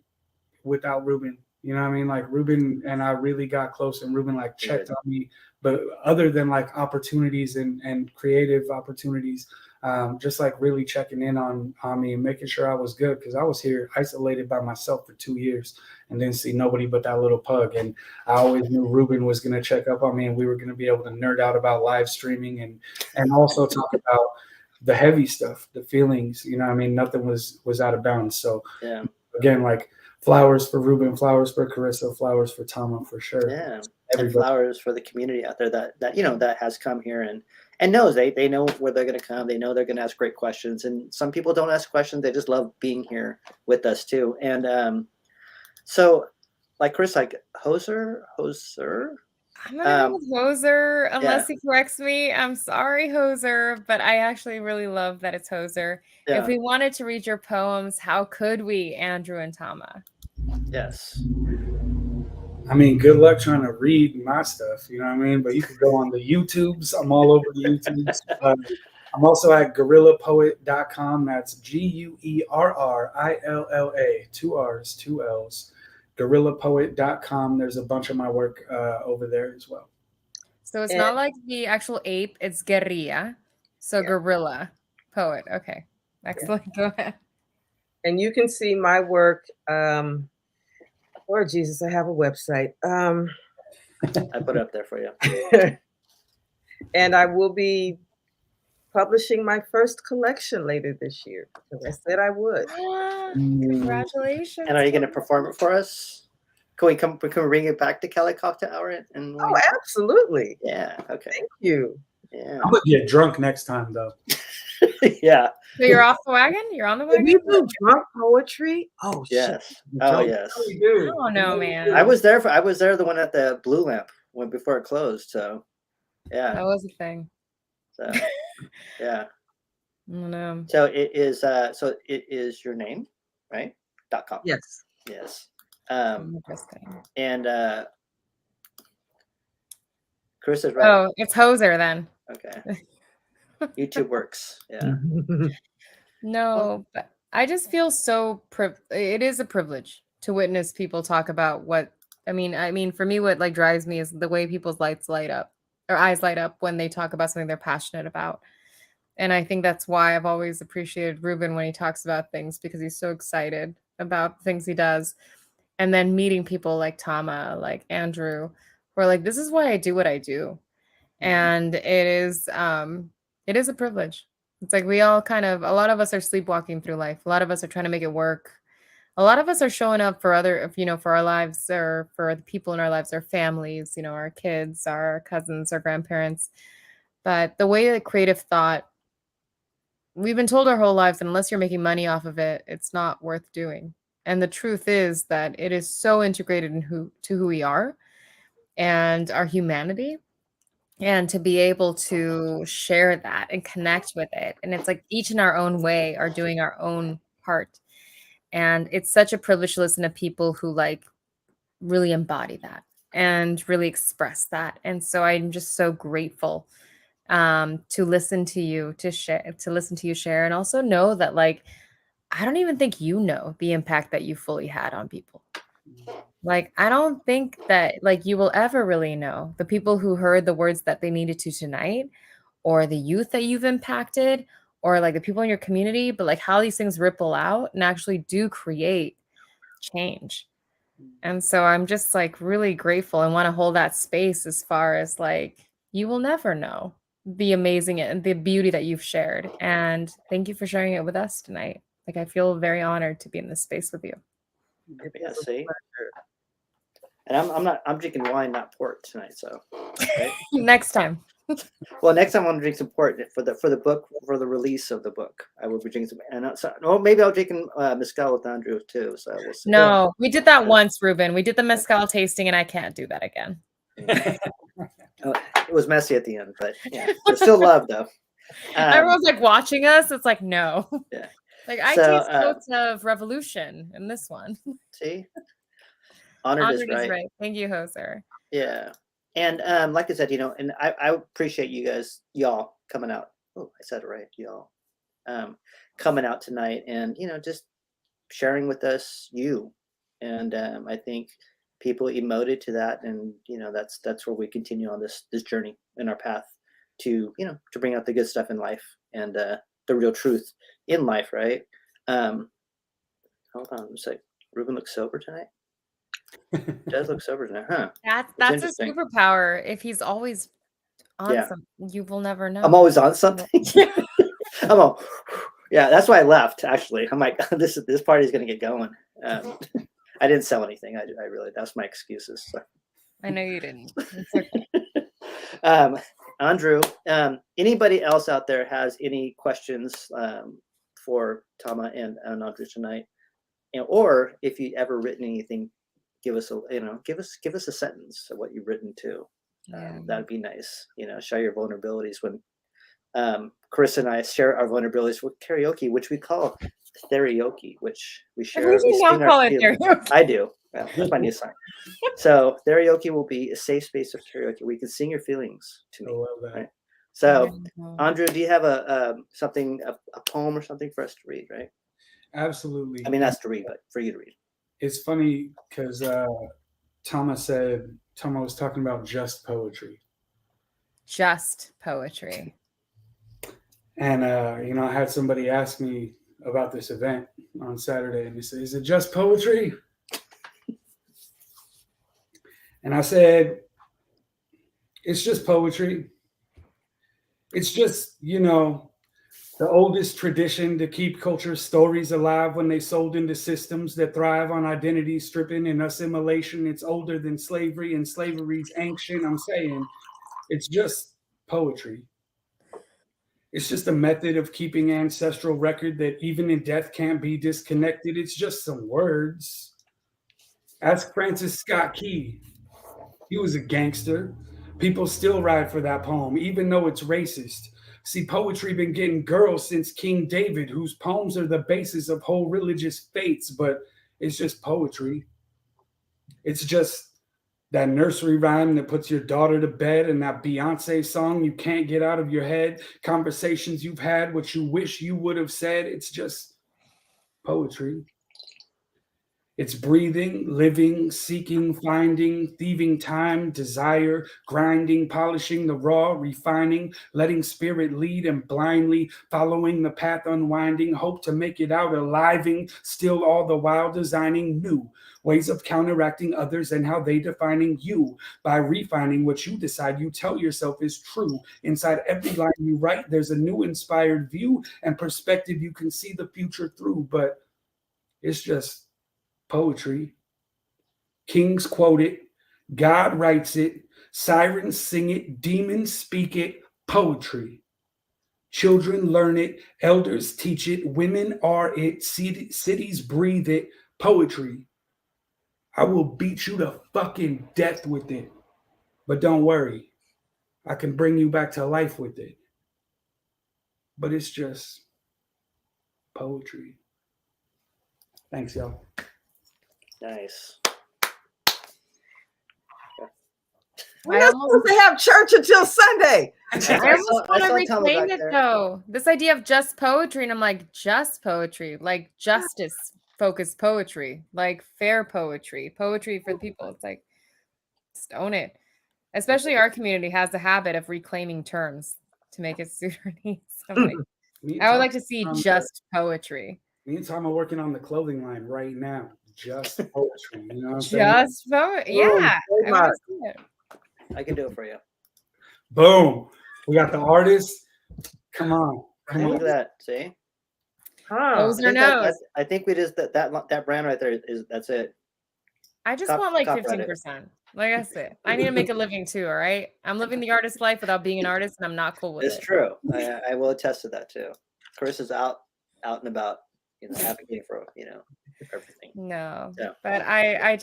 without Ruben. You know what I mean? Like Ruben and I really got close, and Ruben like checked on me. But other than like opportunities and creative opportunities, just like really checking in on me and making sure I was good, because I was here isolated by myself for 2 years and didn't see nobody but that little pug. And I always knew Ruben was going to check up on me, and we were going to be able to nerd out about live streaming and also talk about the heavy stuff, the feelings. You know what I mean? Nothing was out of bounds. So again, like flowers for Ruben, flowers for Carissa, flowers for Tama for sure. Yeah. And flowers for the community out there that has come here and knows they know where they're going to come. They know they're going to ask great questions. And some people don't ask questions. They just love being here with us too. And so like Chris, like Hoser. I'm gonna go with Hoser unless he corrects me. I'm sorry, Hoser, but I actually really love that it's Hoser. Yeah. If we wanted to read your poems, how could we, Andru and Tama? Yes. I mean, good luck trying to read my stuff, you know what I mean? But you can go on the YouTubes. I'm all over the YouTubes. I'm also at gorillapoet.com. That's GUERRILLA, 2 R's, 2 L's. Gorillapoet.com. There's a bunch of my work over there as well. So it's not like the actual ape, it's guerrilla. So gorilla poet. Okay. Excellent. Go ahead. And you can see my work. Lord Jesus, I have a website. I put it up there for you. And I will be publishing my first collection later this year, because I said I would. Congratulations. And are you going to perform it for us? Can we bring it back to Cali Cocktail Hour? And oh, absolutely. Yeah. Okay. Thank you. Yeah. I'm going to get drunk next time, though. Yeah. So you're off the wagon? You're on the wagon? Did you do drunk poetry? Oh, yes. Shit. Oh, yes. Oh, no, man. I was there the one at the Blue Lamp before it closed. So, yeah. That was a thing. So, yeah. Oh, no. So it is your name, right? .com. Yes. Yes. Interesting. And Chris is right. Oh, it's Hoser then. Okay. YouTube works. Yeah. No, but I just feel so it is a privilege to witness people talk about what I mean for me what like drives me is the way people's eyes light up when they talk about something they're passionate about. And I think that's why I've always appreciated Ruben when he talks about things, because he's so excited about things he does. And then meeting people like Tama, like Andru, who are like, this is why I do what I do. And it is a privilege. It's like we all a lot of us are sleepwalking through life. A lot of us are trying to make it work. A lot of us are showing up for for our lives, or for the people in our lives, our families, our kids, our cousins, our grandparents. But the way that creative thought, we've been told our whole lives, that unless you're making money off of it, it's not worth doing. And the truth is that it is so integrated to who we are and our humanity. And to be able to share that and connect with it. And it's like each in our own way are doing our own part. And it's such a privilege to listen to people who like really embody that and really express that. And so I'm just so grateful to listen to you, to listen to you share, and also know that like I don't even think you know the impact that you fully had on people. Like I don't think that like you will ever really know the people who heard the words that they needed to tonight, or the youth that you've impacted, or like the people in your community, but like how these things ripple out and actually do create change. And so I'm just like really grateful and want to hold that space as far as like you will never know the amazing and the beauty that you've shared. And thank you for sharing it with us tonight. Like I feel very honored to be in this space with you. Yeah, see. And I'm drinking wine, not port tonight. So right? Next time. Well, next time I'm drinking some port for the book, for the release of the book. I will be drinking some, and maybe I'll drink mezcal with Andru too. So we'll see. No, we did that once, Ruben. We did the mezcal tasting, and I can't do that again. It was messy at the end, but yeah, there's still love though. Everyone's like watching us. It's like no. Yeah. Like I taste notes of revolution in this one. See, honored is right. Right. Thank you, Hoser. Yeah. And like I said, and I appreciate you guys, y'all coming out. Oh, I said it right, y'all. Coming out tonight and, just sharing with us you. And I think people emoted to that. And, that's where we continue on this journey in our path to bring out the good stuff in life and the real truth in life, right? Hold on a sec. Ruben looks sober tonight. Does look sober tonight, huh? That's a superpower. If he's always on something, you will never know. I'm always on something. Yeah, that's why I left. Actually, I'm like, this party's gonna get going. I didn't sell anything. I really, that's my excuses. So. I know you didn't. It's okay. Andru, anybody else out there has any questions for Tama and Andru tonight, or if you ever written anything, give us a sentence of what you've written too. That'd be nice. Share your vulnerabilities. When Chris and I share our vulnerabilities with karaoke, which we call karaoke, which we share. We do not call it karaoke. I do. Well, that's my new song. So karaoke will be a safe space of karaoke where you can sing your feelings to me. I love that. Right? So, Andru, do you have a poem or something for us to read? Right. Absolutely. I mean, that's to read, but for you to read. It's funny because Tama was talking about just poetry. Just poetry. And, I had somebody ask me about this event on Saturday, and they said, "Is it just poetry?" And I said, "It's just poetry. It's just, the oldest tradition to keep culture stories alive when they sold into systems that thrive on identity stripping and assimilation. It's older than slavery, and slavery's ancient. I'm saying it's just poetry. It's just a method of keeping ancestral record that even in death can't be disconnected. It's just some words. Ask Francis Scott Key. He was a gangster. People still ride for that poem, even though it's racist. See, poetry been getting girls since King David, whose poems are the basis of whole religious faiths, but it's just poetry. It's just that nursery rhyme that puts your daughter to bed, and that Beyonce song you can't get out of your head, conversations you've had, what you wish you would have said. It's just poetry. It's breathing, living, seeking, finding, thieving time, desire, grinding, polishing the raw, refining, letting spirit lead and blindly following the path unwinding, hope to make it out aliving, still all the while designing new ways of counteracting others and how they defining you by refining what you decide you tell yourself is true. Inside every line you write, there's a new inspired view and perspective you can see the future through, but it's just poetry. Kings quote it, God writes it, sirens sing it, demons speak it, poetry. Children learn it, elders teach it, women are it, cities breathe it, poetry. I will beat you to fucking death with it. But don't worry, I can bring you back to life with it. But it's just poetry. Thanks, y'all. Nice. We're not supposed to have church until Sunday. I almost I want to saw Tama reclaim back it there. though. This idea of just poetry, and I'm like, just poetry, like justice focused poetry, like fair poetry, poetry for the people. It's like, just own it. Especially our community has the habit of reclaiming terms to make it suit our needs. I'm like, I would like to see just poetry. Me and Tom are working on the clothing line right now. Just poetry. You know what I'm saying? Just poetry. Yeah. I want to see it. I can do it for you. Boom. We got the artist. Come on. Hey, look at that. See? Those are notes. I think we just that brand right there that's it. I just want like 15%. Like I said, I need to make a living too. All right. I'm living the artist life without being an artist, and I'm not cool with it. It's true. I will attest to that too. Chris is out and about, advocating for everything. No, Yeah. but I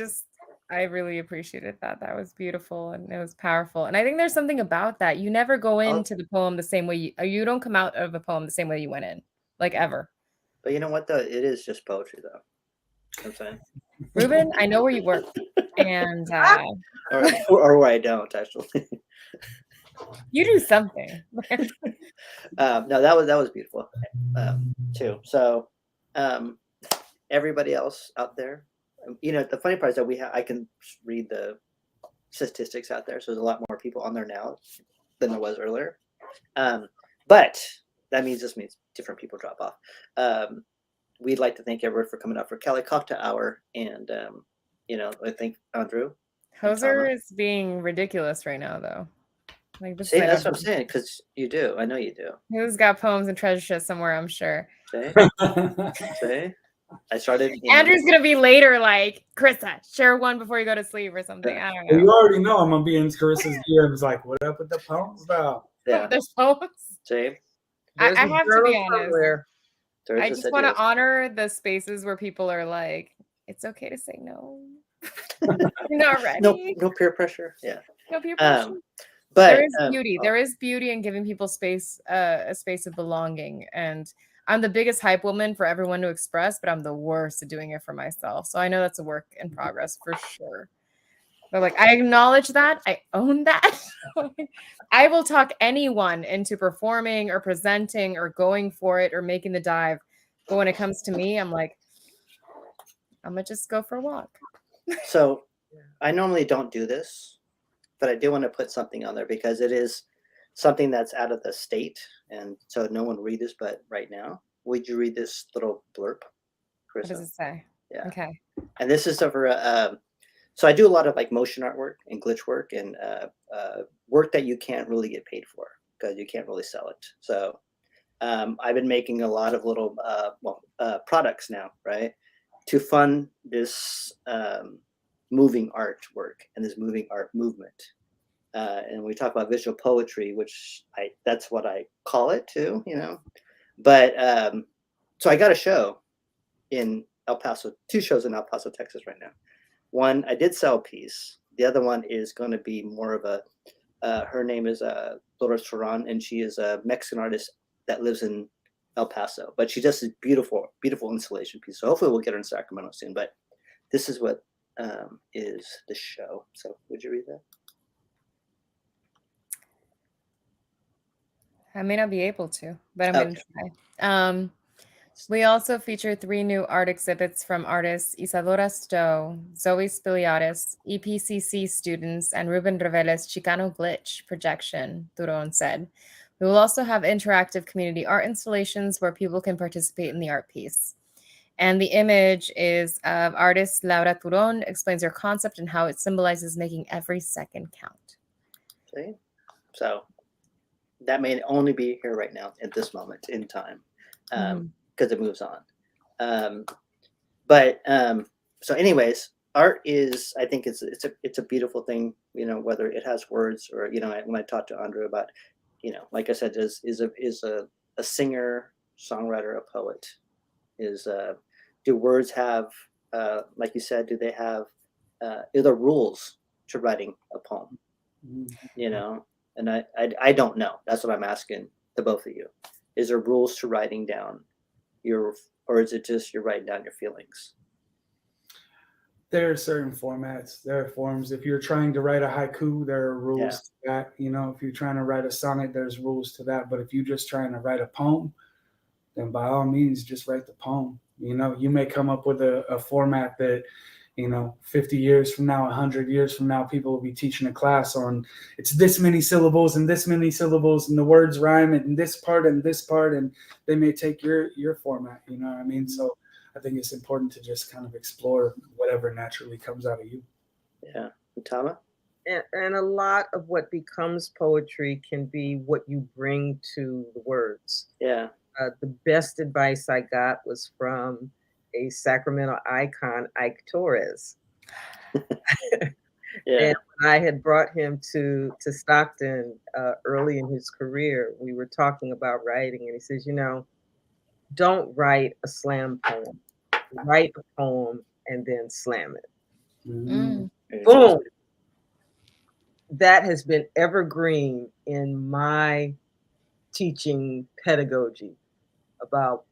really appreciated that. That was beautiful and it was powerful. And I think there's something about that. You never go into the poem the same way you don't come out of a poem the same way you went in, like ever. But you know what though? It is just poetry though. You know what I'm saying? Ruben, I know where you work, and or where I don't actually. You do something. No, that was beautiful too. So everybody else out there, the funny part is that I can read the statistics out there, so there's a lot more people on there now than there was earlier. But that means different people drop off. We'd like to thank everyone for coming out for Cali Cocktail Hour, and I think Andru. Hoser is being ridiculous right now, though. Like See, that's what I'm saying, because you do. I know you do. Who's got poems and treasure chests somewhere, I'm sure. See? I started. Andrew's gonna be later, like, Carissa, share one before you go to sleep or something. I don't know. You already know I'm gonna be in Carissa's DMs like, what up with the poems though? Yeah. There's poems. See? I have to be honest. I just want to honor the spaces where people are like, it's okay to say no. You're not ready. No peer pressure. Yeah. No peer pressure. But there is beauty. There is beauty in giving people space, a space of belonging. And I'm the biggest hype woman for everyone to express, but I'm the worst at doing it for myself. So I know that's a work in progress for sure. But like, I acknowledge that. I own that. I will talk anyone into performing or presenting or going for it or making the dive. But when it comes to me, I'm like, I'm going to just go for a walk. So I normally don't do this, but I do want to put something on there because it is something that's out of the state. And so no one read this, but right now, would you read this little blurb, Carissa? What does it say? Yeah. Okay. And this is over, so I do a lot of like motion artwork and glitch work and work that you can't really get paid for because you can't really sell it. So I've been making a lot of little products now, right, to fund this moving art work and this moving art movement. And we talk about visual poetry, which that's what I call it too, But so I got a show in El Paso, 2 shows in El Paso, Texas right now. One, I did sell a piece. The other one is going to be more of a, her name is Dolores Ferran, and she is a Mexican artist that lives in El Paso. But she does this beautiful, beautiful installation piece. So hopefully we'll get her in Sacramento soon. But this is what is the show. So would you read that? I may not be able to, but I'm going to try. We also feature 3 new art exhibits from artists Isadora Stowe, Zoe Spiliatis, EPCC students, and Ruben Revela's Chicano Glitch projection, Turon said. We will also have interactive community art installations where people can participate in the art piece. And the image is of artist Laura Turon, explains her concept and how it symbolizes making every second count. See? So that may only be here right now at this moment in time. Because it moves on. So anyways, art is, I think it's a beautiful thing, whether it has words or, when I talked to Andru about, like I said, is a singer, songwriter, a poet, do words have, like you said, do they have, are there rules to writing a poem, and I don't know. That's what I'm asking the both of you. Is there rules to writing down or is it just you're writing down your feelings? There are certain formats, there are forms. If you're trying to write a haiku, there are rules Yeah. to that. You know, if you're trying to write a sonnet, there's rules to that. But if you're just trying to write a poem, then by all means, just write the poem. You know, you may come up with a format that, you know, 50 years from now, 100 years from now, people will be teaching a class on it's this many syllables and this many syllables and the words rhyme and this part and this part, and they may take your format, you know what I mean? So I think it's important to just kind of explore whatever naturally comes out of you. Yeah. Tama? And a lot of what becomes poetry can be what you bring to the words. Yeah. The best advice I got was from a Sacramento icon, Ike Torres. Yeah. And when I had brought him to Stockton early in his career, we were talking about writing, and he says, you know, don't write a slam poem. Write a poem and then slam it. Mm. Boom. That has been evergreen in my teaching pedagogy about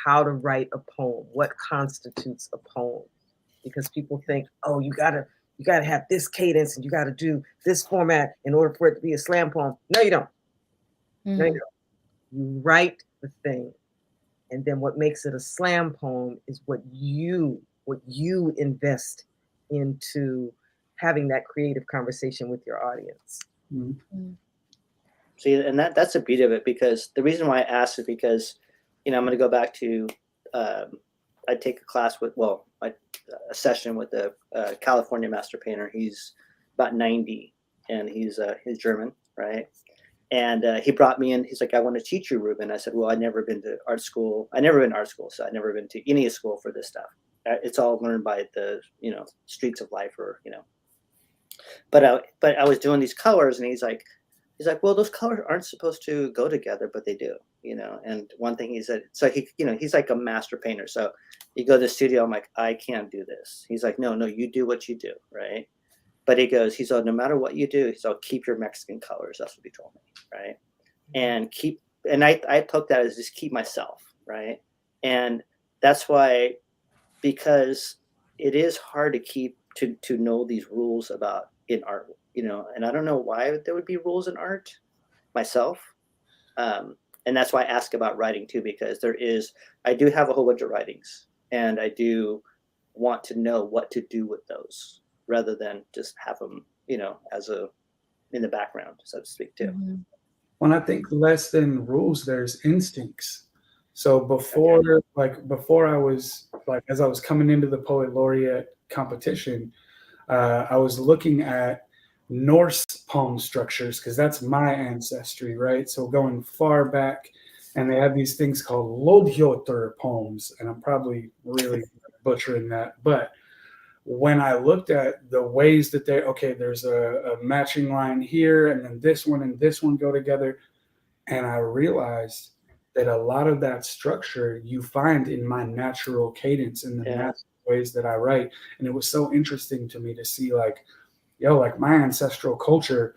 how to write a poem, what constitutes a poem. Because people think, oh, you gotta have this cadence and you gotta do this format in order for it to be a slam poem. No, you don't. No, you don't. You write the thing. And then what makes it a slam poem is what you invest into having that creative conversation with your audience. Mm-hmm. See, and that's the beauty of it, because the reason why I asked is because, you know, I'm going to go back to, I take a class with, a session with a California master painter. He's about 90 and he's German, right? And he brought me in. He's like, I want to teach you, Ruben. I said, well, I've never been to art school. I never been to art school, so I've never been to any school for this stuff. It's all learned by the, you know, streets of life, or, you know. But I was doing these colors, and he's like, well, those colors aren't supposed to go together, but they do, you know. And one thing he said, so he, you know, he's like a master painter. So you go to the studio, I'm like, I can't do this. He's like, no, you do what you do, right? But he's like, no matter what you do, he's like, keep your Mexican colors. That's what he told me, right? And I took that as just keep myself, right? And that's why, because it is hard to keep to know these rules about in art, you know, and I don't know why there would be rules in art myself. And that's why I ask about writing too, because I do have a whole bunch of writings, and I do want to know what to do with those rather than just have them, you know, in the background, so to speak, too. Mm-hmm. When I think less than rules, there's instincts. So before I was like, as I was coming into the Poet Laureate competition, I was looking at Norse poem structures, because that's my ancestry, right? So going far back, and they have these things called Lodhjotur poems, and I'm probably really butchering that, but when I looked at the ways that there's a matching line here, and then this one go together, and I realized that a lot of that structure you find in my natural cadence and the natural ways that I write. And it was so interesting to me to see like my ancestral culture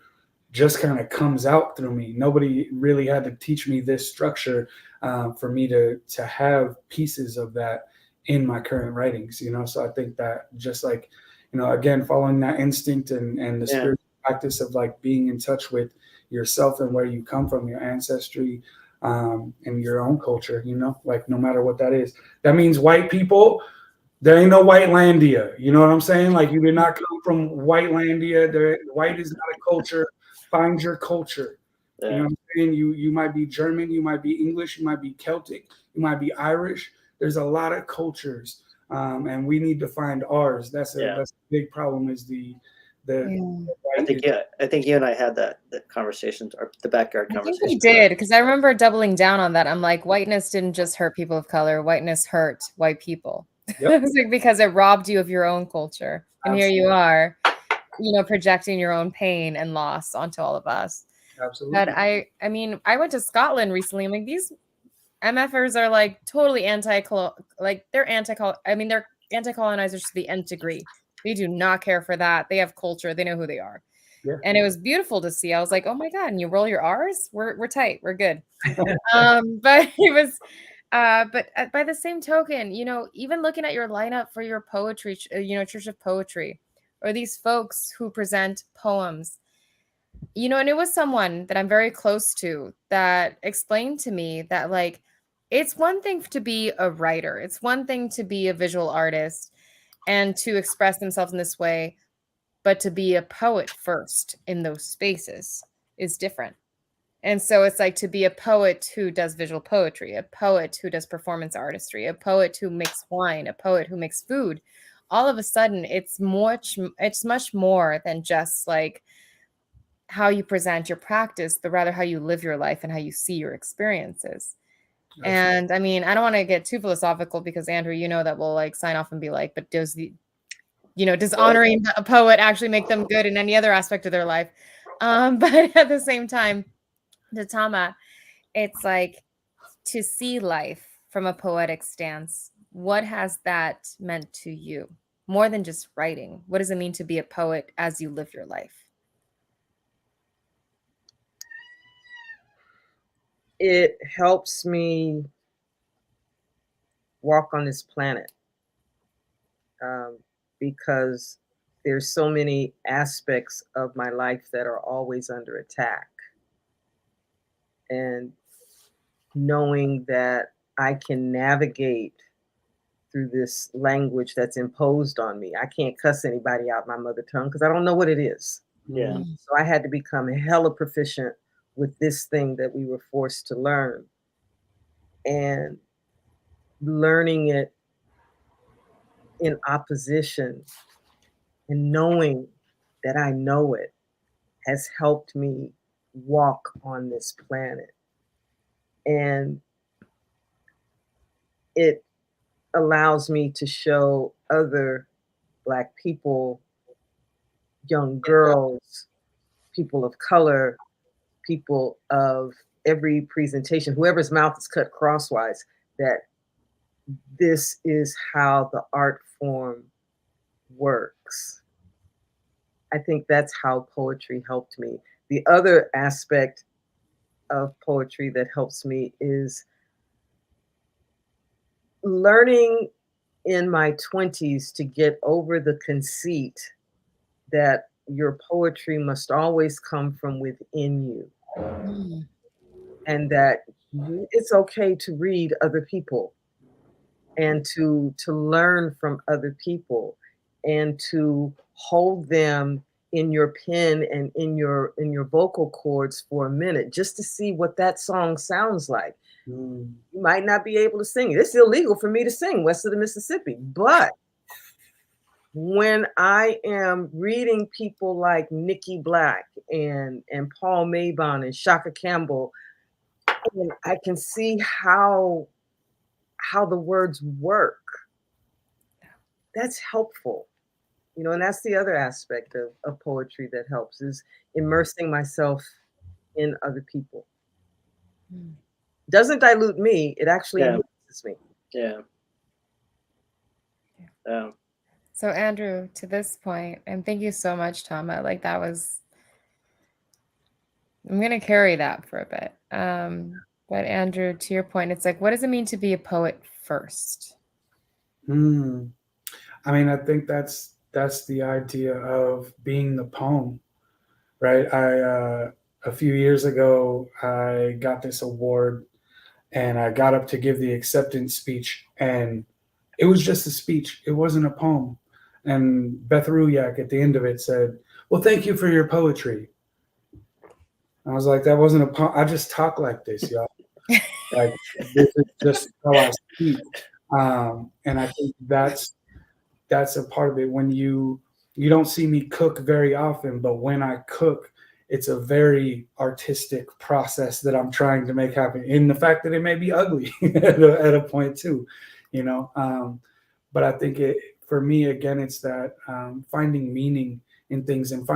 just kind of comes out through me. Nobody really had to teach me this structure for me to have pieces of that in my current writings, you know. So I think that just like, you know, again, following that instinct and the spiritual practice of like being in touch with yourself and where you come from, your ancestry, and your own culture, you know, like no matter what that is. That means white people, there ain't no Whitelandia. You know what I'm saying? Like you did not come from Whitelandia. White is not a culture. Find your culture. Yeah. You know what I'm saying? You might be German, you might be English, you might be Celtic, you might be Irish. There's a lot of cultures, and we need to find ours. That's a big problem. Is the I think you and I had the conversations, or the backyard conversation. I think we did, because I remember doubling down on that. I'm like, whiteness didn't just hurt people of color. Whiteness hurt white people. Yep. It's like, because it robbed you of your own culture, and Absolutely. Here you are, you know, projecting your own pain and loss onto all of us. Absolutely. But I mean, I went to Scotland recently. I'm like, these MFers are like totally they're anti-colonizers to the nth degree. They do not care for that. They have culture. They know who they are. Yeah. And it was beautiful to see. I was like, oh my God, and you roll your R's? We're tight. We're good. But it was, But by the same token, even looking at your lineup for your poetry, Church of Poetry, or these folks who present poems, and it was someone that I'm very close to that explained to me that, like, it's one thing to be a writer, it's one thing to be a visual artist and to express themselves in this way, but to be a poet first in those spaces is different. And so it's like to be a poet who does visual poetry, a poet who does performance artistry, a poet who makes wine, a poet who makes food. All of a sudden, it's much more than just like how you present your practice, but rather how you live your life and how you see your experiences. And I mean, I don't want to get too philosophical because Andru, that will like sign off and be like, but does honoring a poet actually make them good in any other aspect of their life? But at the same time, to Tama, it's like to see life from a poetic stance. What has that meant to you? More than just writing. What does it mean to be a poet as you live your life? It helps me walk on this planet because there's so many aspects of my life that are always under attack. And knowing that I can navigate through this language that's imposed on me. I can't cuss anybody out my mother tongue because I don't know what it is. Yeah. So I had to become hella proficient with this thing that we were forced to learn. And learning it in opposition and knowing that I know it has helped me walk on this planet. And it allows me to show other Black people, young girls, people of color, people of every presentation, whoever's mouth is cut crosswise, that this is how the art form works. I think that's how poetry helped me. The other aspect of poetry that helps me is learning in my 20s to get over the conceit that your poetry must always come from within you. And that it's okay to read other people and to learn from other people and to hold them in your pen and in your vocal cords for a minute just to see what that song sounds like. You might not be able to sing it. It's illegal for me to sing west of the Mississippi, but when I am reading people like Nikki Black and Paul Mabon and Shaka Campbell, and I can see how the words work. That's helpful. And that's the other aspect of poetry that helps, is immersing myself in other people. Doesn't dilute me, it actually enhances me. Yeah. So Andru, to this point, and thank you so much, Tama. Like that was, I'm gonna carry that for a bit. But Andru, to your point, it's like, what does it mean to be a poet first? I mean, I think that's the idea of being the poem, right? A few years ago, I got this award and I got up to give the acceptance speech, and it was just a speech. It wasn't a poem. And Beth Ruyak at the end of it said, "Well, thank you for your poetry." I was like, that wasn't a poem. I just talk like this, y'all. Like, this is just how I speak. And I think that's a part of it. When you don't see me cook very often, but when I cook, it's a very artistic process that I'm trying to make happen. In the fact that it may be ugly at a point too, But I think for me, again, it's that finding meaning in things and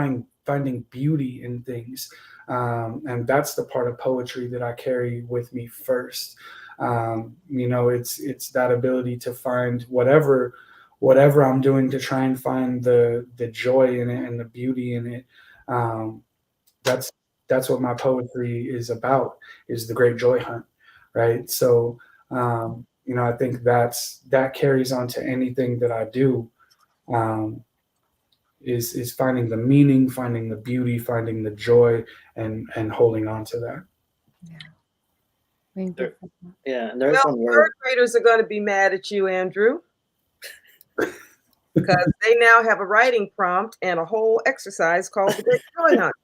finding beauty in things. And that's the part of poetry that I carry with me first. It's that ability to find whatever I'm doing, to try and find the joy in it and the beauty in it. That's what my poetry is about, is the great joy hunt, right? So I think that carries on to anything that I do. Is finding the meaning, finding the beauty, finding the joy, and holding on to that. Yeah. Thank you. Yeah, and there's Well, one word. third graders are going to be mad at you, Andru, because they now have a writing prompt and a whole exercise called the Great Joy Hunt.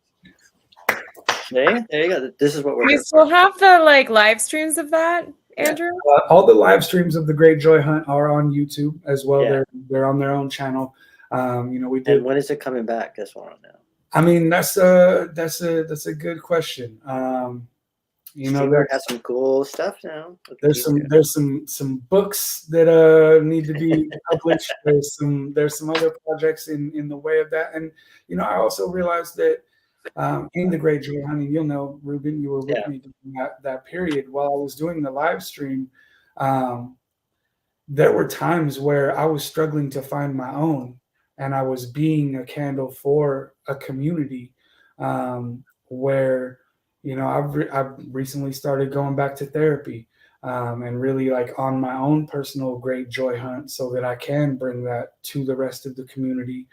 There you go. This is what we're We here still for. have the live streams of that, Andru? All the live streams of the Great Joy Hunt are on YouTube as well. Yeah. They're on their own channel. We did. And when is it coming back? That's what I want to know. I mean, that's a good question. Streamer has some cool stuff now. There's some books that need to be published. There's some other projects in the way of that. And I also realized that in the Great Joy Hunt, you'll know, Ruben, you were with me during that period while I was doing the live stream. There were times where I was struggling to find my own, and I was being a candle for a community where, I've recently started going back to therapy and really like on my own personal Great Joy Hunt so that I can bring that to the rest of the community.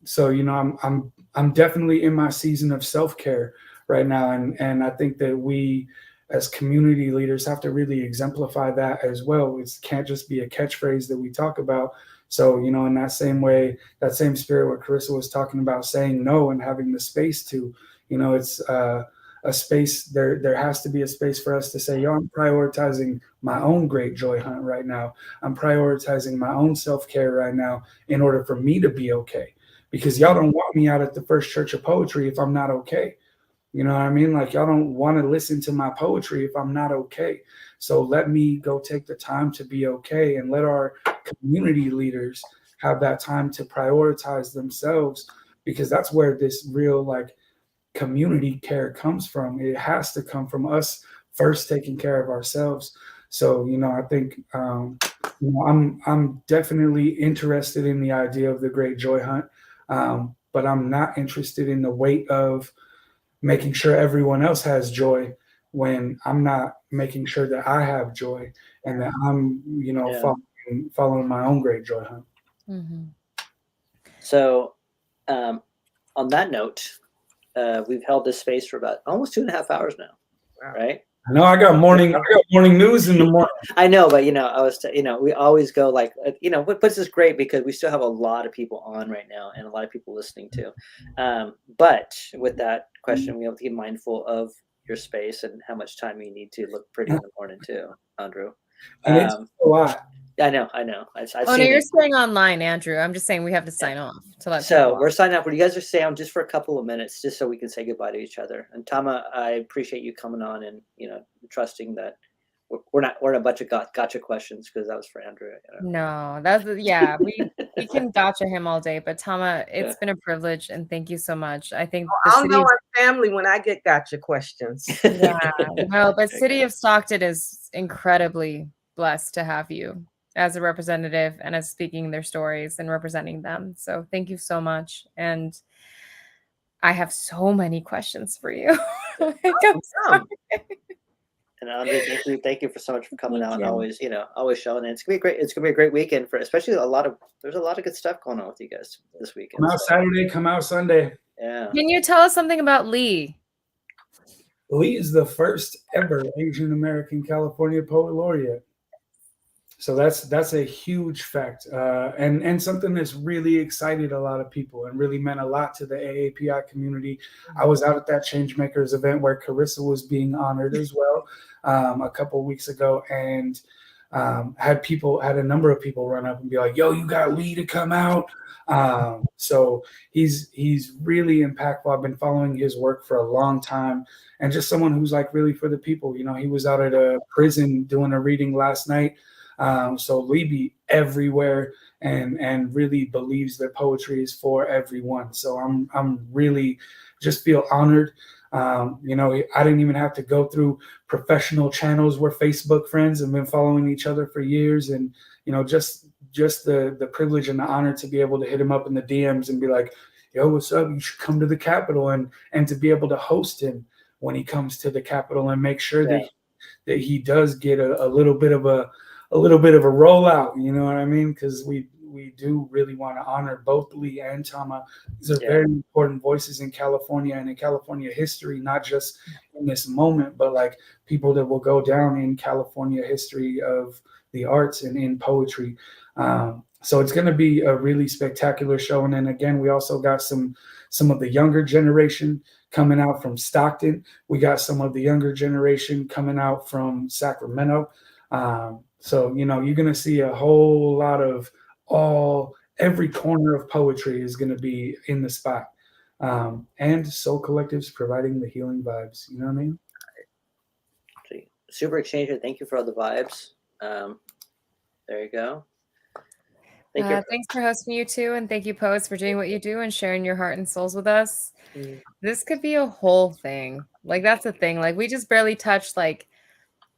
So, I'm definitely in my season of self-care right now. And I think that we as community leaders have to really exemplify that as well. It can't just be a catchphrase that we talk about. So, in that same way, that same spirit where Carissa was talking about saying no and having the space to, it's a space, there has to be a space for us to say, I'm prioritizing my own Great Joy Hunt right now. I'm prioritizing my own self-care right now in order for me to be okay. Because y'all don't want me out at the First Church of Poetry if I'm not okay. You know what I mean? Like, y'all don't want to listen to my poetry if I'm not okay. So let me go take the time to be okay, and let our community leaders have that time to prioritize themselves, because that's where this real community care comes from. It has to come from us first taking care of ourselves. So, I think, I'm definitely interested in the idea of the Great Joy Hunt, but I'm not interested in the weight of making sure everyone else has joy when I'm not making sure that I have joy and that I'm, following my own Great Joy Hunt. Mm-hmm. So, on that note, we've held this space for about almost 2.5 hours now, right? I know I got morning news in the morning. I know, but we always go what puts us great because we still have a lot of people on right now and a lot of people listening too. But with that question, we have to be mindful of your space and how much time you need to look pretty in the morning too, Andru. And it's a lot. I know. I've no, you're staying online, Andru. I'm just saying we have to sign off to let So we're signing off. Would you guys just stay on just for a couple of minutes, just so we can say goodbye to each other? And Tama, I appreciate you coming on and trusting that we're not a bunch of gotcha questions, because that was for Andru. No, we can gotcha him all day, but Tama, it's been a privilege, and thank you so much. I think I'll know our family when I get gotcha questions. Yeah, no, but City of Stockton is incredibly blessed to have you as a representative and as speaking their stories and representing them. So thank you so much. And I have so many questions for you. And Andru, thank you for so much for coming out and always showing it. It's gonna be great. It's gonna be a great weekend for, especially there's a lot of good stuff going on with you guys this weekend. Come out Saturday, come out Sunday. Yeah. Can you tell us something about Lee? Lee is the first ever Asian American California Poet Laureate. So that's a huge fact, and something that's really excited a lot of people and really meant a lot to the AAPI community. I was out at that Changemakers event where Carissa was being honored as well a couple of weeks ago, and had a number of people run up and be like, "Yo, you got Lee to come out." So he's really impactful. I've been following his work for a long time, and just someone who's really for the people. He was out at a prison doing a reading last night. So Lee be everywhere and really believes that poetry is for everyone. So I'm really just feel honored. I didn't even have to go through professional channels. We're Facebook friends and been following each other for years. And, just the privilege and the honor to be able to hit him up in the DMs and be like, yo, what's up? You should come to the Capitol, and to be able to host him when he comes to the Capitol and make sure that that he does get a little bit of a rollout. You know what I mean? Because we do really want to honor both Lee and Tama. These are very important voices in California and in California history, not just in this moment, but like people that will go down in California history of the arts and in poetry. So it's going to be a really spectacular show. And then again, we also got some of the younger generation coming out from Stockton. We got some of the younger generation coming out from Sacramento. So, you know, you're going to see a whole lot of every corner of poetry is going to be in the spot. And Soul Collective's providing the healing vibes. You know what I mean? Super Exchanger, thank you for all the vibes. There you go. Thank you. Thanks for hosting, you two, and thank you, poets, for doing what you do and sharing your heart and souls with us. This could be a whole thing. Like, that's the thing. Like, we just barely touched like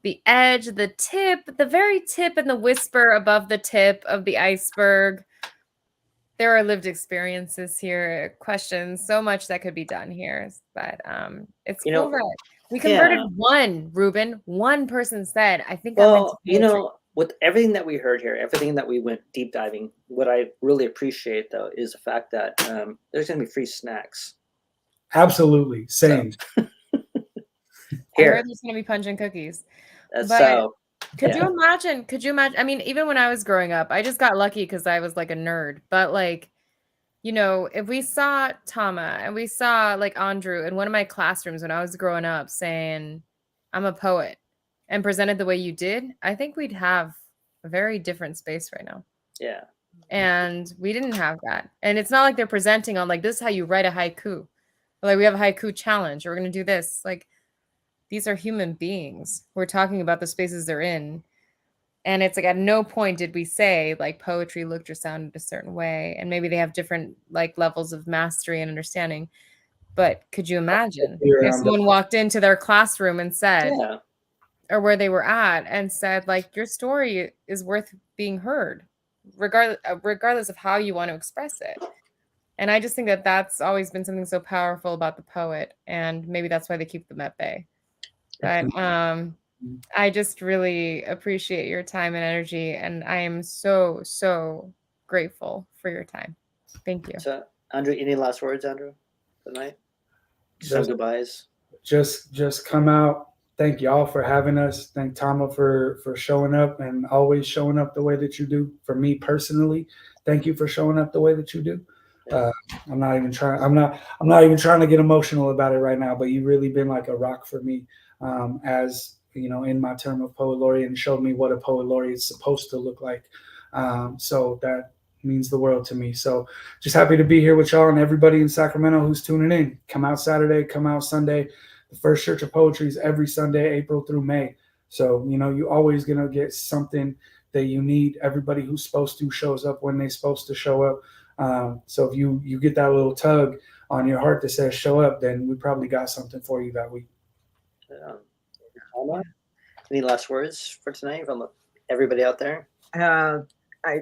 the edge, the tip, the very tip, and the whisper above the tip of the iceberg. There are lived experiences here, questions, so much that could be done here. But it's cool, right? We converted one, Ruben. One person said, I think I'm into poetry. With everything that we heard here, everything that we went deep diving, what I really appreciate, though, is the fact that there's going to be free snacks. Absolutely. Same. So. I heard there's going to be punch and cookies. Could you imagine? I mean, even when I was growing up, I just got lucky because I was like a nerd. But like, you know, if we saw Tama and we saw like Andru in one of my classrooms when I was growing up saying, I'm a poet, and presented the way you did, I think we'd have a very different space right now. Yeah. And we didn't have that. And it's not like they're presenting on like, this is how you write a haiku. Or, like, we have a haiku challenge, or we're going to do this. Like, these are human beings. We're talking about the spaces they're in. And it's like, at no point did we say like poetry looked or sounded a certain way. And maybe they have different like levels of mastery and understanding. But could you imagine if someone walked into their classroom and said, or where they were at and said, like, your story is worth being heard, regardless of how you want to express it. And I just think that that's always been something so powerful about the poet. And maybe that's why they keep them at bay. But I just really appreciate your time and energy. And I am so, so grateful for your time. Thank you. So, Andru, any last words, Andru, tonight? Some goodbyes. Just come out. Thank y'all for having us. Thank Tama for showing up and always showing up the way that you do. For me personally, thank you for showing up the way that you do. I'm not even trying to get emotional about it right now, but you've really been like a rock for me, as you know, in my term of poet laureate, and showed me what a poet laureate is supposed to look like. So that means the world to me. So just happy to be here with y'all and everybody in Sacramento who's tuning in. Come out Saturday, come out Sunday. The First Church of Poetry is every Sunday, April through May. So, you know, you're always going to get something that you need. Everybody who's supposed to shows up when they're supposed to show up. So if you get that little tug on your heart that says show up, then we probably got something for you that week. Any last words for tonight from everybody out there?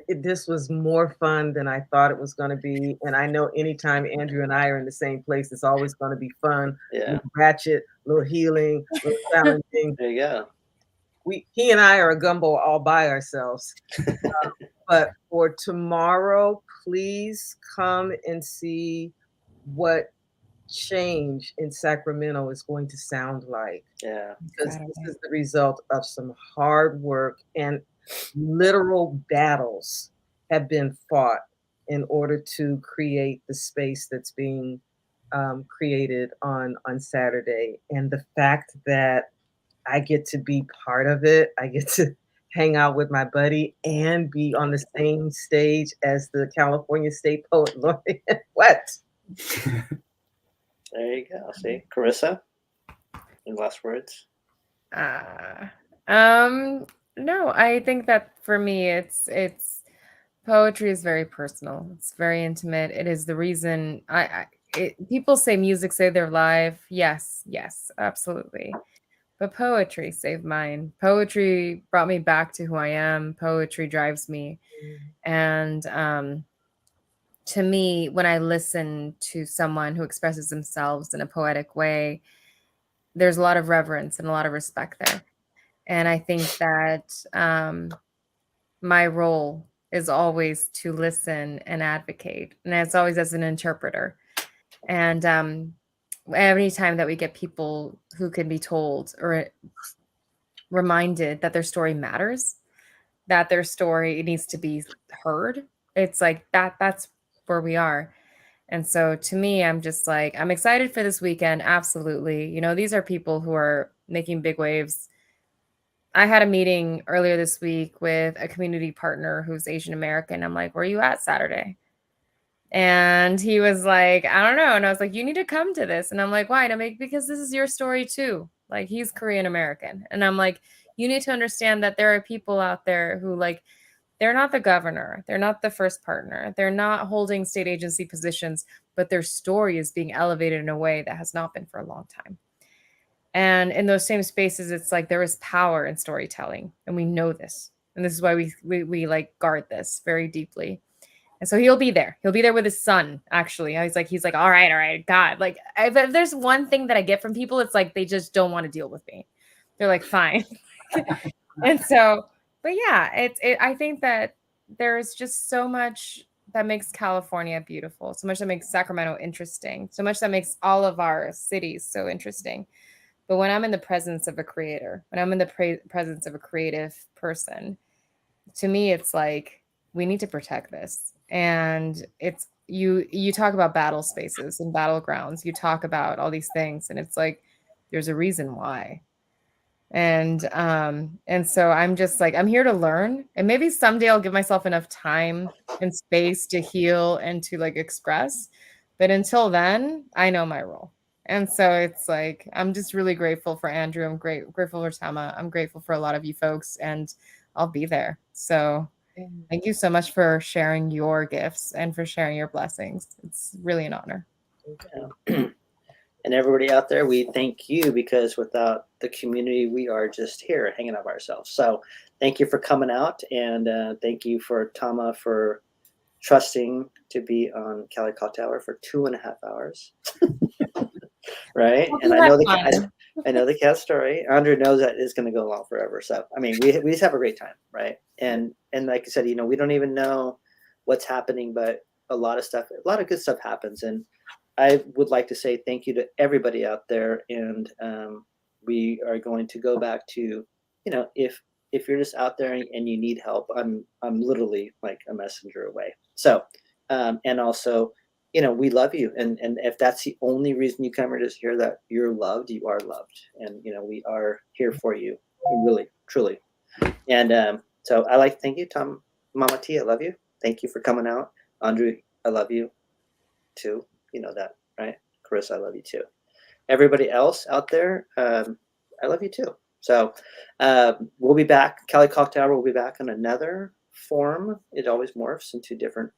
This was more fun than I thought it was going to be. And I know anytime Andru and I are in the same place, it's always going to be fun. Yeah. Ratchet, a little healing, a little challenging. There you go. He and I are a gumbo all by ourselves. But for tomorrow, please come and see what change in Sacramento is going to sound like. Yeah. Because this is the result of some hard work, and literal battles have been fought in order to create the space that's being created on Saturday. And the fact that I get to be part of it, I get to hang out with my buddy and be on the same stage as the California State Poet Laureate. What? There you go. See, Carissa, any last words? No, I think that for me, it's poetry is very personal. It's very intimate. It is the reason people say music saved their life. Yes, absolutely. But poetry saved mine. Poetry brought me back to who I am. Poetry drives me. And to me, when I listen to someone who expresses themselves in a poetic way, there's a lot of reverence and a lot of respect there. And I think that my role is always to listen and advocate. And it's always as an interpreter. And every time that we get people who can be told or reminded that their story matters, that their story needs to be heard, it's like that's where we are. And so to me, I'm just like, I'm excited for this weekend. Absolutely. You know, these are people who are making big waves. I had a meeting earlier this week with a community partner who's Asian American. I'm like, where are you at Saturday? And he was like, I don't know. And I was like, you need to come to this. And I'm like, why? And I'm like, because this is your story too. Like, he's Korean American. And I'm like, you need to understand that there are people out there who, like, they're not the governor. They're not the first partner. They're not holding state agency positions, but their story is being elevated in a way that has not been for a long time. And in those same spaces, it's like there is power in storytelling, and we know this. And this is why we like guard this very deeply. And so he'll be there. He'll be there with his son, actually. He's like, all right, God. Like, if there's one thing that I get from people, it's like they just don't want to deal with me. They're like, fine. And so, but yeah, I think that there's just so much that makes California beautiful, so much that makes Sacramento interesting, so much that makes all of our cities so interesting. But when I'm in the presence of a creator, when I'm in the presence of a creative person, to me, it's like, we need to protect this. And it's, you talk about battle spaces and battlegrounds, you talk about all these things, and it's like, there's a reason why. And so I'm just like, I'm here to learn, and maybe someday I'll give myself enough time and space to heal and to like express. But until then, I know my role. And so it's like, I'm just really grateful for Andru. I'm grateful for Tama. I'm grateful for a lot of you folks, and I'll be there. So thank you so much for sharing your gifts and for sharing your blessings. It's really an honor. Yeah. And everybody out there, we thank you, because without the community, we are just here hanging out by ourselves. So thank you for coming out, and thank you for Tama for trusting to be on Cali Cocktail Hour for 2.5 hours. Right? And I know the cat story. Andru knows that it's going to go on forever. So I mean, we just have a great time, right? And like I said, you know, we don't even know what's happening, but a lot of good stuff happens. And I would like to say thank you to everybody out there. And we are going to go back to, you know, if you're just out there and you need help, I'm literally like a messenger away. So and also, you know, we love you. And if that's the only reason you come here to hear that you're loved, you are loved. And, you know, we are here for you, really, truly. And so I like to thank you, Tom, Mama T, I love you. Thank you for coming out. Andru, I love you too. You know that, right? Chris, I love you too. Everybody else out there, I love you too. So we'll be back. Cali Cocktail Hour will be back in another form. It always morphs into different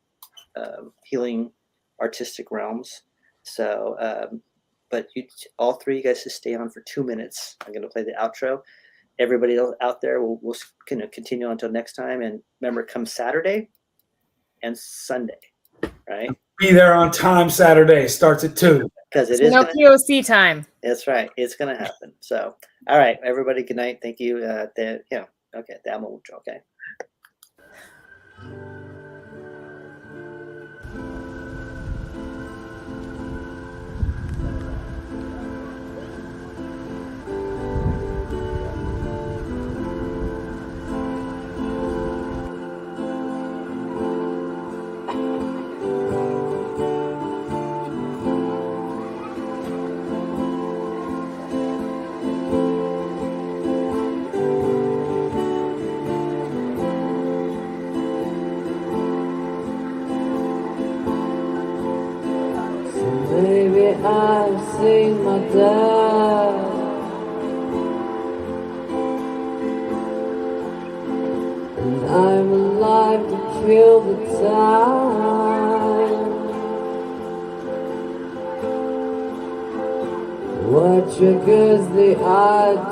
healing artistic realms. So but all three, you guys just stay on for 2 minutes. I'm going to play the outro. Everybody else out there, we'll continue until next time. And remember, come Saturday and Sunday, right? Be there on time Saturday. Starts at 2. Because it is no POC time. That's right. It's going to happen. So, all right, everybody. Good night. Thank you. Okay. Damo mucho. Okay. I've seen my dad, and I'm alive to kill the time. What triggers the idea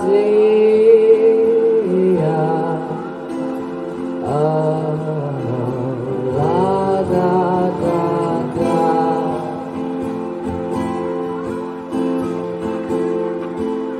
of